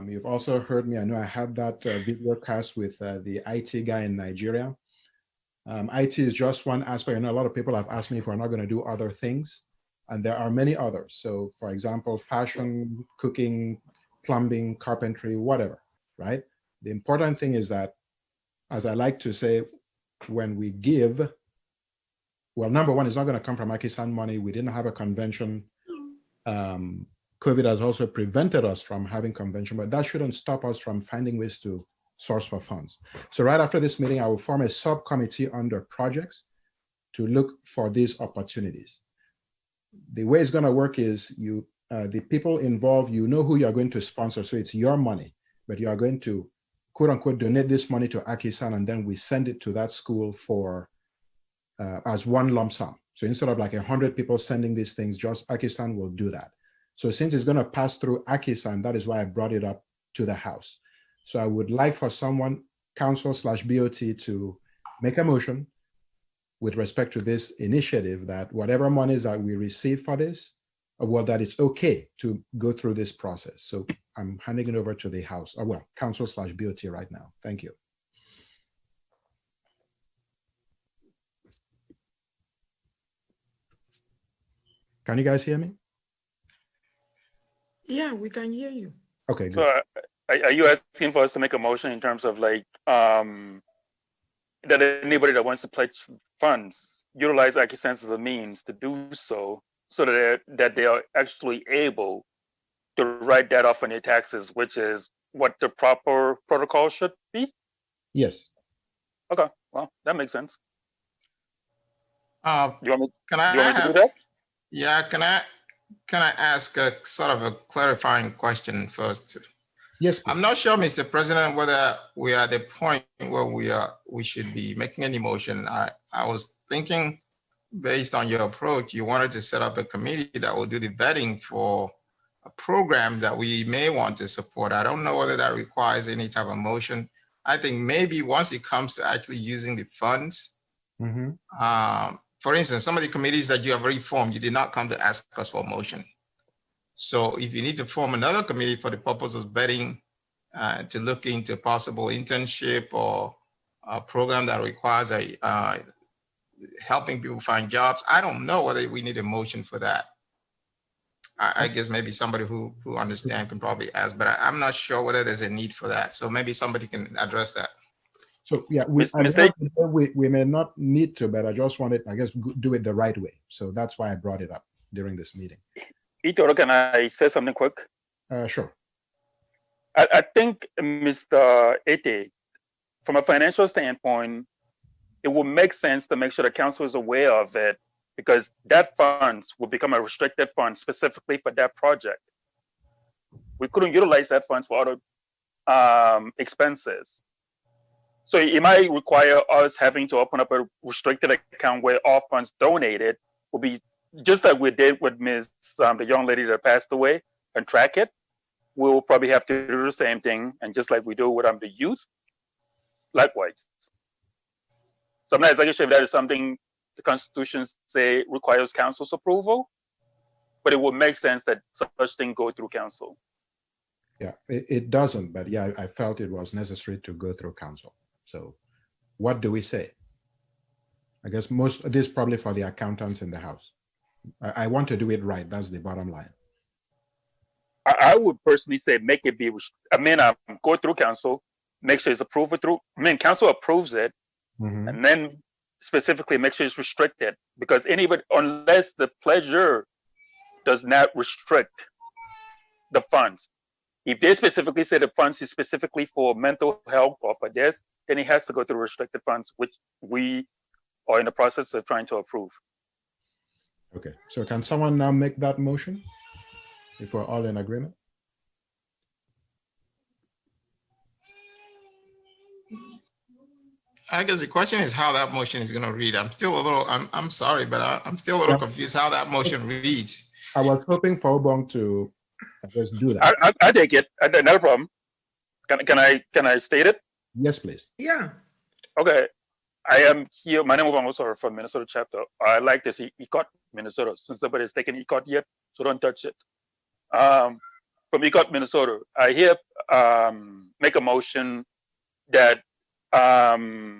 You've also heard me, I know I had that video cast with the IT guy in Nigeria. IT is just one aspect. I know a lot of people have asked me if we're not going to do other things, and there are many others. So for example, fashion, cooking, plumbing, carpentry, whatever, right? The important thing is that as I like to say, when we give, well, number one, it's not going to come from AKISAN money. We didn't have a convention. COVID has also prevented us from having convention, but that shouldn't stop us from finding ways to source for funds. So right after this meeting, I will form a subcommittee under projects to look for these opportunities. The way it's going to work is the people involved, you know who you're going to sponsor. So it's your money, but you are going to quote unquote donate this money to AKISAN, and then we send it to that school for as one lump sum. So instead of like 100 people sending these things, just AKISAN will do that. So since it's going to pass through AKISAN, that is why I brought it up to the House. So I would like for someone, council/BOT, to make a motion with respect to this initiative that whatever monies that we receive for this, well, that it's okay to go through this process. So I'm handing it over to the House, or well, council/BOT right now. Thank you. Can you guys hear me? Yeah, we can hear you. Okay, good. So are you asking for us to make a motion in terms of like that anybody that wants to pledge funds utilize AKISAN as a means to do so, so that they are actually able to write that off on their taxes, which is what the proper protocol should be? Yes. Okay, well, that makes sense. You want me to do that? Yeah, can I ask a sort of a clarifying question first? Yes. I'm not sure, Mr. President, whether we are at the point where we should be making any motion. I was thinking, based on your approach, you wanted to set up a committee that will do the vetting for a program that we may want to support. I don't know whether that requires any type of motion. I think maybe once it comes to actually using the funds, for instance, some of the committees that you have already formed, you did not come to ask us for a motion. So if you need to form another committee for the purpose of vetting, to look into possible internship or a program that requires helping people find jobs, I don't know whether we need a motion for that. I guess maybe somebody who understands can probably ask, but I'm not sure whether there's a need for that. So maybe somebody can address that. So yeah, we may not need to, but I just wanted, I guess, do it the right way. So that's why I brought it up during this meeting. Itoro, can I say something quick? Sure. I think, Mr. Ete, from a financial standpoint, it will make sense to make sure the council is aware of it, because that funds will become a restricted fund specifically for that project. We couldn't utilize that funds for other expenses. So it might require us having to open up a restricted account where all funds donated will be, just like we did with the young lady that passed away, and track it. We'll probably have to do the same thing, and just like we do with the youth, likewise. So I'm not exactly sure if that is something the Constitution say requires council's approval, but it would make sense that such thing go through council. Yeah, it doesn't, but yeah, I felt it was necessary to go through council. So what do we say? I guess most of this probably for the accountants in the House. I want to do it right. That's the bottom line. I would personally say make it be, go through council, make sure it's approved through, council approves it, and then specifically make sure it's restricted, because anybody, unless the pleasure does not restrict the funds. If they specifically say the funds is specifically for mental health or for this, then it has to go through restricted funds, which we are in the process of trying to approve. Okay, so can someone now make that motion if we're all in agreement? I guess the question is how that motion is going to read. I'm still a little, I'm sorry, but I'm still a little confused how that motion reads. I was hoping for Obong to just do that. I take it. No problem. Can I state it? Yes, please. Yeah. Okay. I am here. My name is Obong from Minnesota chapter. I like this ECOT Minnesota. Since nobody's taken ECOT yet, so don't touch it. From ECOT Minnesota, I here make a motion that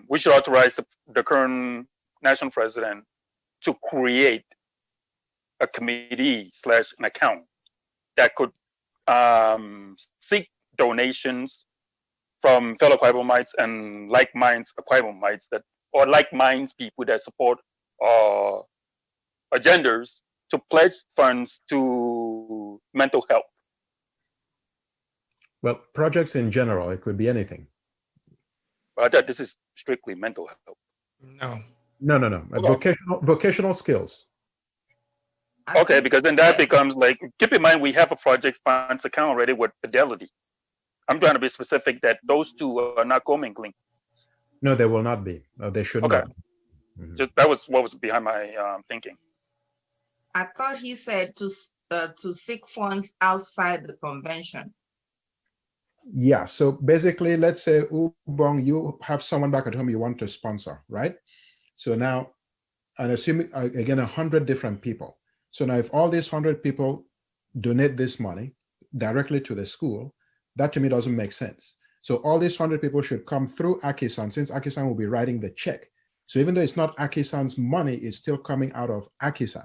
we should authorize the current national president to create a committee / an account that could seek donations from fellow Aquabomites and like minds Aquabomites that, or like minds people that support agendas to pledge funds to mental health? Well, projects in general, it could be anything. But I thought this is strictly mental health. No. No. Vocational skills. Okay, because then that becomes like, keep in mind, we have a project funds account already with Fidelity. I'm trying to be specific that those two are not commingling. No, they will not be. No, they should not. Just that was what was behind my thinking. I thought he said to seek funds outside the convention. Yeah, so basically, let's say, Ubong, you have someone back at home you want to sponsor, right? So now, and assuming, again, 100 different people. So now if all these 100 people donate this money directly to the school, that to me doesn't make sense. So all these 100 people should come through AKISAN, since AKISAN will be writing the check. So even though it's not AKISAN's money, it's still coming out of AKISAN.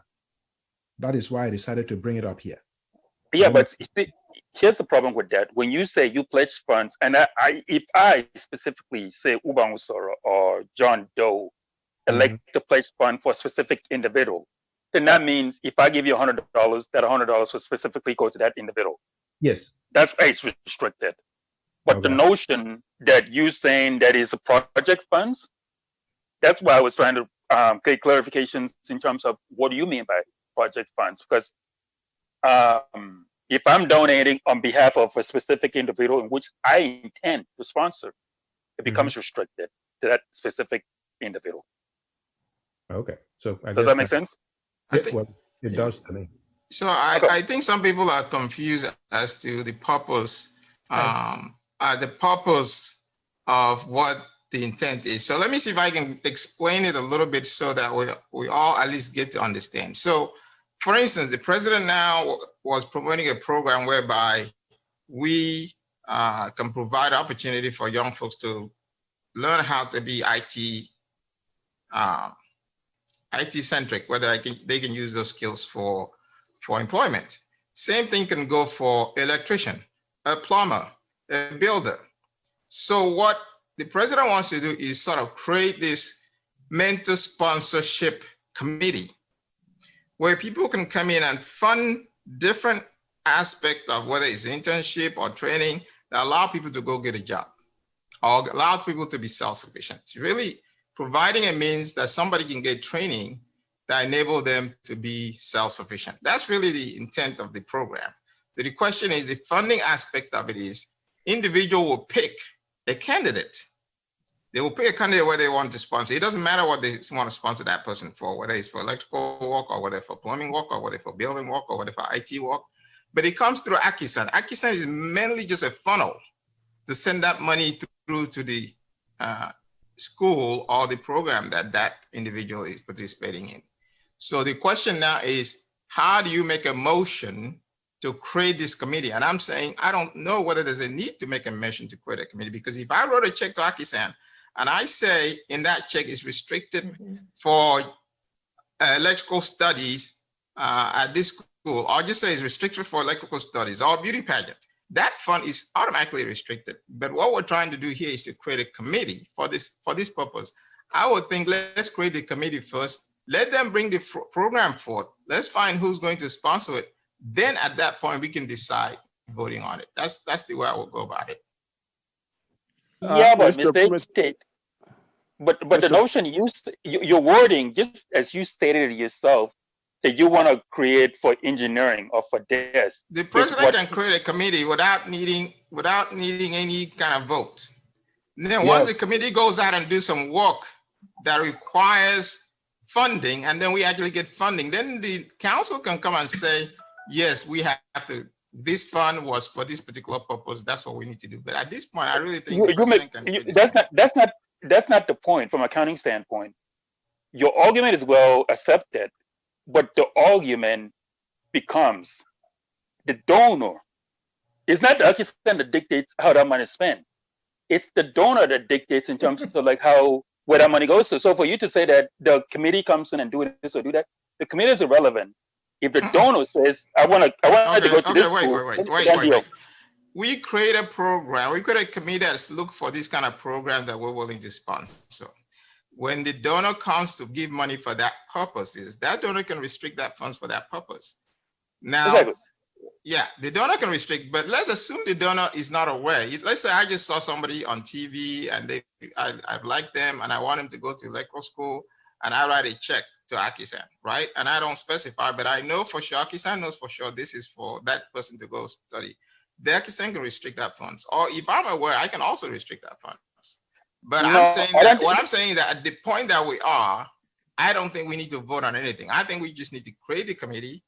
That is why I decided to bring it up here. Yeah, but here's the problem with that. When you say you pledge funds, and if I specifically say Ubang Usoro or John Doe elect to pledge fund for a specific individual, then that means if I give you $100, that $100 will specifically go to that individual. Yes. That's it's restricted. But the notion that you saying that is a project funds, that's why I was trying to get clarifications in terms of what do you mean by project funds? Because if I'm donating on behalf of a specific individual in which I intend to sponsor, it becomes restricted to that specific individual. Okay. So does that make sense? It does to me. So I think some people are confused as to the purpose, the purpose of what the intent is. So let me see if I can explain it a little bit so that we all at least get to understand. So for instance, the president now was promoting a program whereby we can provide opportunity for young folks to learn how to be IT centric, whether they can use those skills for employment. Same thing can go for electrician, a plumber, a builder. So what the president wants to do is sort of create this mentor sponsorship committee where people can come in and fund different aspects of whether it's internship or training that allow people to go get a job or allow people to be self-sufficient. Really providing a means that somebody can get training that enable them to be self-sufficient. That's really the intent of the program. The question is, the funding aspect of it is individual will pick a candidate. They will pick a candidate where they want to sponsor. It doesn't matter what they want to sponsor that person for, whether it's for electrical work or whether for plumbing work or whether for building work or whether for IT work. But it comes through AKISAN. AKISAN is mainly just a funnel to send that money through to the school or the program that individual is participating in. So the question now is, how do you make a motion to create this committee? And I'm saying, I don't know whether there's a need to make a motion to create a committee, because if I wrote a check to AKISAN and I say in that check is restricted for electrical studies at this school, or just say it's restricted for electrical studies or beauty pageant, that fund is automatically restricted. But what we're trying to do here is to create a committee for this purpose. I would think, let's create the committee first. Let them bring the program forth. Let's find who's going to sponsor it. Then at that point, we can decide voting on it. That's the way I will go about it. Yeah, but Mr. State, but the notion your wording, just as you stated it yourself, that you want to create for engineering or for this. The president can create a committee without needing any kind of vote. And then once the committee goes out and do some work that requires funding, and then we actually get funding, then the council can come and say, yes, we have to, this fund was for this particular purpose. That's what we need to do. But at this point, I really think that's not the point from an accounting standpoint. Your argument is well accepted, but the argument becomes the donor. It's not the AKISAN that dictates how that money is spent. It's the donor that dictates in terms of like where that money goes to. So for you to say that the committee comes in and do this or do that, the committee is irrelevant. If the donor says, I want to go to this school, wait. we create a program, we create a committee that's look for this kind of program that we're willing to sponsor. When the donor comes to give money for that purposes, that donor can restrict that funds for that purpose. Now, Exactly. yeah, the donor can restrict, but let's assume the donor is not aware. Let's say I just saw somebody on TV and I like them and I want them to go to electoral school and I write a check to AKISAN, right? And I don't specify, but I know for sure, AKISAN knows for sure this is for that person to go study. The AKISAN can restrict that funds. Or if I'm aware, I can also restrict that funds. But No, I'm saying that, what I'm saying that at the point that we are, I don't think we need to vote on anything. I think we just need to create a committee.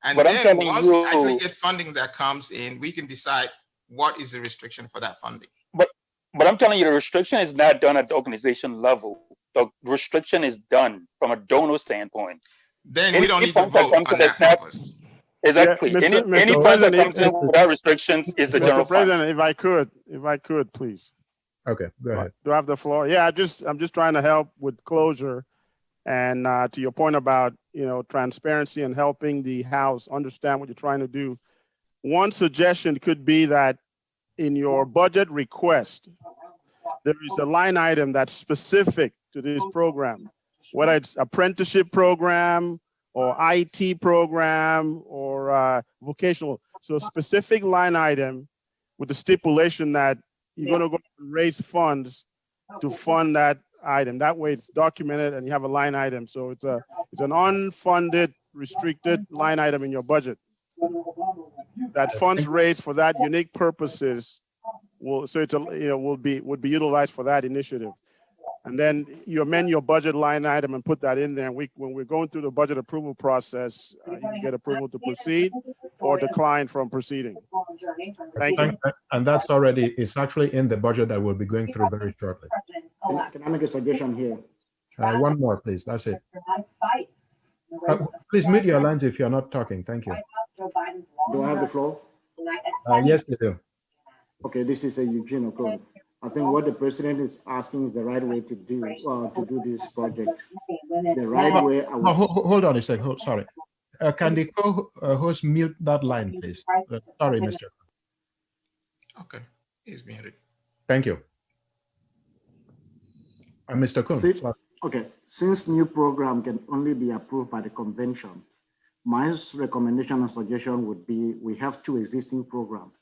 And but I'm then telling once we actually you, get funding that comes in, we can decide what is the restriction for that funding. but I'm telling you, the restriction is not done at the organization level. The restriction is done from a donor standpoint. Then we don't need to vote on that purpose. Exactly. Yeah, Any funds that comes in without restrictions is the general Mr. fund. President, if I could, please. Okay, go ahead. Do I have the floor? Yeah, I'm just trying to help with closure. And to your point about, transparency and helping the House understand what you're trying to do. One suggestion could be that in your budget request, there is a line item that's specific to this program, whether it's apprenticeship program or IT program or vocational. So a specific line item with the stipulation that you're going to go raise funds to fund that item. That way it's documented and you have a line item. So it's an unfunded, restricted line item in your budget. That funds raised for that unique purposes would be utilized for that initiative. And then you amend your budget line item and put that in there. And when we're going through the budget approval process, you can get approval to proceed or decline from proceeding. Thank you. And that's it's actually in the budget that we'll be going through very shortly. Can I make a suggestion here? One more, please. That's it. Please mute your lines if you're not talking. Thank you. Do I have the floor? Yes, you do. Okay, this is a Eugene Okoro. I think what the president is asking is the right way to do this project. The right way. Hold on a sec. Sorry. Can the co-host mute that line, please? Sorry, Mr. Okay, he's muted. Thank you. Mr. Kun. Okay, since new program can only be approved by the convention, my recommendation and suggestion would be we have 2 existing programs.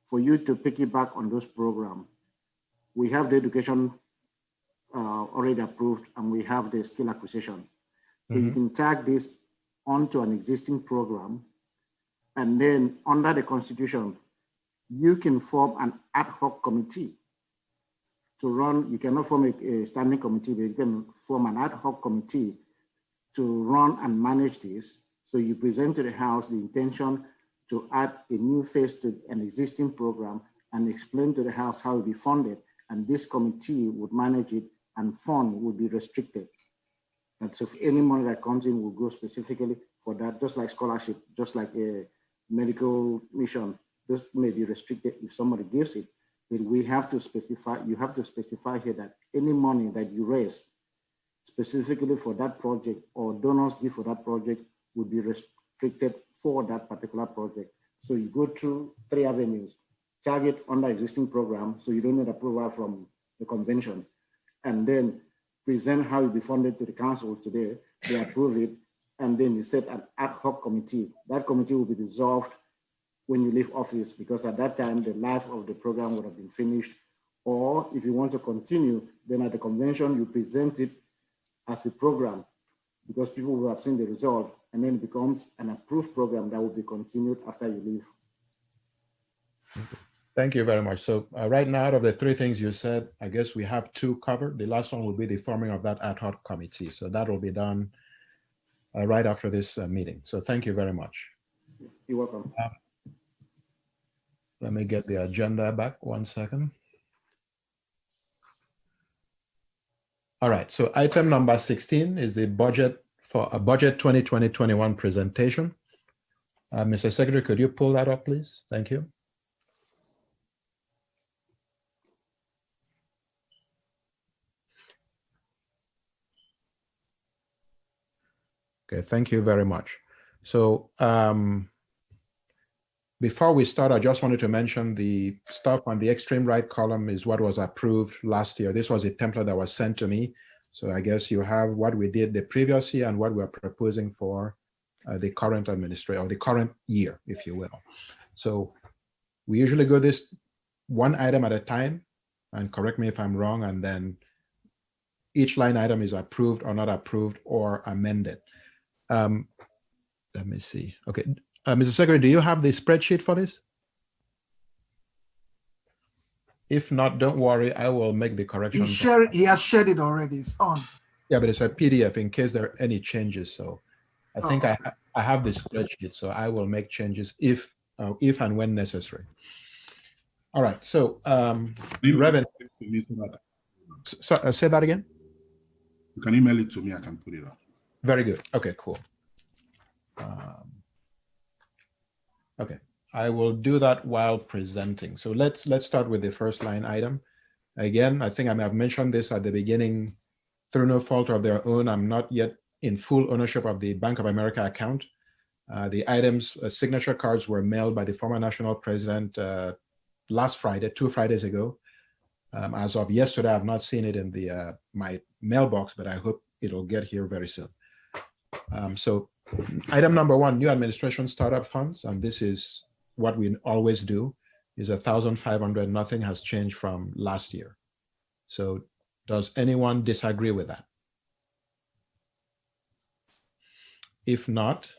For you to piggyback on those programs, we have the education already approved and we have the skill acquisition. So you can tag this onto an existing program, and then under the Constitution, you can form an ad hoc committee to run. You cannot form a standing committee, but you can form an ad hoc committee to run and manage this. So you present to the House the intention to add a new phase to an existing program and explain to the House how it will be funded. And this committee would manage it and fund would be restricted. And so if any money that comes in will go specifically for that, just like scholarship, just like a medical mission, this may be restricted if somebody gives it. But we have to specify, you have to specify here that any money that you raise specifically for that project or donors give for that project would be restricted for that particular project. So you go through 3 avenues: target under existing program, so you don't need approval from the convention, and then present how it will be funded to the council today, they approve it, and then you set an ad hoc committee. That committee will be dissolved when you leave office, because at that time, the life of the program would have been finished. Or if you want to continue, then at the convention, you present it as a program, because people will have seen the result, and then it becomes an approved program that will be continued after you leave. Thank you very much. So right now, out of the 3 things you said, I guess we have 2 covered. The last one will be the forming of that ad hoc committee. So that will be done right after this meeting. So thank you very much. You're welcome. Let me get the agenda back 1 second. All right, so item number 16 is the budget for a budget 2020-21 presentation. Mr. Secretary, could you pull that up, please? Thank you. Okay, thank you very much. So Before we start, I just wanted to mention the stuff on the extreme right column is what was approved last year. This was a template that was sent to me. So I guess you have what we did the previous year and what we're proposing for the current administration, or the current year, if you will. So we usually go this one item at a time, and correct me if I'm wrong, and then each line item is approved or not approved or amended. Let me see. Okay, Mr. Secretary, do you have the spreadsheet for this? If not, don't worry, I will make the correction. He has shared it already, it's on. Yeah, but it's a PDF in case there are any changes. So I think I have the spreadsheet, so I will make changes if and when necessary. All right, so revenue. So, say that again. You can email it to me, I can put it up. Very good. Okay, cool. Okay, I will do that while presenting. So let's start with the first line item. Again, I think I may have mentioned this at the beginning. Through no fault of their own, I'm not yet in full ownership of the Bank of America account. The items, signature cards were mailed by the former national president last Friday, 2 Fridays ago. As of yesterday, I've not seen it in the my mailbox, but I hope it'll get here very soon. So item number 1, new administration startup funds, and this is what we always do, is 1,500. Nothing has changed from last year. So does anyone disagree with that? If not,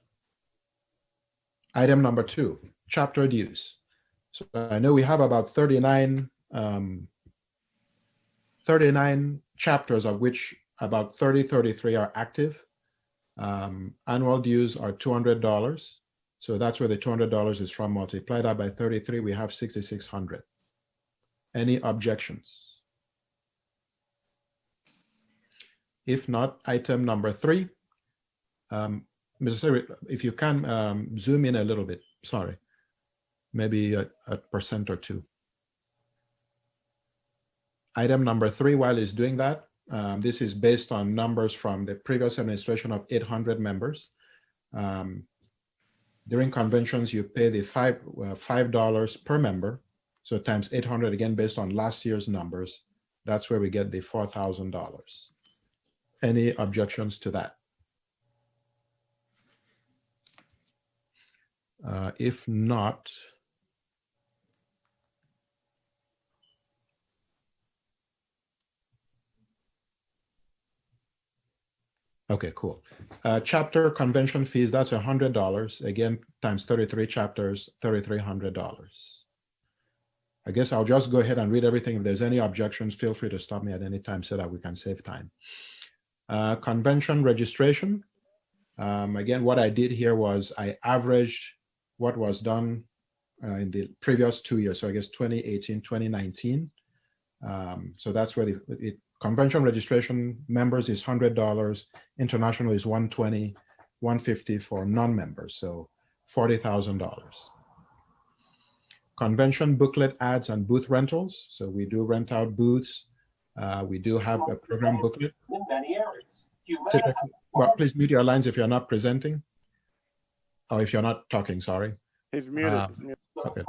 item number 2, chapter dues. So I know we have about 39 chapters, of which about 33 are active. Annual dues are $200. So that's where the $200 is from. Multiply that by 33, we have 6,600. Any objections? If not, item number 3. Mr. Secretary, if you can zoom in a little bit, sorry, maybe a percent or two. Item number 3, while it's doing that, this is based on numbers from the previous administration of 800 members. During conventions, you pay the $5 per member. So times 800, again, based on last year's numbers, that's where we get the $4,000. Any objections to that? If not, okay, cool. Chapter convention fees, that's $100. Again, times 33 chapters, $3,300. I guess I'll just go ahead and read everything. If there's any objections, feel free to stop me at any time so that we can save time. Convention registration. Again, what I did here was I averaged what was done in the previous 2 years. So I guess 2018, 2019. So that's where the convention registration members is $100. International is $120, $150 for non-members. So $40,000. Convention booklet ads and booth rentals. So we do rent out booths. We do have a program booklet. In many areas. Well, please mute your lines if you're not presenting. Or if you're not talking, sorry. He's muted. Okay.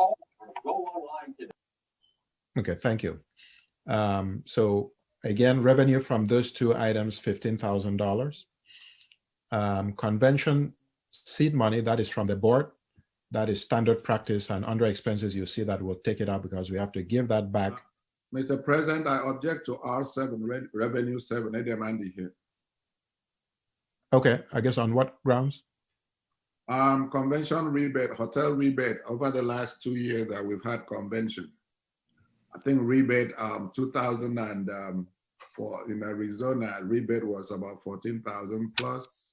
Okay, thank you. So again, revenue from those 2 items, $15,000. Convention seed money, that is from the board. That is standard practice, and under expenses, you see that we'll take it out because we have to give that back. Mr. President, I object to R7, revenue 7, Eddie Mandy here. Okay, I guess on what grounds? Convention rebate, hotel rebate over the last 2 years that we've had convention. I think rebate 2004 in Arizona, rebate was about 14,000 plus.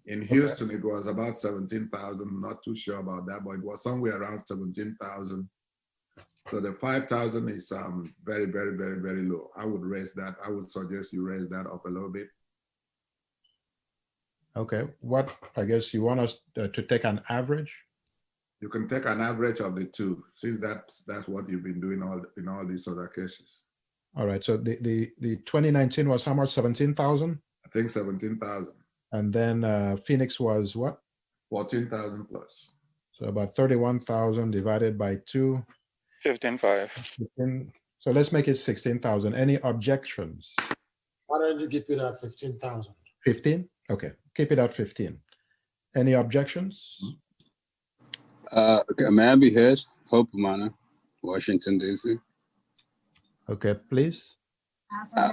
In Houston, it was about 17,000. Not too sure about that, but it was somewhere around 17,000. So the 5,000 is very, very, very, very low. I would raise that. I would suggest you raise that up a little bit. Okay, what, I guess you want us to take an average? You can take an average of the 2, since that's what you've been doing in all these other cases. All right, so the 2019 was how much, 17,000? I think 17,000. And then Phoenix was what? 14,000 plus. So about 31,000 divided by 2. 15,500. So let's make it 16,000. Any objections? Why don't you keep it at 15,000? 15? Okay, keep it at 15. Any objections? Okay, may I be heard? Hope Mana, Washington, D.C. Okay, please.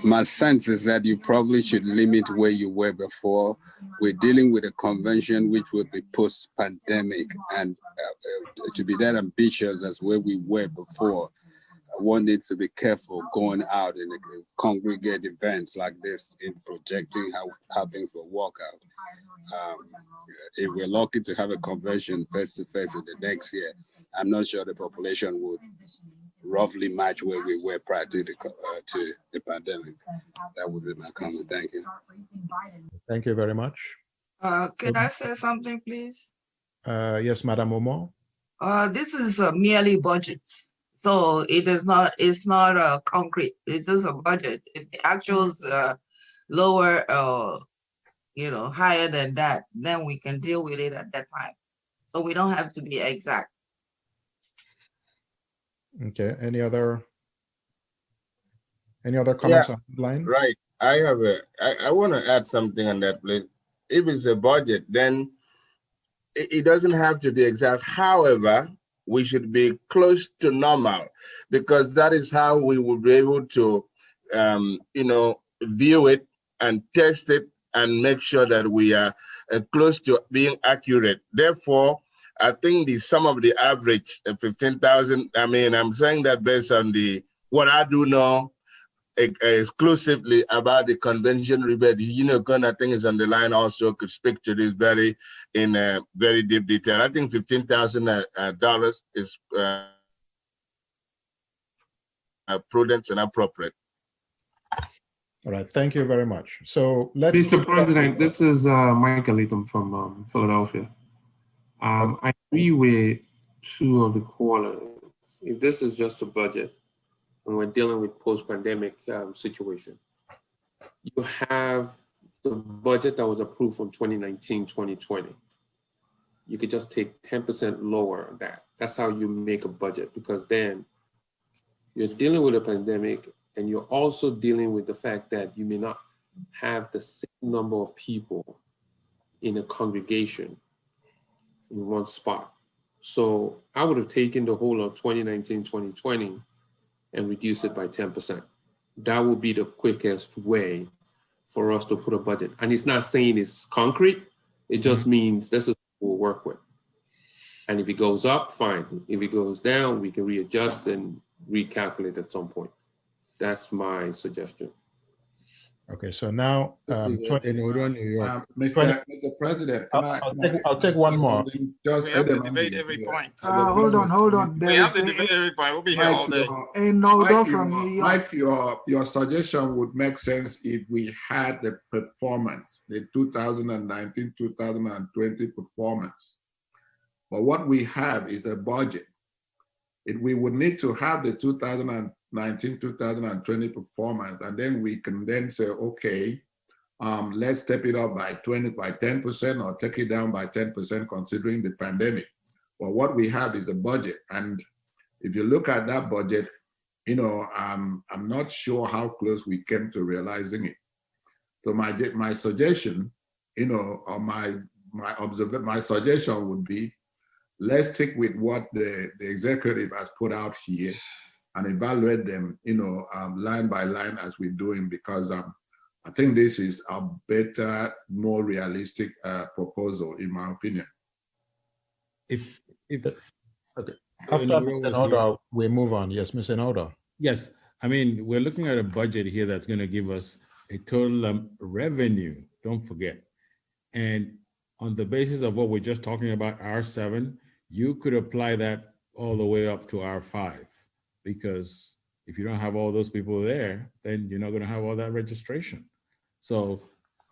My sense is that you probably should limit where you were before. We're dealing with a convention which will be post-pandemic, and to be that ambitious as where we were before, one needs to be careful going out in congregate events like this in projecting how things will work out. If we're lucky to have a convention face-to-face in the next year, I'm not sure the population would roughly match where we were prior to the pandemic. That would be my comment. Thank you. Thank you very much. Can I say something, please? Yes, Madam Omo. This is merely budget. So it's not a concrete, it's just a budget. If the actuals lower higher than that, then we can deal with it at that time. So we don't have to be exact. Okay, any other comments on the line? Right. I want to add something on that, please. If it's a budget, then it doesn't have to be exact. However, we should be close to normal, because that is how we will be able to, view it and test it and make sure that we are close to being accurate. Therefore, I think some of the average 15,000, I mean, I'm saying that based on what I do know exclusively about the convention rebate. I think is on the line also, could speak to this in very deep detail. I think $15,000 is prudent and appropriate. All right, thank you very much. So let's. Mr. President, this is Michael Latham from Philadelphia. I agree with two of the callers. If this is just a budget and we're dealing with post-pandemic situation, you have the budget that was approved from 2019, 2020. You could just take 10% lower on that. That's how you make a budget, because then you're dealing with a pandemic and you're also dealing with the fact that you may not have the same number of people in a congregation in one spot. So I would have taken the whole of 2019, 2020 and reduced it by 10%. That would be the quickest way for us to put a budget. And it's not saying it's concrete. It just means this is what we'll work with. And if it goes up, fine. If it goes down, we can readjust and recalculate at some point. That's my suggestion. Okay, so now, Mr. President, I'll take one more. We have to debate every point. Hold on. We have to debate every point. We'll be here all day. Mike, your suggestion would make sense if we had the performance, the 2019-2020 performance. But what we have is a budget. We would need to have the 2019-2020 performance, and then we can then say, okay, let's step it up by 10% or take it down by 10% considering the pandemic. Well, what we have is a budget, and if you look at that budget, I'm not sure how close we came to realizing it. So my suggestion, or my suggestion would be, let's stick with what the executive has put out here and evaluate them, line by line as we're doing, because I think this is a better, more realistic proposal, in my opinion. Okay. After Mr. Noda, we move on. Yes, Mr. Noda. Yes, I mean, we're looking at a budget here that's going to give us a total revenue, don't forget. And on the basis of what we're just talking about, R7, you could apply that all the way up to R5, because if you don't have all those people there, then you're not going to have all that registration. So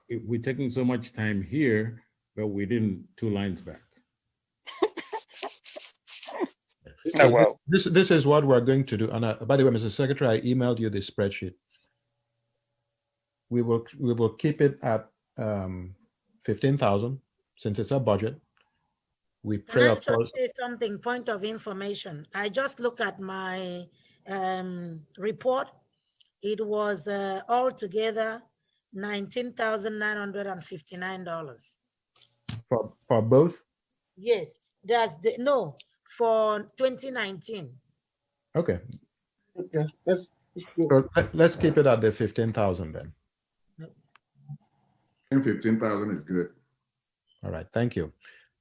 we're taking so much time here, but we didn't 2 lines back. This is what we're going to do. And by the way, Mr. Secretary, I emailed you the spreadsheet. We will keep it at 15,000 since it's a budget. We Can pray, I of just course. say something, point of information? I just look at my report. It was altogether $19,959. For both? Yes, that's the, no, for 2019. Okay. Okay, let's So let's keep it at the 15,000 then. And 15,000 is good. All right, thank you.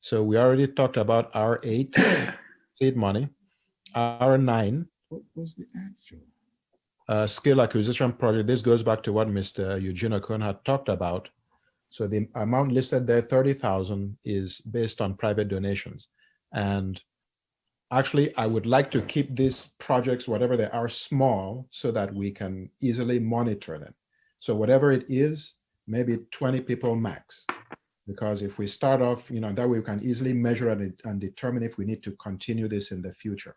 So we already talked about R8, seed money. R9, What was the actual? skill acquisition project. This goes back to what Mr. Eugene Okon had talked about. So the amount listed there, 30,000, is based on private donations. And actually, I would like to keep these projects, whatever they are, small so that we can easily monitor them. So whatever it is, maybe 20 people max. Because if we start off, that way we can easily measure and determine if we need to continue this in the future.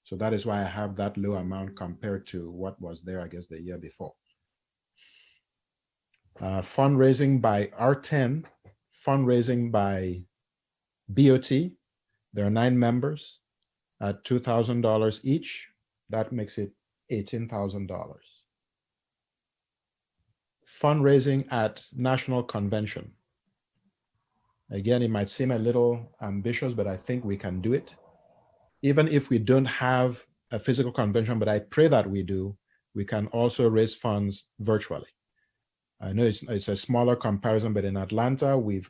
So that is why I have that low amount compared to what was there, I guess, the year before. Fundraising by R10, fundraising by BOT. There are 9 members at $2,000 each. That makes it $18,000. Fundraising at National Convention. Again, it might seem a little ambitious, but I think we can do it. Even if we don't have a physical convention, but I pray that we do, we can also raise funds virtually. I know it's a smaller comparison, but in Atlanta, we've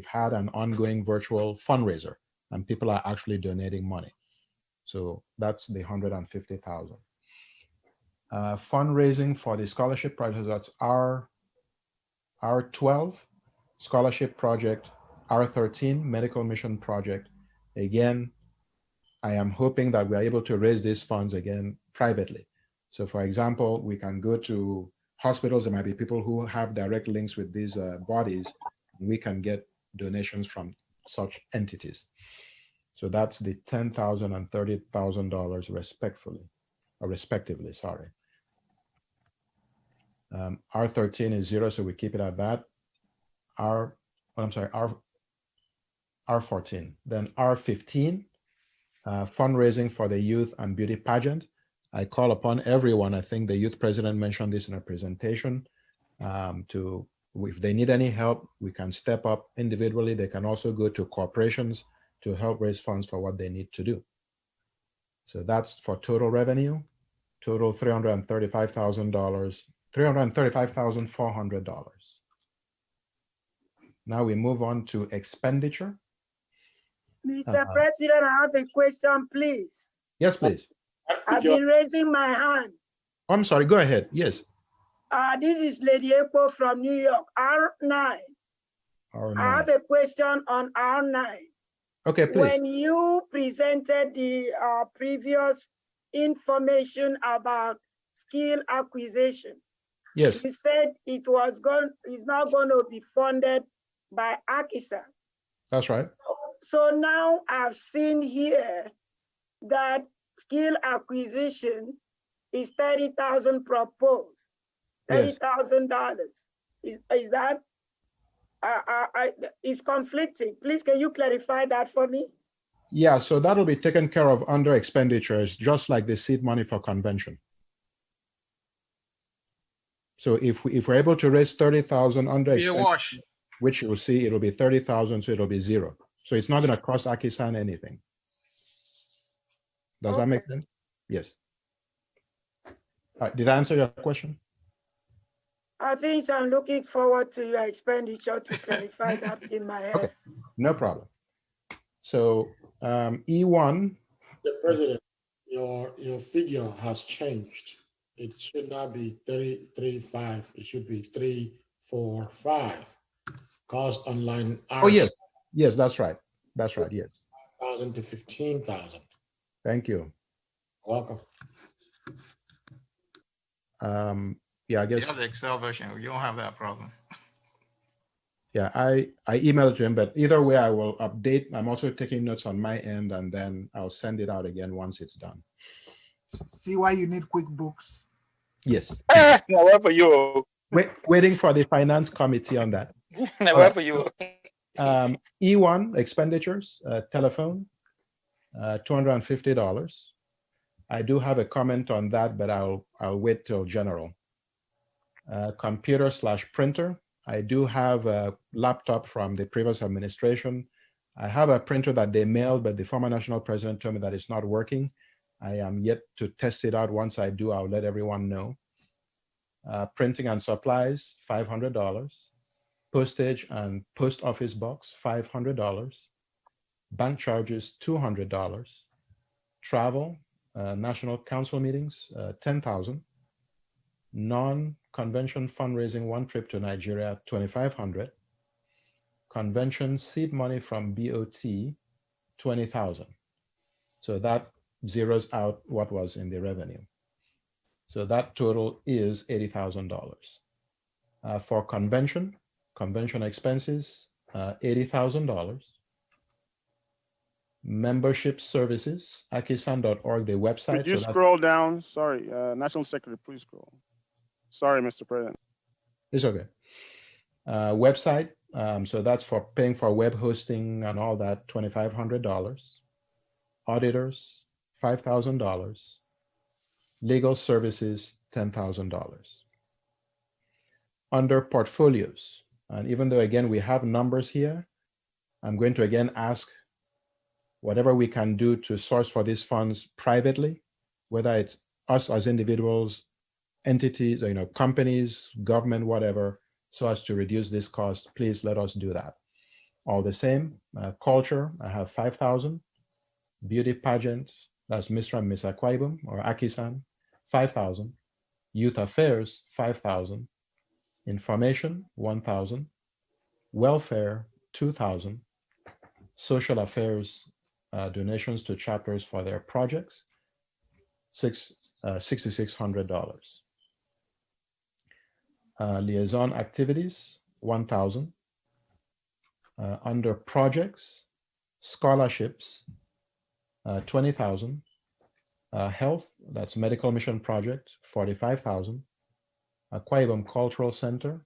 had an ongoing virtual fundraiser, and people are actually donating money. So that's the 150,000. Fundraising for the scholarship project, that's R12 scholarship project, R13 medical mission project. Again, I am hoping that we are able to raise these funds again privately. So for example, we can go to hospitals. There might be people who have direct links with these bodies. We can get donations from such entities. So that's the $10,000 and $30,000 respectively, sorry. R13 is 0, so we keep it at that. R14. Then R15, fundraising for the youth and beauty pageant. I call upon everyone, I think the youth president mentioned this in a presentation, if they need any help, we can step up individually. They can also go to corporations to help raise funds for what they need to do. So that's for total revenue, total $335,000, $335,400. Now we move on to expenditure. Mr. President, I have a question, please. Yes, please. I've been raising my hand. I'm sorry, go ahead. Yes. This is Lady Epo from New York, R9. R9. I have a question on R9. Okay, please. When you presented the previous information about skill acquisition, yes, you said it's not going to be funded by AKISAN. That's right. So now I've seen here that skill acquisition is $30,000 proposed, $30,000. Is that is conflicting? Please, can you clarify that for me? Yeah, so that'll be taken care of under expenditures, just like the seed money for convention. So if we're able to raise 30,000 under expenditure, which you'll see, it'll be 30,000, so it'll be 0. So it's not going to cost AKISAN anything. Does that make sense? Yes. Did I answer your question? I think I'm looking forward to your expenditure to clarify that in my head. Okay, no problem. So E1. The President, your figure has changed. It should not be 335. It should be 345. Cause online. Oh yes, yes, that's right. That's right. Yes. 1,000 to 15,000. Thank you. Welcome. Yeah, I guess. You have the Excel version. You don't have that problem. Yeah, I emailed to him, but either way, I will update. I'm also taking notes on my end, and then I'll send it out again once it's done. See why you need QuickBooks? Yes. Now, for you. Waiting for the finance committee on that. Never for you. E1 expenditures, telephone, $250. I do have a comment on that, but I'll wait till general. Computer/printer. I do have a laptop from the previous administration. I have a printer that they mailed, but the former national president told me that it's not working. I am yet to test it out. Once I do, I'll let everyone know. Printing and supplies, $500. Postage and post office box, $500. Bank charges, $200. Travel, national council meetings, $10,000. Non-convention fundraising, one trip to Nigeria, $2,500. Convention seed money from BOT, $20,000. So that zeroes out what was in the revenue. So that total is $80,000. For convention expenses, $80,000. Membership services, AKISAN.org, the website. Could you so scroll down? Sorry, National Secretary, please scroll. Sorry, Mr. President. It's okay. Website, so that's for paying for web hosting and all that, $2,500. Auditors, $5,000. Legal services, $10,000. Under portfolios, and even though again we have numbers here, I'm going to again ask whatever we can do to source for these funds privately, whether it's us as individuals, entities, or, companies, government, whatever, so as to reduce this cost, please let us do that. All the same, culture, I have 5,000. Beauty pageant, that's Mr. and Miss Akwaibom or AKISAN, 5,000. Youth affairs, 5,000. Information, 1,000. Welfare, 2,000. Social affairs, donations to chapters for their projects, $6,600. Liaison activities, 1,000. Under projects, scholarships, 20,000. Health, that's medical mission project, 45,000. Akwaibom Cultural Center,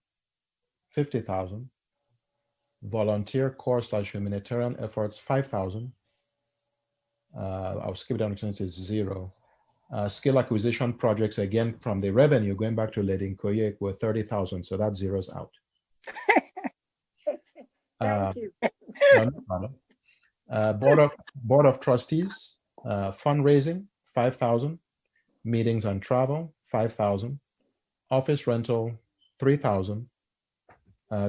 50,000. Volunteer corps/humanitarian efforts, 5,000. I'll skip down since it's zero. Skill acquisition projects, again, from the revenue, going back to Lady Nkoye, were 30,000, so that zeroes out. Thank you. No problem. Board of Trustees, fundraising, 5,000. Meetings and travel, 5,000. Office rental, 3,000.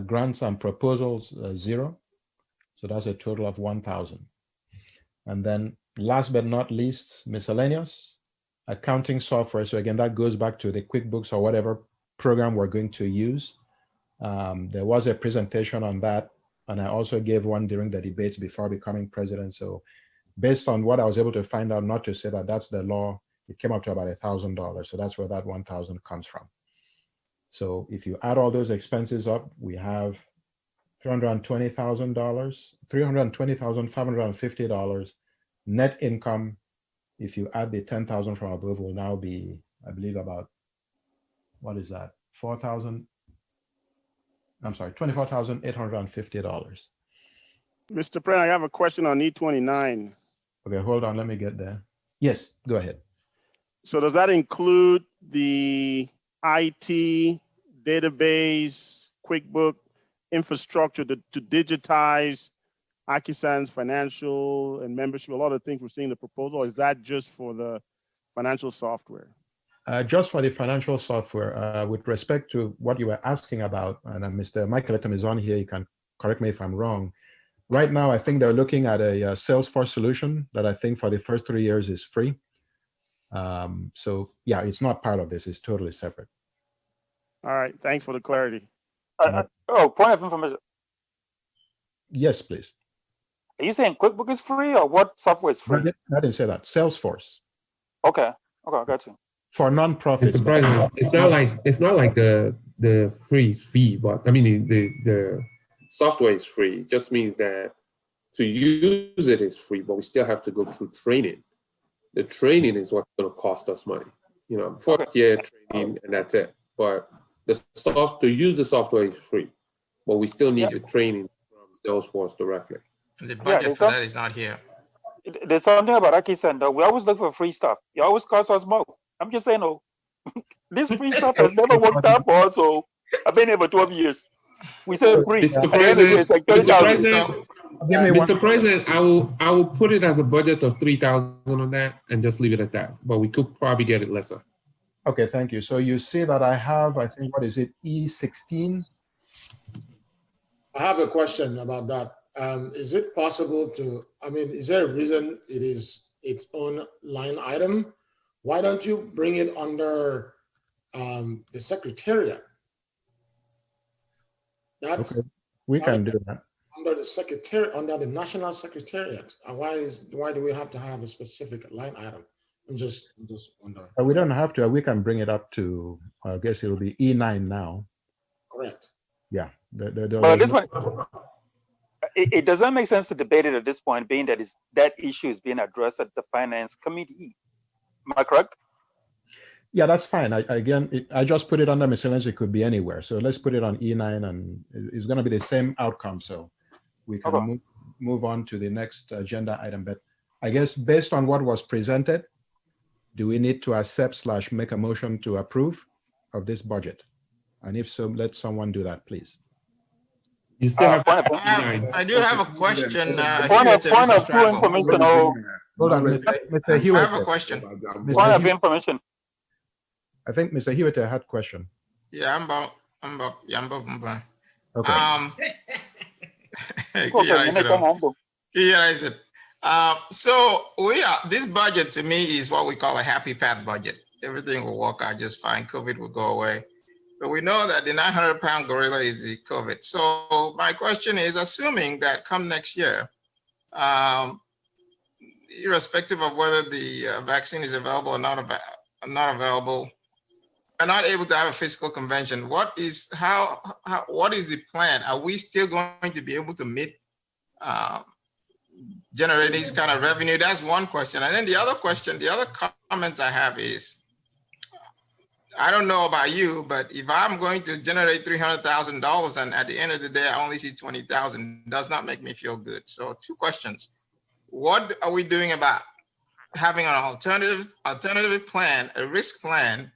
Grants and proposals, 0. So that's a total of 1,000. And then last but not least, miscellaneous, accounting software. So again, that goes back to the QuickBooks or whatever program we're going to use. There was a presentation on that, and I also gave one during the debates before becoming president. So based on what I was able to find out, not to say that that's the law, it came up to about $1,000. So that's where that 1,000 comes from. So if you add all those expenses up, we have $320,000, $320,550 net income. If you add the 10,000 from above, will now be, I believe, about, what is that? $24,850. Mr. President, I have a question on E29. Okay, hold on, let me get there. Yes, go ahead. So does that include the IT, database, QuickBook infrastructure to digitize AKISAN's financial and membership, a lot of things we're seeing in the proposal, or is that just for the financial software? Just for the financial software, with respect to what you were asking about, and Mr. Michael Etam is on here, you can correct me if I'm wrong. Right now, I think they're looking at a Salesforce solution that I think for the first 3 years is free. So yeah, it's not part of this, it's totally separate. All right, thanks for the clarity. Point of information. Yes, please. Are you saying QuickBook is free, or what software is free? I didn't say that. Salesforce. Okay, I got you. For nonprofits. Mr. President, it's not like the free fee, but I mean the software is free. It just means that to use it is free, but we still have to go through training. The training is what's going to cost us money. First year training, and that's it. But to use the software is free, but we still need the training from Salesforce directly. The budget for that is not here. There's something about AKISAN though. We always look for free stuff. You always cost us more. I'm just saying, oh, this free stuff has never worked out for us. So I've been here for 12 years. We said free. Mr. President, It's like Mr. 30,000. President, Mr. President, I will put it as a budget of 3,000 on that and just leave it at that. But we could probably get it lesser. Okay, thank you. So you see that I have, I think, what is it, E16? I have a question about that. Is it possible to, I mean, is there a reason it is its own line item? Why don't you bring it under the Secretariat? That's okay, we can do that. Under the Secretariat, under the National Secretariat. And why do we have to have a specific line item? I'm just wondering. We don't have to. We can bring it up to, I guess it'll be E9 now. Correct. Yeah. But at this point, it doesn't make sense to debate it at this point, being that that issue is being addressed at the Finance Committee. Am I correct? Yeah, that's fine. I just put it under miscellaneous. It could be anywhere. So let's put it on E9, and it's going to be the same outcome. So we can move on to the next agenda item. But I guess based on what was presented, do we need to accept / make a motion to approve of this budget? And if so, let someone do that, please. You still have I do have a question. Point of information. Hold on, Mr. Hewitt. I have a question. Point of information. I think Mr. Hewitt had a question. Yeah, I'm about. Okay. So this budget to me is what we call a happy path budget. Everything will work out just fine. COVID will go away. But we know that the 900-pound gorilla is the COVID. So my question is, assuming that come next year, irrespective of whether the vaccine is available or not available, we're not able to have a physical convention. What is the plan? Are we still going to be able to meet, generate this kind of revenue? That's one question. And then the other question, the other comment I have is, I don't know about you, but if I'm going to generate $300,000 and at the end of the day, I only see 20,000, does not make me feel good. So two questions. What are we doing about having an alternative plan, a risk plan,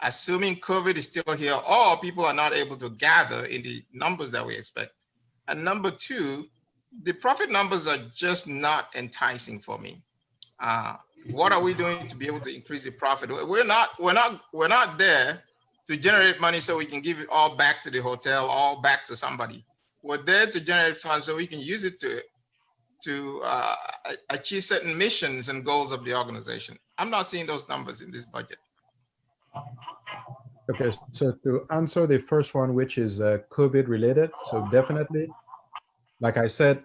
assuming COVID is still here or people are not able to gather in the numbers that we expect? And number two, the profit numbers are just not enticing for me. What are we doing to be able to increase the profit? We're not there to generate money so we can give it all back to the hotel, all back to somebody. We're there to generate funds so we can use it to achieve certain missions and goals of the organization. I'm not seeing those numbers in this budget. Okay, so to answer the first one, which is COVID related, so definitely, like I said,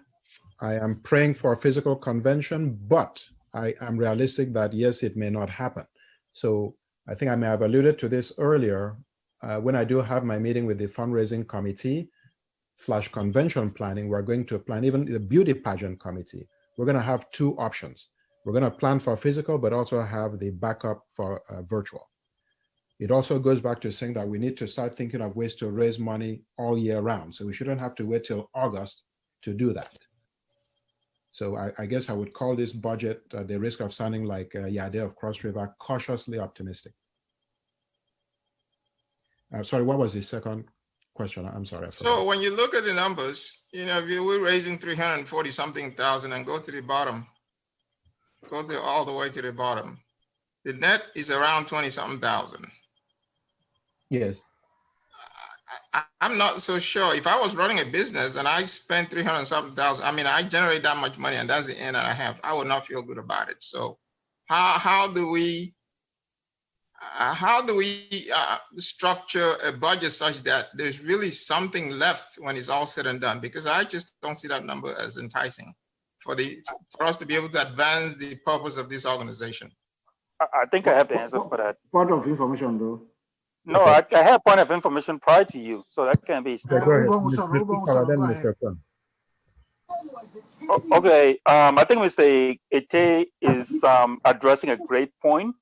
I am praying for a physical convention, but I am realistic that yes, it may not happen. So I think I may have alluded to this earlier. When I do have my meeting with the fundraising committee / convention planning, we're going to plan, even the beauty pageant committee, we're going to have two options. We're going to plan for physical, but also have the backup for virtual. It also goes back to saying that we need to start thinking of ways to raise money all year round. So we shouldn't have to wait till August to do that. So I guess I would call this budget, the risk of sounding like Yade of Cross River, cautiously optimistic. Sorry, what was the second question? I'm sorry. So when you look at the numbers, if you were raising 340-something thousand and go to the bottom, all the way to the bottom, the net is around 20-something thousand. Yes. I'm not so sure. If I was running a business and I spent 300-something thousand, I mean, I generate that much money and that's the end that I have, I would not feel good about it. So how do we structure a budget such that there's really something left when it's all said and done? Because I just don't see that number as enticing for us to be able to advance the purpose of this organization. I think I have the answer for that. Part of information, though. No, I have point of information prior to you, so that can be. Okay, I think Mr. Ete is addressing a great point,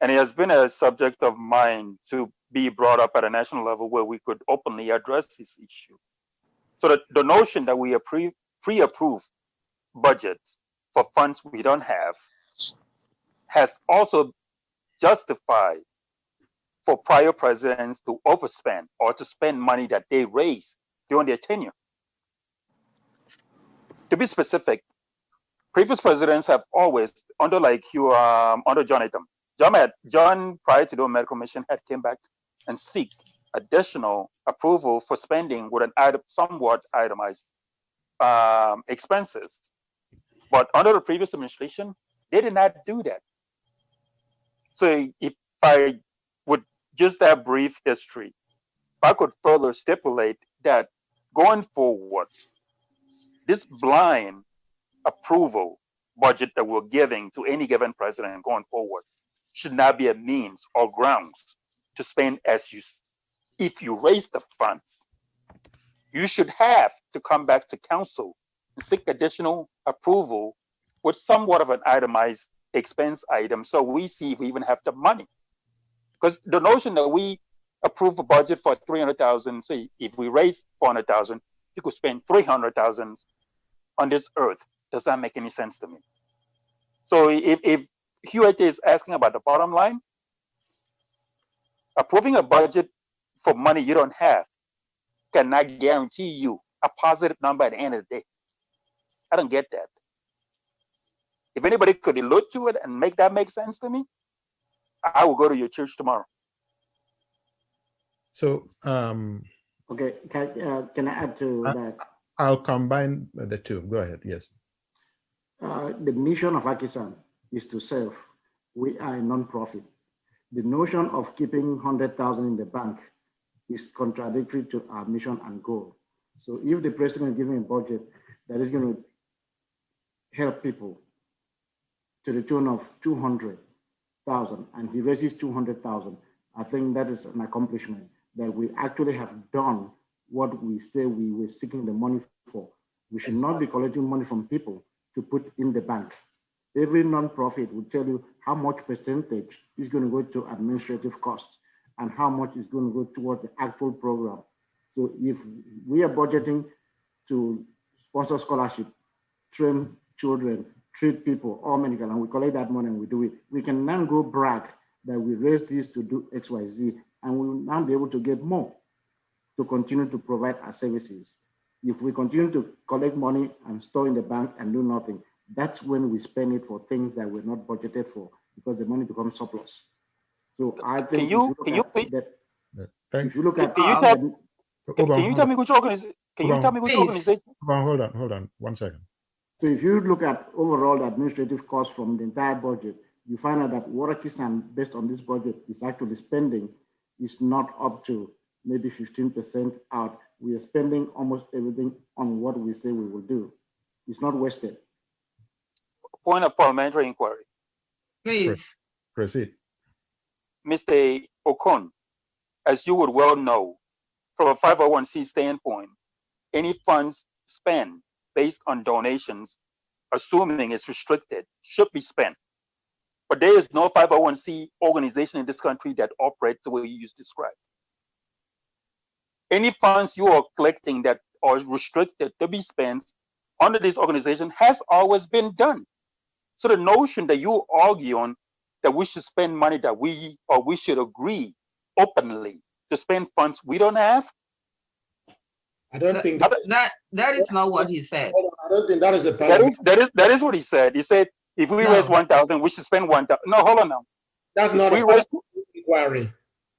and it has been a subject of mine to be brought up at a national level where we could openly address this issue. So the notion that we pre-approve budgets for funds we don't have has also justified for prior presidents to overspend or to spend money that they raised during their tenure. To be specific, previous presidents have always, under under John prior to the medical mission had came back and seek additional approval for spending with an somewhat itemized expenses. But under the previous administration, they did not do that. So if I would just that brief history, if I could further stipulate that going forward, this blind approval budget that we're giving to any given president going forward should not be a means or grounds to spend if you raise the funds. You should have to come back to council and seek additional approval with somewhat of an itemized expense item so we see if we even have the money. Because the notion that we approve a budget for 300,000, say if we raise 400,000, you could spend 300,000 on this earth. Does not make any sense to me. So if Hewitt is asking about the bottom line, approving a budget for money you don't have cannot guarantee you a positive number at the end of the day. I don't get that. If anybody could allude to it and make that make sense to me, I will go to your church tomorrow. So, okay, can I add to that? I'll combine the two. Go ahead. Yes. The mission of AKISAN is to serve. We are a non-profit. The notion of keeping 100,000 in the bank is contradictory to our mission and goal. So if the president is giving a budget that is going to help people to the tune of 200,000 and he raises 200,000, I think that is an accomplishment that we actually have done what we say we were seeking the money for. We should not be collecting money from people to put in the bank. Every non-profit will tell you how much percentage is going to go to administrative costs and how much is going to go toward the actual program. So if we are budgeting to sponsor scholarship, train children, treat people, all medical, and we collect that money and we do it, we can now go brag that we raised this to do X, Y, Z, and we will now be able to get more to continue to provide our services. If we continue to collect money and store in the bank and do nothing, that's when we spend it for things that we're not budgeted for because the money becomes surplus. So I think Can you tell me which organization? Can you tell me which organization? Hold on, 1 second. So if you look at overall the administrative costs from the entire budget, you find out that what AKISAN, based on this budget, is actually spending is not up to maybe 15% out. We are spending almost everything on what we say we will do. It's not wasted. Point of parliamentary inquiry. Please. Proceed. Mr. Okon, as you would well know, from a 501c standpoint, any funds spent based on donations, assuming it's restricted, should be spent. But there is no 501c organization in this country that operates the way you just described. Any funds you are collecting that are restricted to be spent under this organization has always been done. So the notion that you argue on that we should spend money that we should agree openly to spend funds we don't have. I don't think that is not what he said. I don't think that is the point. That is what he said. He said if we raise 1,000, we should spend 1,000. No, hold on now. That's not a inquiry.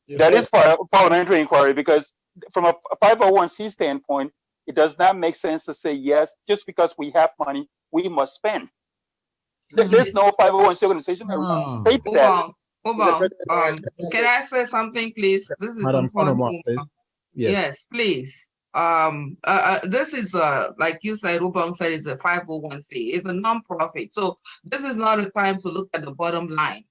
That is parliamentary inquiry because from a 501c standpoint, it does not make sense to say yes, just because we have money, we must spend. There's no 501c organization that states that. Can I say something, please? This is important. Yes, please. This is like you said, Rubam said, it's a 501c. It's a non-profit. So this is not a time to look at the bottom line.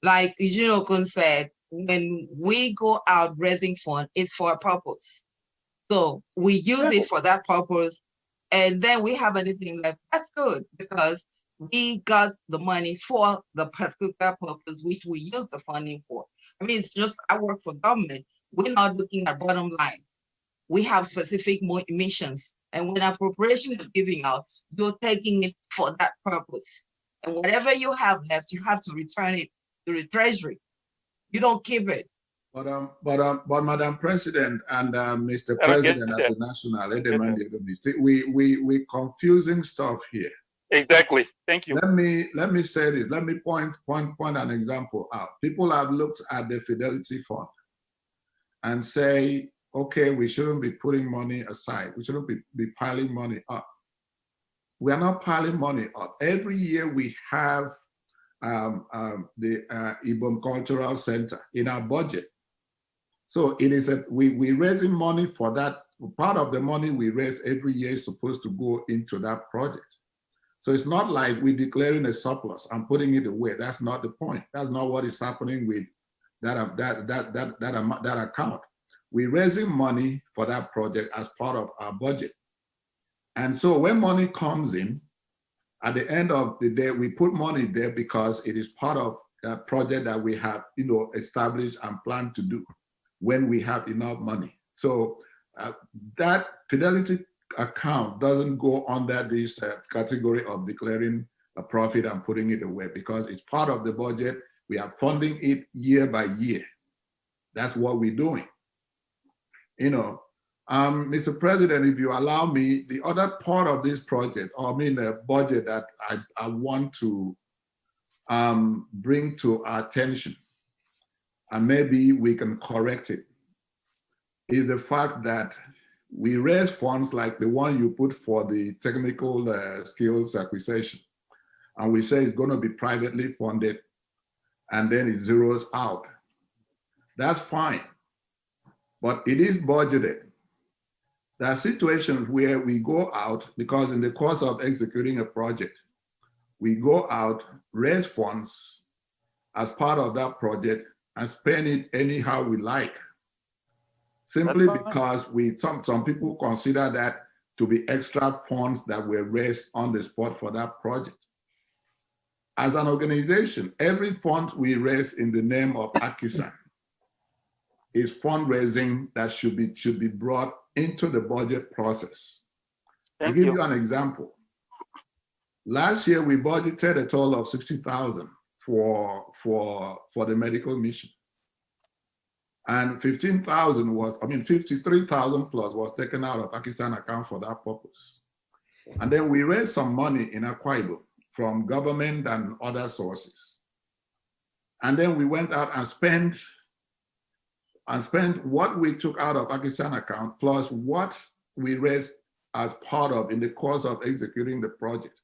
Like Eugene Okun said, when we go out raising funds, it's for a purpose. So we use it for that purpose, and then we have anything left. That's good because we got the money for the particular purpose which we use the funding for. I mean, it's just I work for government. We're not looking at bottom line. we have specific missions. And when appropriation is giving out, you're taking it for that purpose. And whatever you have left, you have to return it to the treasury. You don't keep it. But Madam President and Mr. President of the National, we confusing stuff here. Exactly. Thank you. Let me say this. Let me point an example out. People have looked at the Fidelity Fund and say, okay, we shouldn't be putting money aside. We shouldn't be piling money up. We are not piling money up. Every year we have the Ibom Cultural Center in our budget. So it is we're raising money for that. Part of the money we raise every year is supposed to go into that project. So it's not like we're declaring a surplus and putting it away. That's not the point. That's not what is happening with that account. We're raising money for that project as part of our budget. And so when money comes in, at the end of the day, we put money there because it is part of a project that we have, established and planned to do when we have enough money. So that Fidelity account doesn't go under this category of declaring a profit and putting it away because it's part of the budget. We are funding it year by year. That's what we're doing. Mr. President, if you allow me, the other part of this project, the budget that I want to bring to our attention, and maybe we can correct it, is the fact that we raise funds like the one you put for the technical skills acquisition, and we say it's going to be privately funded, and then it zeroes out. That's fine, but it is budgeted. There are situations where we go out, because in the course of executing a project, we go out, raise funds as part of that project, and spend it anyhow we like. Simply because some people consider that to be extra funds that were raised on the spot for that project. As an organization, every fund we raise in the name of AKISAN is fundraising that should be brought into the budget process. To give you an example, last year we budgeted a total of 60,000 for the medical mission. And 53,000 plus was taken out of AKISAN account for that purpose. And then we raised some money in Akwa Ibom from government and other sources. And then we went out and spent what we took out of AKISAN account plus what we raised as part of in the course of executing the project.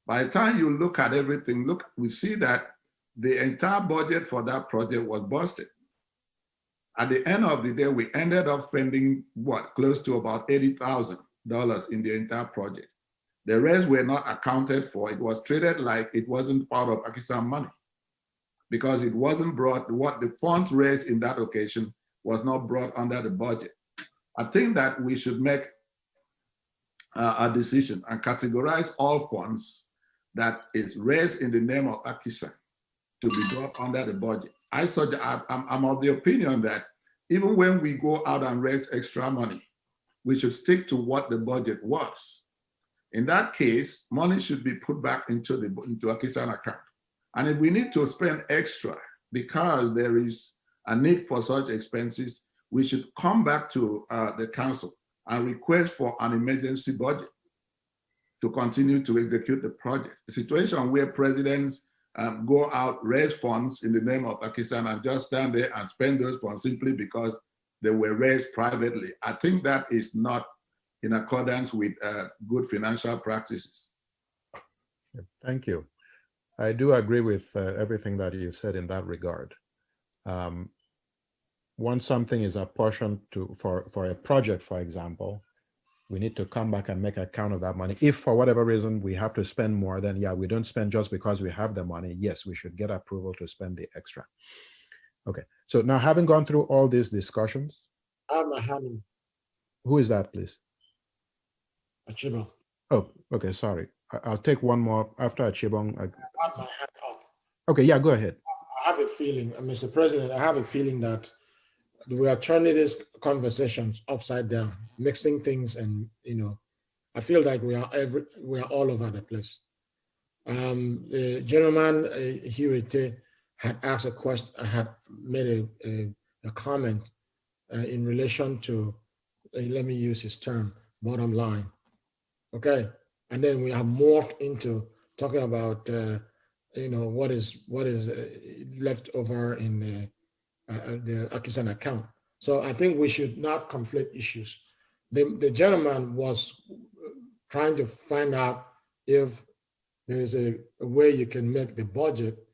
By the time you look at everything, we see that the entire budget for that project was busted. At the end of the day, we ended up spending close to about $80,000 in the entire project. The rest were not accounted for. It was treated like it wasn't part of AKISAN money because it wasn't brought, what the funds raised in that occasion was not brought under the budget. I think that we should make a decision and categorize all funds that is raised in the name of AKISAN to be brought under the budget. I'm of the opinion that even when we go out and raise extra money, we should stick to what the budget was. In that case, money should be put back into AKISAN account. And if we need to spend extra because there is a need for such expenses, we should come back to the council and request for an emergency budget to continue to execute the project. A situation where presidents go out, raise funds in the name of AKISAN and just stand there and spend those funds simply because they were raised privately. I think that is not in accordance with good financial practices. Thank you. I do agree with everything that you said in that regard. Once something is apportioned for a project, for example, we need to come back and make account of that money. If for whatever reason we have to spend more, then yeah, we don't spend just because we have the money. Yes, we should get approval to spend the extra. Okay, so now having gone through all these discussions. Who is that, please? Achibong. Oh, okay, sorry. I'll take one more after Achibong. I had my hand up. Okay, yeah, go ahead. I have a feeling, Mr. President, I have a feeling that we are turning these conversations upside down, mixing things, and I feel like we are all over the place. The gentleman Hewitt had asked a question, had made a comment in relation to, let me use his term, bottom line. Okay, and then we have morphed into talking about what is left over in the AKISAN account. So I think we should not conflict issues. The gentleman was trying to find out if there is a way you can make the budget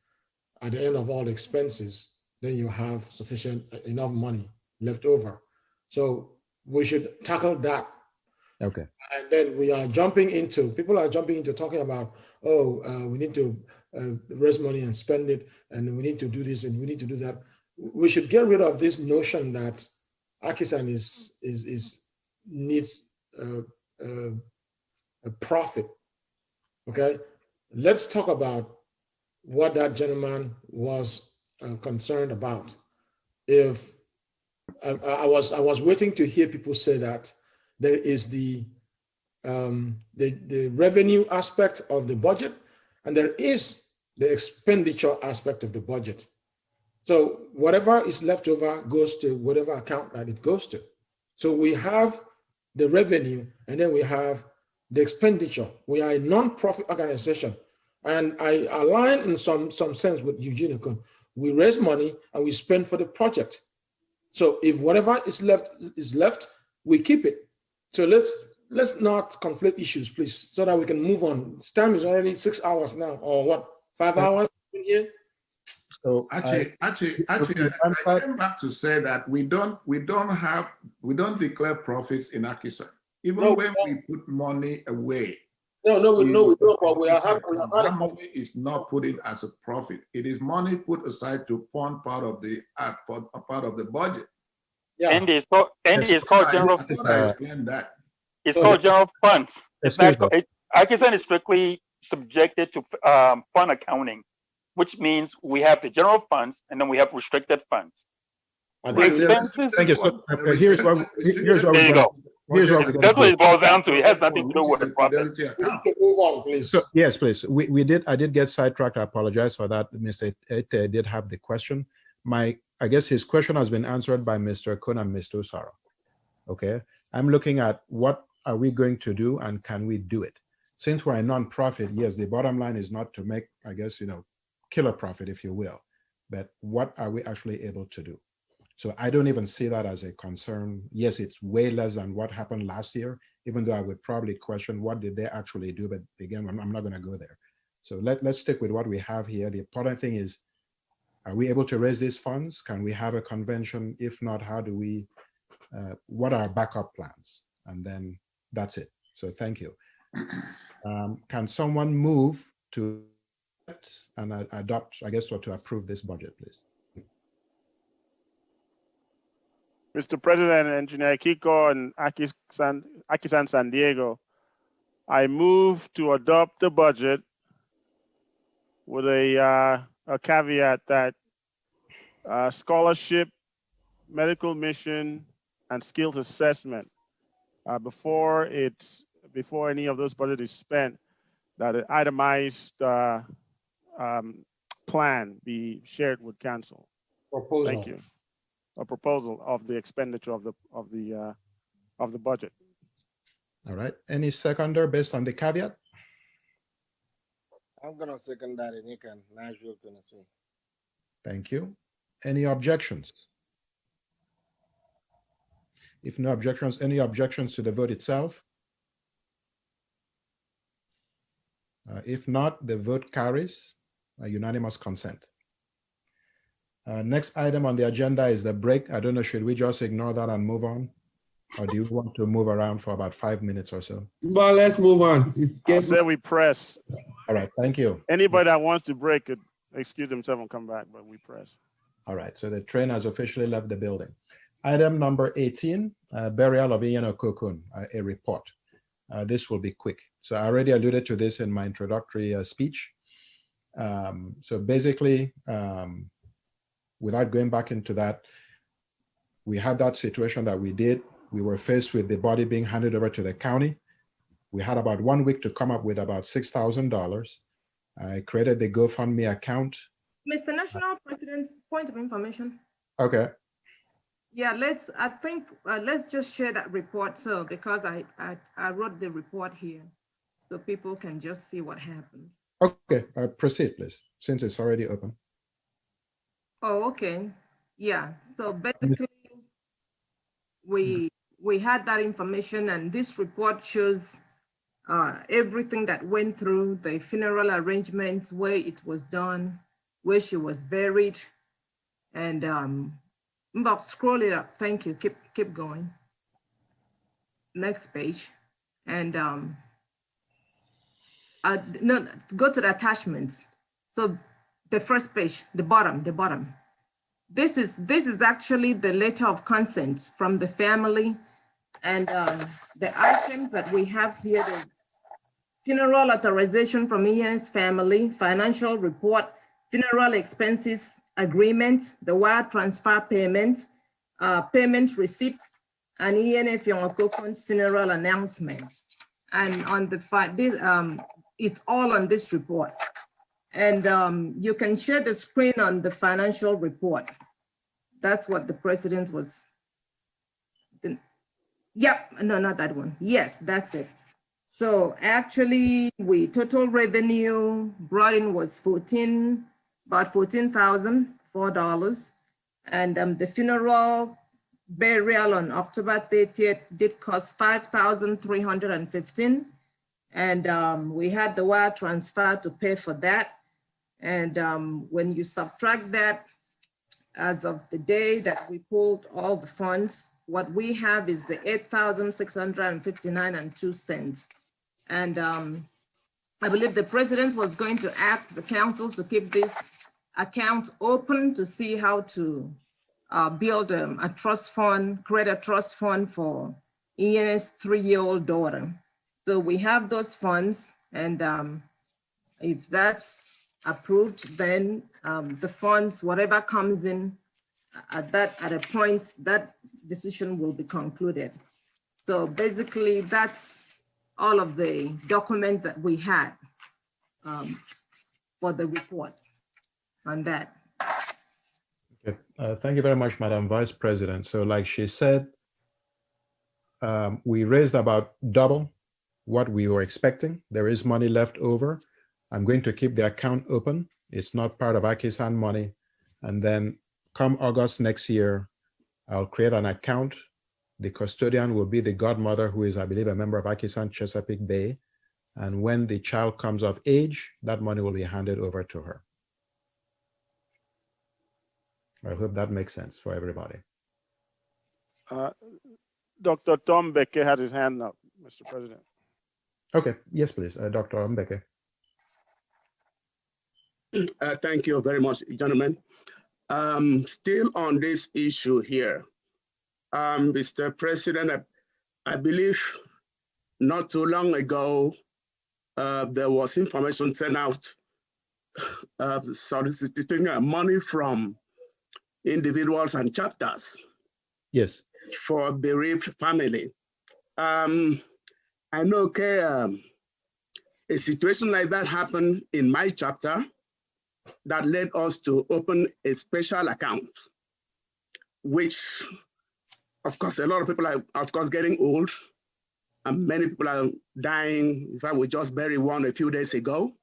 at the end of all the expenses, then you have enough money left over. So we should tackle that. Okay. And then people are jumping into talking about, we need to raise money and spend it, and we need to do this and we need to do that. We should get rid of this notion that AKISAN needs a profit. Okay, let's talk about what that gentleman was concerned about. If I was waiting to hear people say that there is the revenue aspect of the budget, and there is the expenditure aspect of the budget. So whatever is left over goes to whatever account that it goes to. So we have the revenue, and then we have the expenditure. We are a non-profit organization, and I align in some sense with Eugene Okon. We raise money and we spend for the project. So if whatever is left, we keep it. So let's not conflict issues, please, so that we can move on. This time is already 6 hours now, or what, 5 hours in here? So actually, I came back to say that we don't declare profits in AKISAN. Even when we put money away. We don't, but that money is not put in as a profit. It is money put aside to fund part of the budget. Yeah. And it's called general. Explain that. It's called general funds. It's not. AKISAN is strictly subjected to fund accounting, which means we have the general funds and then we have restricted funds. The expenses. Thank you. Here's what there you go. That's what it boils down to. It has nothing to do with the profit. Move on, please. So, yes, please. I did get sidetracked. I apologize for that. Mr. Ete did have the question. I guess his question has been answered by Mr. Kun and Mr. Usaro. Okay. I'm looking at what are we going to do and can we do it? Since we're a non-profit, yes, the bottom line is not to make, I guess, killer profit, if you will, but what are we actually able to do? So I don't even see that as a concern. Yes, it's way less than what happened last year, even though I would probably question what did they actually do, but again, I'm not going to go there. So let's stick with what we have here. The important thing is, are we able to raise these funds? Can we have a convention? If not, how do we, what are our backup plans? And then that's it. So thank you. Can someone move to and adopt, I guess, or to approve this budget, please? Mr. President, Engineer Kiko and AKISAN San Diego, I move to adopt the budget with a caveat that scholarship, medical mission, and skills assessment before any of those budget is spent, that an itemized plan be shared with council. Proposal. Thank you. A proposal of the expenditure of the budget. All right. Any seconder based on the caveat? I'm gonna second that in Aiken, Nashville, Tennessee. Thank you. Any objections? If no objections, any objections to the vote itself? If not, the vote carries, unanimous consent. Next item on the agenda is the break. I don't know, should we just ignore that and move on? Or do you want to move around for about 5 minutes or so? But let's move on. I said we press. All right, thank you. Anybody that wants to break could excuse themselves and come back, but we press. All right, so the train has officially left the building. Item number 18, burial of Ian Okokun, a report. This will be quick. So I already alluded to this in my introductory speech. So basically, without going back into that, we had that situation that we did. We were faced with the body being handed over to the county. We had about 1 week to come up with about $6,000. I created the GoFundMe account. Mr. National President, point of information. Okay. Yeah, let's just share that report. So because I wrote the report here, so people can just see what happened. Okay, proceed, please, since it's already open. Oh, okay. Yeah, so basically we had that information, and this report shows everything that went through, the funeral arrangements, where it was done, where she was buried, and Bob, scroll it up. Thank you. Keep going. Next page, and no, go to the attachments. So the first page, the bottom. This is actually the letter of consent from the family, and the items that we have here: the funeral authorization from ENS family, financial report, funeral expenses agreement, the wire transfer payment, payment receipt, and ENF Yongokokon's funeral announcement. And on the it's all on this report. And you can share the screen on the financial report. That's what the president was. Yep, no, not that one. Yes, that's it. So actually, total revenue brought in was about $14,004. And the funeral burial on October 30th did cost $5,315. And we had the wire transfer to pay for that. And when you subtract that, as of the day that we pulled all the funds, what we have is the $8,659.02. And I believe the president was going to ask the council to keep this account open to see how to build a trust fund, create a trust fund for ENS 3-year-old daughter. So we have those funds, and if that's approved, then the funds, whatever comes in at a point, that decision will be concluded. So basically, that's all of the documents that we had for the report on that. Okay. Thank you very much, Madam Vice President. So like she said, we raised about double what we were expecting. There is money left over. I'm going to keep the account open. It's not part of AKISAN money. And then come August next year, I'll create an account. The custodian will be the godmother, who is, I believe, a member of AKISAN Chesapeake Bay. And when the child comes of age, that money will be handed over to her. I hope that makes sense for everybody. Dr. Tom Becker has his hand up, Mr. President. Okay, yes, please, Dr. Mbeke. Thank you very much, gentlemen. Still on this issue here, Mr. President, I believe not too long ago, there was information sent out soliciting money from individuals and chapters. Yes. For bereaved family. I know a situation like that happened in my chapter that led us to open a special account, which, of course, a lot of people are, of course, getting old, and many people are dying. In fact, we just buried one a few days ago.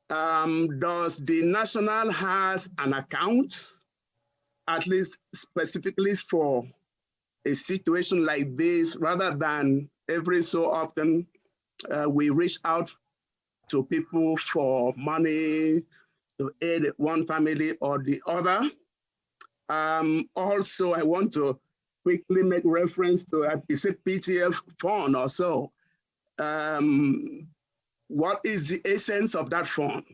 Does the National has an account, at least specifically for a situation like this, rather than every so often we reach out to people for money to aid one family or the other? Also, I want to quickly make reference to is it PTF fund or so. What is the essence of that fund?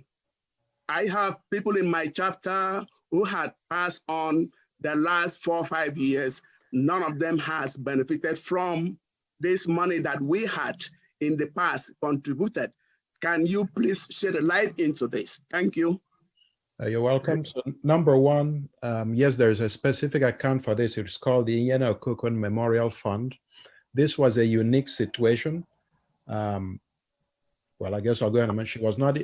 I have people in my chapter who had passed on the last 4 or 5 years. None of them has benefited from this money that we had in the past contributed. Can you please shed a light into this? Thank you. You're welcome. So number one, yes, there's a specific account for this. It's called the Inyana Okokon Memorial Fund. This was a unique situation. Well, I guess I'll go ahead and mention it was not,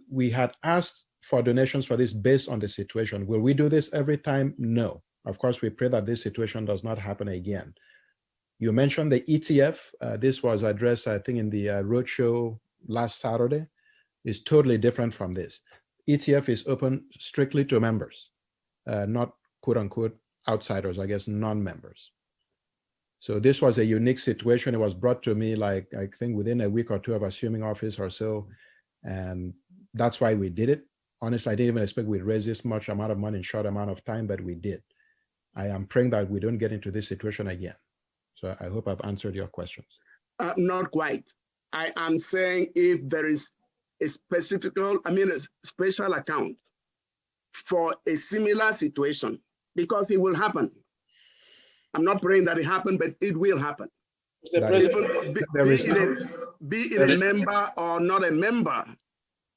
we had asked for donations for this based on the situation. Will we do this every time? No. Of course, we pray that this situation does not happen again. You mentioned the ETF. This was addressed, I think, in the roadshow last Saturday. It's totally different from this. ETF is open strictly to members, not quote unquote outsiders, I guess, non-members. So this was a unique situation. It was brought to me like, I think within a week or two of assuming office or so. And that's why we did it. Honestly, I didn't even expect we'd raise this much amount of money in a short amount of time, but we did. I am praying that we don't get into this situation again. So I hope I've answered your questions. Not quite. I am saying if there is a special account for a similar situation, because it will happen. I'm not praying that it happen, but it will happen. Be it a member or not a member.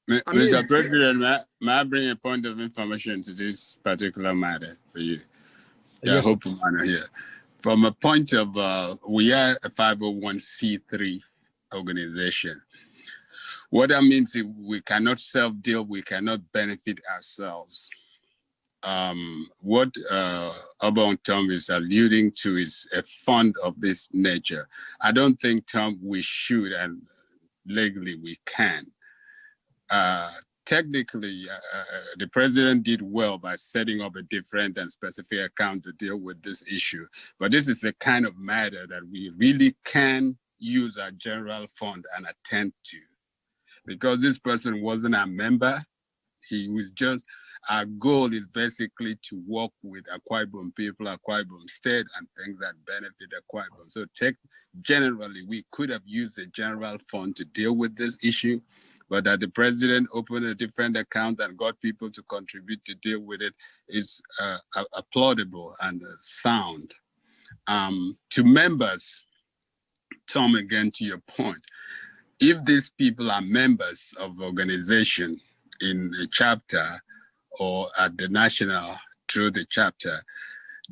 Mr. President, may I bring a point of information to this particular matter for you? Yeah, I hope you want to hear. From a point of, we are a 501c3 organization. What that means is we cannot self-deal, we cannot benefit ourselves. What Obon Tom is alluding to is a fund of this nature. I don't think, Tom, we should, and legally we can. Technically, the president did well by setting up a different and specific account to deal with this issue. But this is a kind of matter that we really can use our general fund and attend to. Because this person wasn't a member, he was just, our goal is basically to work with Akwa Ibom people, Akwa Ibom State, and things that benefit Akwa Ibom. So generally, we could have used a general fund to deal with this issue, but that the president opened a different account and got people to contribute to deal with it is applaudable and sound. To members, Tom, again, to your point, if these people are members of organization in a chapter or at the national through the chapter,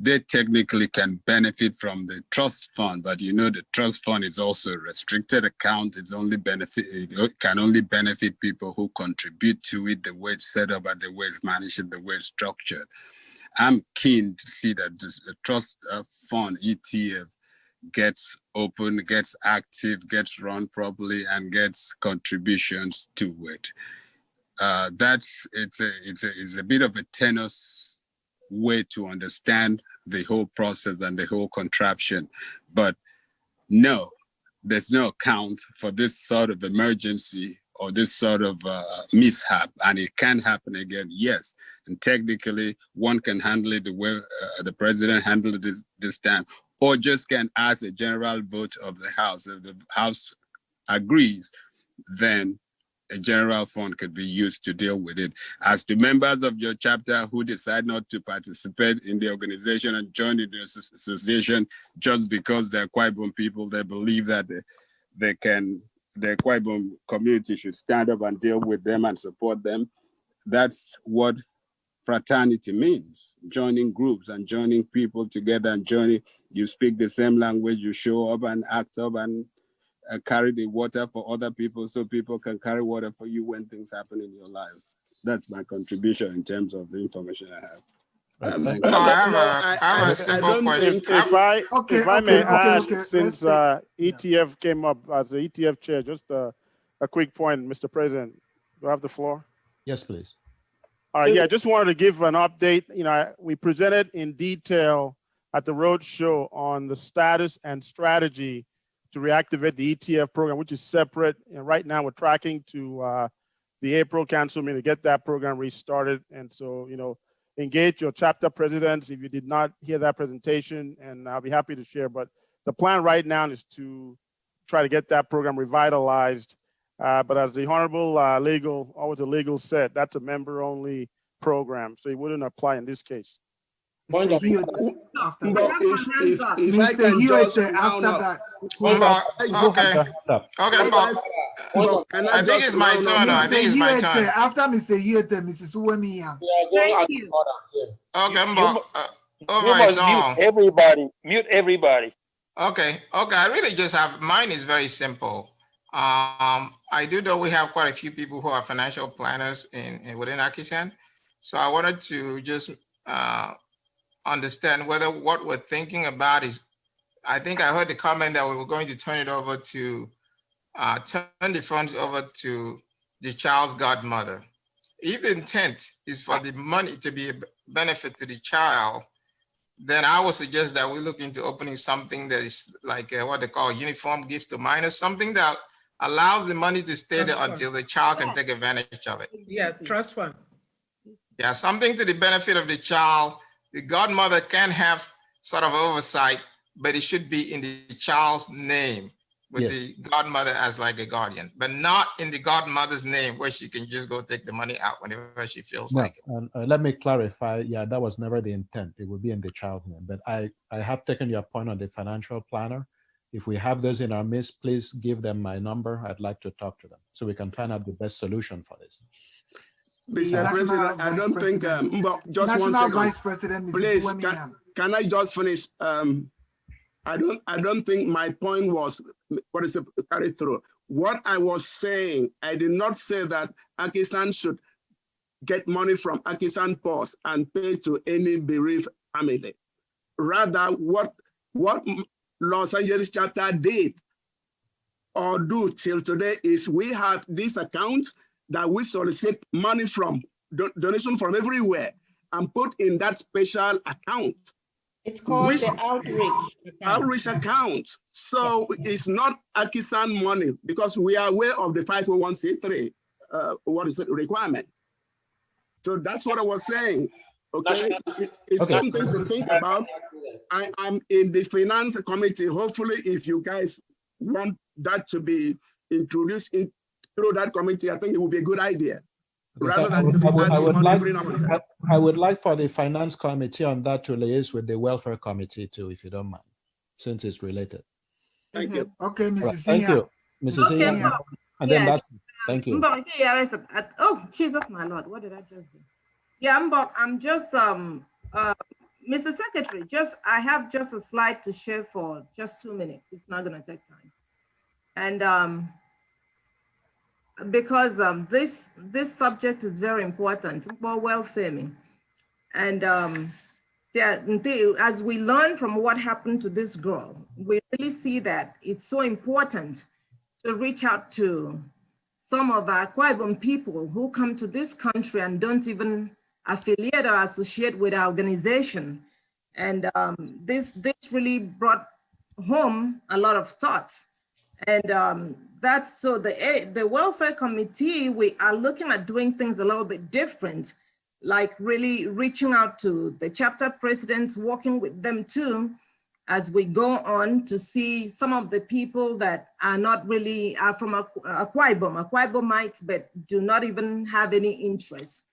they technically can benefit from the trust fund, but you know the trust fund is also a restricted account. It can only benefit people who contribute to it, the way it's set up and the way it's managed, the way it's structured. I'm keen to see that this trust fund ETF gets open, gets active, gets run properly, and gets contributions to it. It's a bit of a tenuous way to understand the whole process and the whole contraption. But no, there's no account for this sort of emergency or this sort of mishap, and it can happen again, yes. And technically, one can handle it the way the president handled it this time, or just can ask a general vote of the House. If the House agrees, then a general fund could be used to deal with it. As to members of your chapter who decide not to participate in the organization and join in the association just because they're Akwa Ibom people, they believe that the Akwa Ibom community should stand up and deal with them and support them. That's what fraternity means, joining groups and joining people together and joining, you speak the same language, you show up and act up and carry the water for other people so people can carry water for you when things happen in your life. That's my contribution in terms of the information I have. I have a simple question. If I may add, since ETF came up as the ETF chair, just a quick point, Mr. President. Do I have the floor? Yes, please. All right, yeah, I just wanted to give an update. You know, we presented in detail at the roadshow on the status and strategy to reactivate the ETF program, which is separate. And right now we're tracking to the April council meeting to get that program restarted. And so, you know, engage your chapter presidents if you did not hear that presentation, and I'll be happy to share. But the plan right now is to try to get that program revitalized. But as the Honorable legal said, that's a member-only program, so it wouldn't apply in this case. If I can just round up. Okay, I think it's my turn. I think it's my turn. After Mr. Yete, Mrs. Uwemiya. Thank you. Okay, You must mute everybody. Mute everybody. Okay. I really just have, mine is very simple. I do know we have quite a few people who are financial planners within AKISAN. So I wanted to just understand whether what we're thinking about is, I think I heard the comment that we were going to turn it over to, turn the funds over to the child's godmother. If the intent is for the money to be a benefit to the child, then I would suggest that we look into opening something that is like what they call uniform gifts to minors, something that allows the money to stay there until the child can take advantage of it. Yeah, trust fund. Yeah, something to the benefit of the child. The godmother can have sort of oversight, but it should be in the child's name with the godmother as like a guardian, but not in the godmother's name where she can just go take the money out whenever she feels like it. And let me clarify. Yeah, that was never the intent. It would be in the child's name. But I have taken your point on the financial planner. If we have those in our midst, please give them my number. I'd like to talk to them so we can find out the best solution for this. Mr. President, I don't think, just National 1 second. Vice President, Please, Mrs. can I just finish? I don't think my point was carried through. What I was saying, I did not say that AKISAN should get money from AKISAN Post and pay to any bereaved family. Rather, what Los Angeles chapter did or do till today is we have this account that we solicit money from, donation from everywhere, and put in that special account. It's called the outreach account. So it's not AKISAN money because we are aware of the 501c3 requirement. So that's what I was saying. Okay, it's something to think about. I'm in the finance committee. Hopefully, if you guys want that to be introduced through that committee, I think it would be a good idea. I would like for the finance committee on that to liaise with the welfare committee too, if you don't mind, since it's related. Thank you. Okay, Mrs. Right, thank you, Mrs. Iya. And then that's thank you. Oh, Jesus, my Lord, what did I just do? Yeah, I'm just Mr. Secretary, I have just a slide to share for just 2 minutes. It's not gonna take time. And because this subject is very important for welfare. And yeah, as we learn from what happened to this girl, we really see that it's so important to reach out to some of our Kwaibom people who come to this country and don't even affiliate or associate with our organization. And this really brought home a lot of thoughts. And that's so the welfare committee, we are looking at doing things a little bit different, like really reaching out to the chapter presidents, working with them too, as we go on to see some of the people that are not really from Akwa-Ibomites, but do not even have any interest,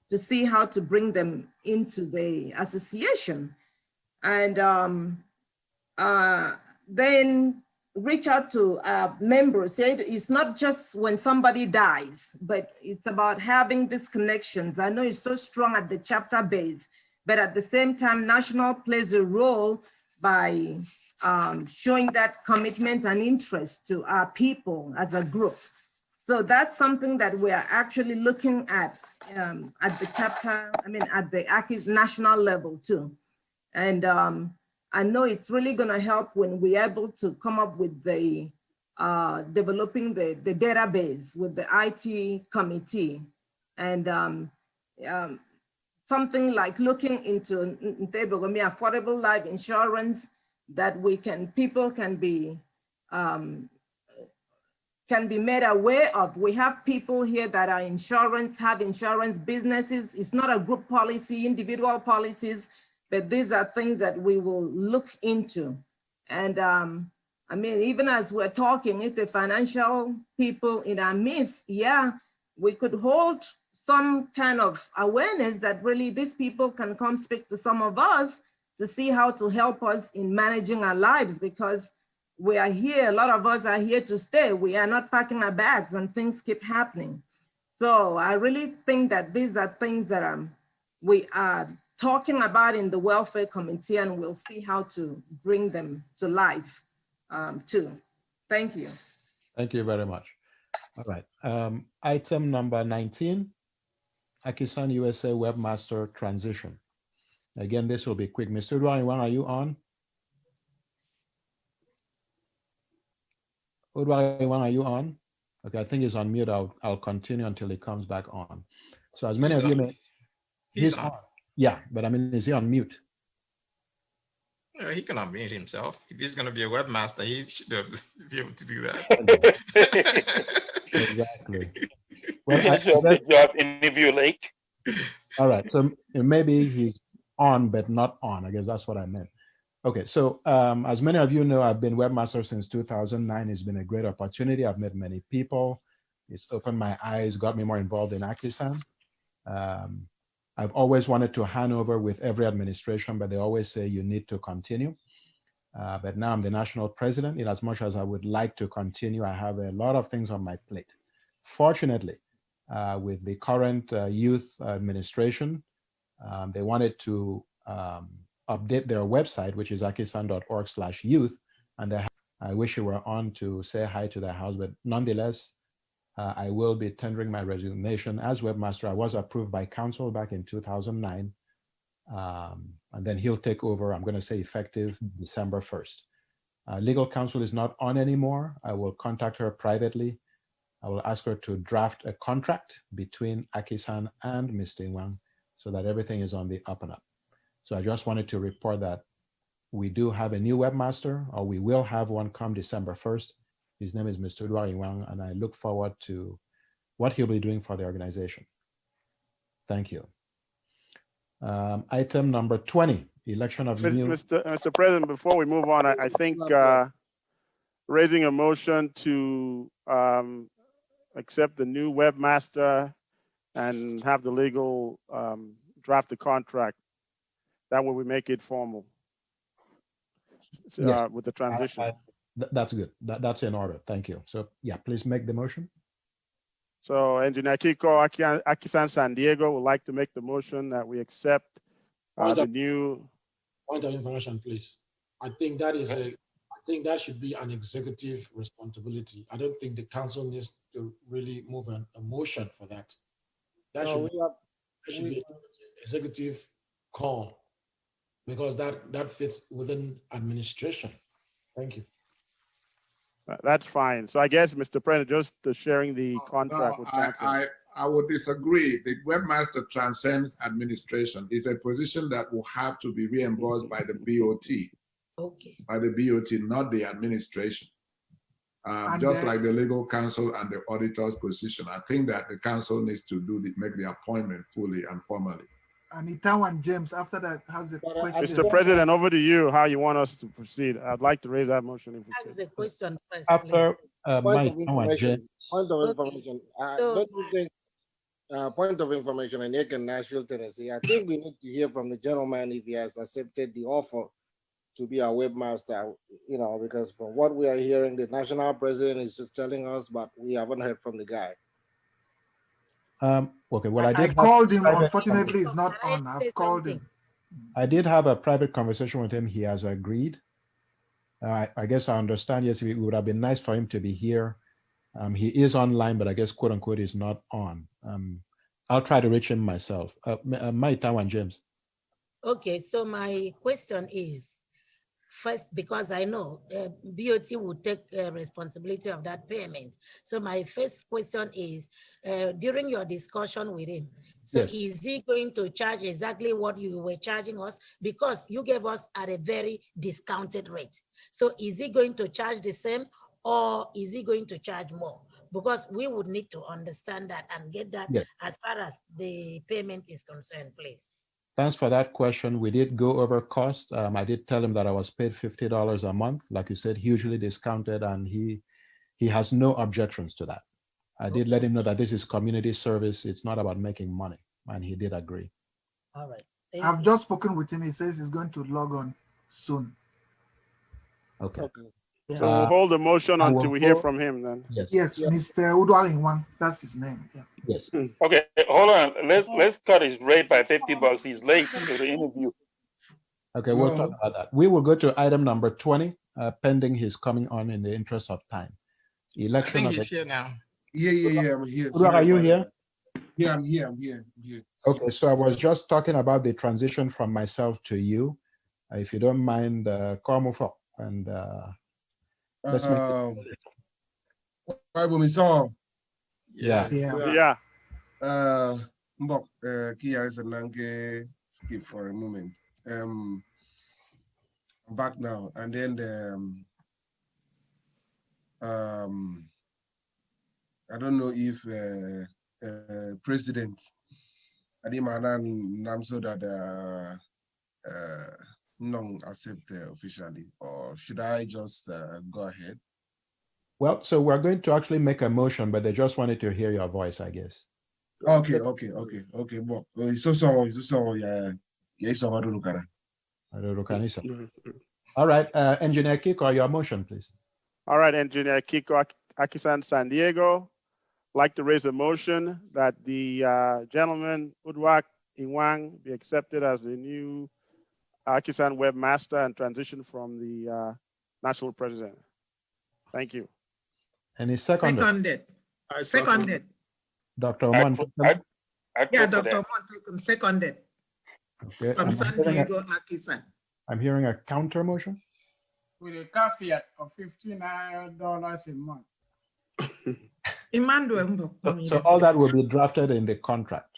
to see how to bring them into the association. And then reach out to members. It's not just when somebody dies, but it's about having these connections. I know it's so strong at the chapter base, but at the same time, national plays a role by showing that commitment and interest to our people as a group. So that's something that we are actually looking at the chapter, at the AKIS national level too. And I know it's really gonna help when we're able to come up with the developing the database with the IT committee, and something like looking into affordable life insurance that people can be made aware of. We have people here that are have insurance businesses. It's not a group policy, individual policies, but these are things that we will look into. And even as we're talking, if the financial people in our midst, we could hold some kind of awareness that really these people can come speak to some of us to see how to help us in managing our lives, because we are here, a lot of us are here to stay. We are not packing our bags and things keep happening. So I really think that these are things that we are talking about in the welfare committee, and we'll see how to bring them to life too. Thank you. Thank you very much. All right. Item number 19, AKISAN USA Webmaster transition. Again, this will be quick. Mr. Uduariwan, are you on? Uduariwan, are you on? Okay, I think he's on mute. I'll continue until he comes back on. So as many of you may, he's on. Yeah, but I mean, is he on mute? Yeah, he can unmute himself. If he's going to be a webmaster, he should be able to do that. Exactly. Well, I show up the job interview late. All right, so maybe he's on, but not on. I guess that's what I meant. Okay, so as many of you know, I've been webmaster since 2009. It's been a great opportunity. I've met many people. It's opened my eyes, got me more involved in AKISAN. I've always wanted to hand over with every administration, but they always say you need to continue. But now I'm the national president. In as much as I would like to continue, I have a lot of things on my plate. Fortunately, with the current youth administration, they wanted to update their website, which is akisan.org/youth. And I wish you were on to say hi to the house, but nonetheless, I will be tendering my resignation as webmaster. I was approved by council back in 2009. And then he'll take over, I'm going to say effective December 1st. Legal counsel is not on anymore. I will contact her privately. I will ask her to draft a contract between AKISAN and Mr. Nwang so that everything is on the up and up. So I just wanted to report that we do have a new webmaster, or we will have one come December 1st. His name is Mr. Nwang, and I look forward to what he'll be doing for the organization. Thank you. Item number 20, election of new. Mr. President, before we move on, I think raising a motion to accept the new webmaster and have the legal draft the contract. That way we make it formal with the transition. That's good. That's in order. Thank you. So yeah, please make the motion. So Engineer Kiko AKISAN San Diego would like to make the motion that we accept the new. Point of information, please. I think that should be an executive responsibility. I don't think the council needs to really move a motion for that. That should be an executive call, because that fits within administration. Thank you. That's fine. So I guess, Mr. President, just sharing the contract with council. I would disagree. The webmaster transcends administration. It's a position that will have to be reimbursed by the BOT. Okay. By the BOT, not the administration. Just like the legal counsel and the auditor's position. I think that the council needs to make the appointment fully and formally. Anita and James, after that, how's the question? Mr. President, over to you, how you want us to proceed. I'd like to raise that motion. If Ask the question first. After Point of information. Don't you think, point of information, in Aiken, Nashville, Tennessee, I think we need to hear from the gentleman if he has accepted the offer to be our webmaster, because from what we are hearing, the national president is just telling us, but we haven't heard from the guy. Okay, well, I called him. Unfortunately, he's not on. I've called him. I did have a private conversation with him. He has agreed. I guess I understand. Yes, it would have been nice for him to be here. He is online, but I guess quote unquote is not on. I'll try to reach him myself. My Tawan James. Okay, so my question is, first, because I know BOT will take responsibility of that payment. So my first question is, during your discussion with him, so yes, is he going to charge exactly what you were charging us? Because you gave us at a very discounted rate. So is he going to charge the same, or is he going to charge more? Because we would need to understand that and get that, yes, as far as the payment is concerned, please. Thanks for that question. We did go over cost. I did tell him that I was paid $50 a month, like you said, hugely discounted, and he has no objections to that. I did let him know that this is community service. It's not about making money, and he did agree. All right. I've just spoken with him. He says he's going to log on soon. Okay. So we'll hold the motion until we hear from him then. Yes, Mr. Udwalingwan, that's his name. Yeah. Yes. Okay, hold on. Let's cut his rate by $50. He's late to the interview. Okay, we'll talk about that. We will go to item number 20, pending his coming on in the interest of time. Election. I think he's here now. Yeah, I'm here. Are you here? Yeah, I'm here. Okay, so I was just talking about the transition from myself to you. If you don't mind, call me for and let's make it. Yeah. Mbok, Kia is a Nange skip for a moment. I'm back now, and then I don't know if President Adimanan Namso that non accept officially, or should I just go ahead? Well, so we're going to actually make a motion, but they just wanted to hear your voice, I guess. Okay. But All right, Engineer Kiko, your motion, please. All right, Engineer Kiko AKISAN San Diego, like to raise a motion that the gentleman Udwak Inwang be accepted as the new AKISAN webmaster and transition from the national president. Thank you. Any seconded? Seconded. Dr. Oman. Yeah, Dr. Oman, seconded. Okay. From San Diego, AKISAN. I'm hearing a counter motion. With a caveat of $59 a month. So all that will be drafted in the contract.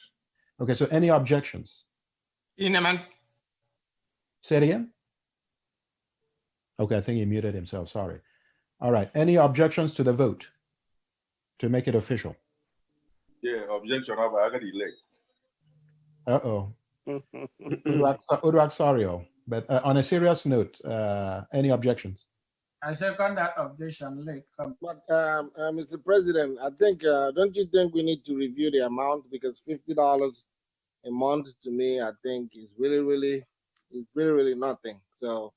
Okay, so any objections? Say it again. Okay, I think he muted himself, sorry. All right, any objections to the vote to make it official? Yeah, objection, I got elect. Uh-oh. Udwak, sorry, but on a serious note, any objections? I second that objection late. But Mr. President, I think, don't you think we need to review the amount, because $50 a month to me, I think is really nothing. So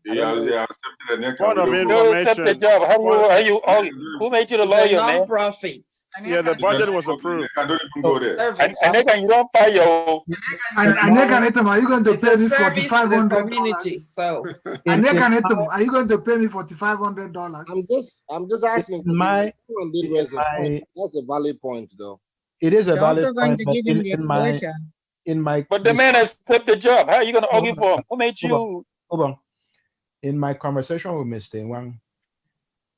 Point of information. The job. Who made you the lawyer, man? Non-profit. Yeah, the budget was approved. I don't even go there. And you don't pay your. And are you going to pay me $4,500? So. And are you going to pay me $4,500? I'm just asking. That's a valid point, though. It is a You're valid also going point, to but give him the exposure. But the man has accepted the job. How are you going to argue for him? Who made you? Hold on. In my conversation with Mr. Wang,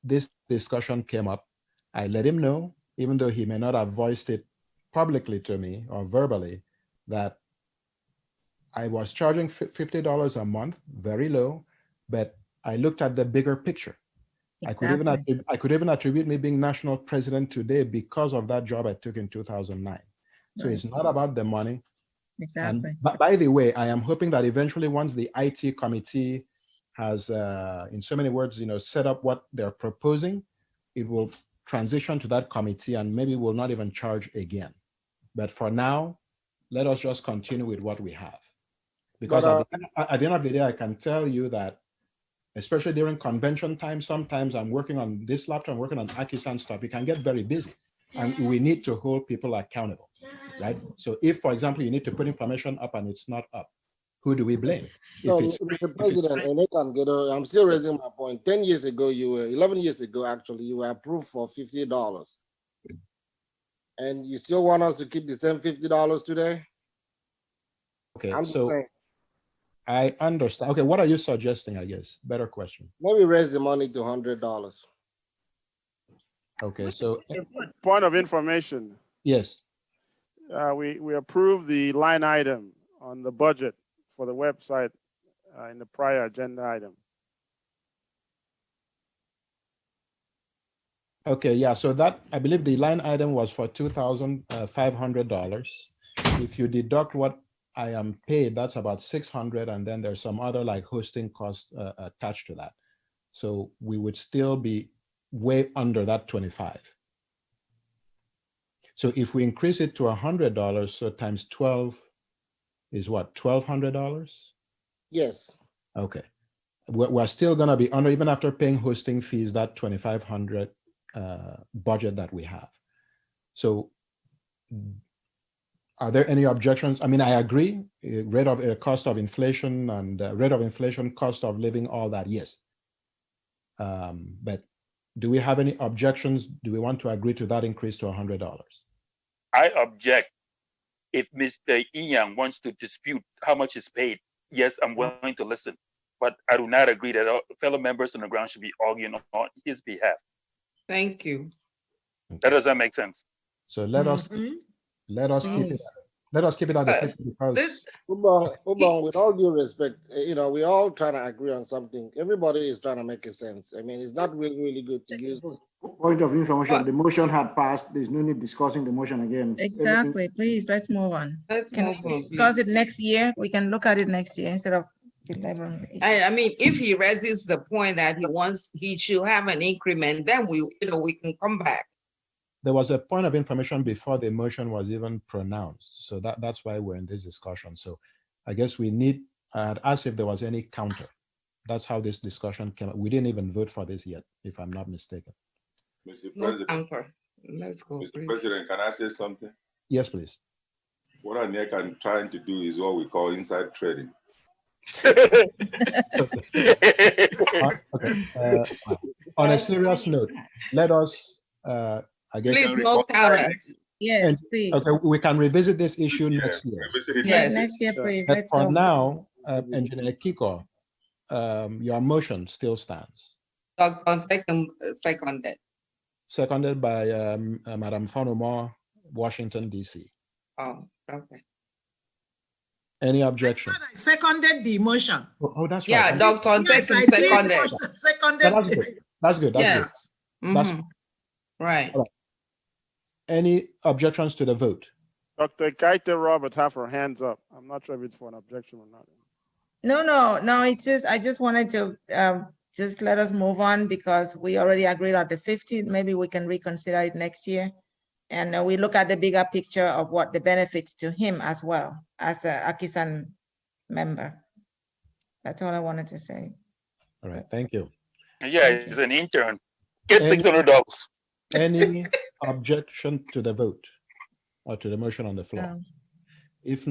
this discussion came up. I let him know, even though he may not have voiced it publicly to me or verbally, that I was charging $50 a month, very low, but I looked at the bigger picture. Exactly. I could even attribute me being national president today because of that job I took in 2009. So Right. it's not about the money. Exactly. And by the way, I am hoping that eventually, once the IT committee has, in so many words, set up what they're proposing, it will transition to that committee and maybe we'll not even charge again. But for now, let us just continue with what we have. Because at the end of the day, I can tell you that, especially during convention time, sometimes I'm working on this laptop, I'm working on AKISAN stuff. It can get very busy and we need to hold people accountable, right? So if, for example, you need to put information up and it's not up, who do we blame? So, Mr. President, I'm still raising my point. 11 years ago, actually, you were approved for $50. And you still want us to keep the same $50 today? Okay, so I understand. Okay, what are you suggesting, I guess? Better question. Maybe raise the money to $100. Okay, so. Point of information. Yes. We approved the line item on the budget for the website in the prior agenda item. Okay, yeah, so that, I believe the line item was for $2,500. If you deduct what I am paid, that's about $600, and then there's some other like hosting costs attached to that. So we would still be way under that 25. So if we increase it to $100, so times 12 is what, $1,200? Yes. Okay. we're still going to be under, even after paying hosting fees, that 2,500 budget that we have. So are there any objections? I mean, I agree, rate of cost of inflation and rate of inflation, cost of living, all that, yes. But do we have any objections? Do we want to agree to that increase to $100? I object. If Mr. Ian wants to dispute how much is paid, yes, I'm willing to listen. But I do not agree that our fellow members on the ground should be arguing on his behalf. Thank you. That doesn't make sense. So let us keep it. Let us keep it at the 50 because Ubong, with all due respect, we're all trying to agree on something. Everybody is trying to make a sense. I mean, it's not really good to use. Point of information, the motion had passed. There's no need discussing the motion again. Exactly. Please, let's move on. Can we discuss it next year? We can look at it next year instead of 11. I mean, if he raises the point that he should have an increment, then we can come back. there was a point of information before the motion was even pronounced. So that's why we're in this discussion. So I guess we need, I'd ask if there was any counter. That's how this discussion came. We didn't even vote for this yet, if I'm not mistaken. Mr. President, Let's go. Mr. President, can I say something? Yes, please. What I'm trying to do is what we call inside trading. On a serious note, let us, I guess. Please, no counter. Yes, please. Okay, we can revisit this issue next year. Yes, next year, please. But Let's for go. now, Engineer Kiko, your motion still stands. Dr. Seconded. Seconded by Madam Fanoma, Washington, D.C. Oh, okay. Any objection? I seconded the motion. Oh, that's right. Yeah, Dr. Yes, I seconded. did. Seconded. That's good. That's good. That's Yes. good. That's right. All right. Any objections to the vote? Dr. Kaita Robert have her hands up. I'm not sure if it's for an objection or not. No. It's just, I just wanted to just let us move on because we already agreed on the 15th. Maybe we can reconsider it next year. And we look at the bigger picture of what the benefits to him as well as a AKISAN member. That's all I wanted to say. All right, thank you. Yeah, he's an intern. Get $600. Any objection to the vote or to the motion on the floor? No. If not,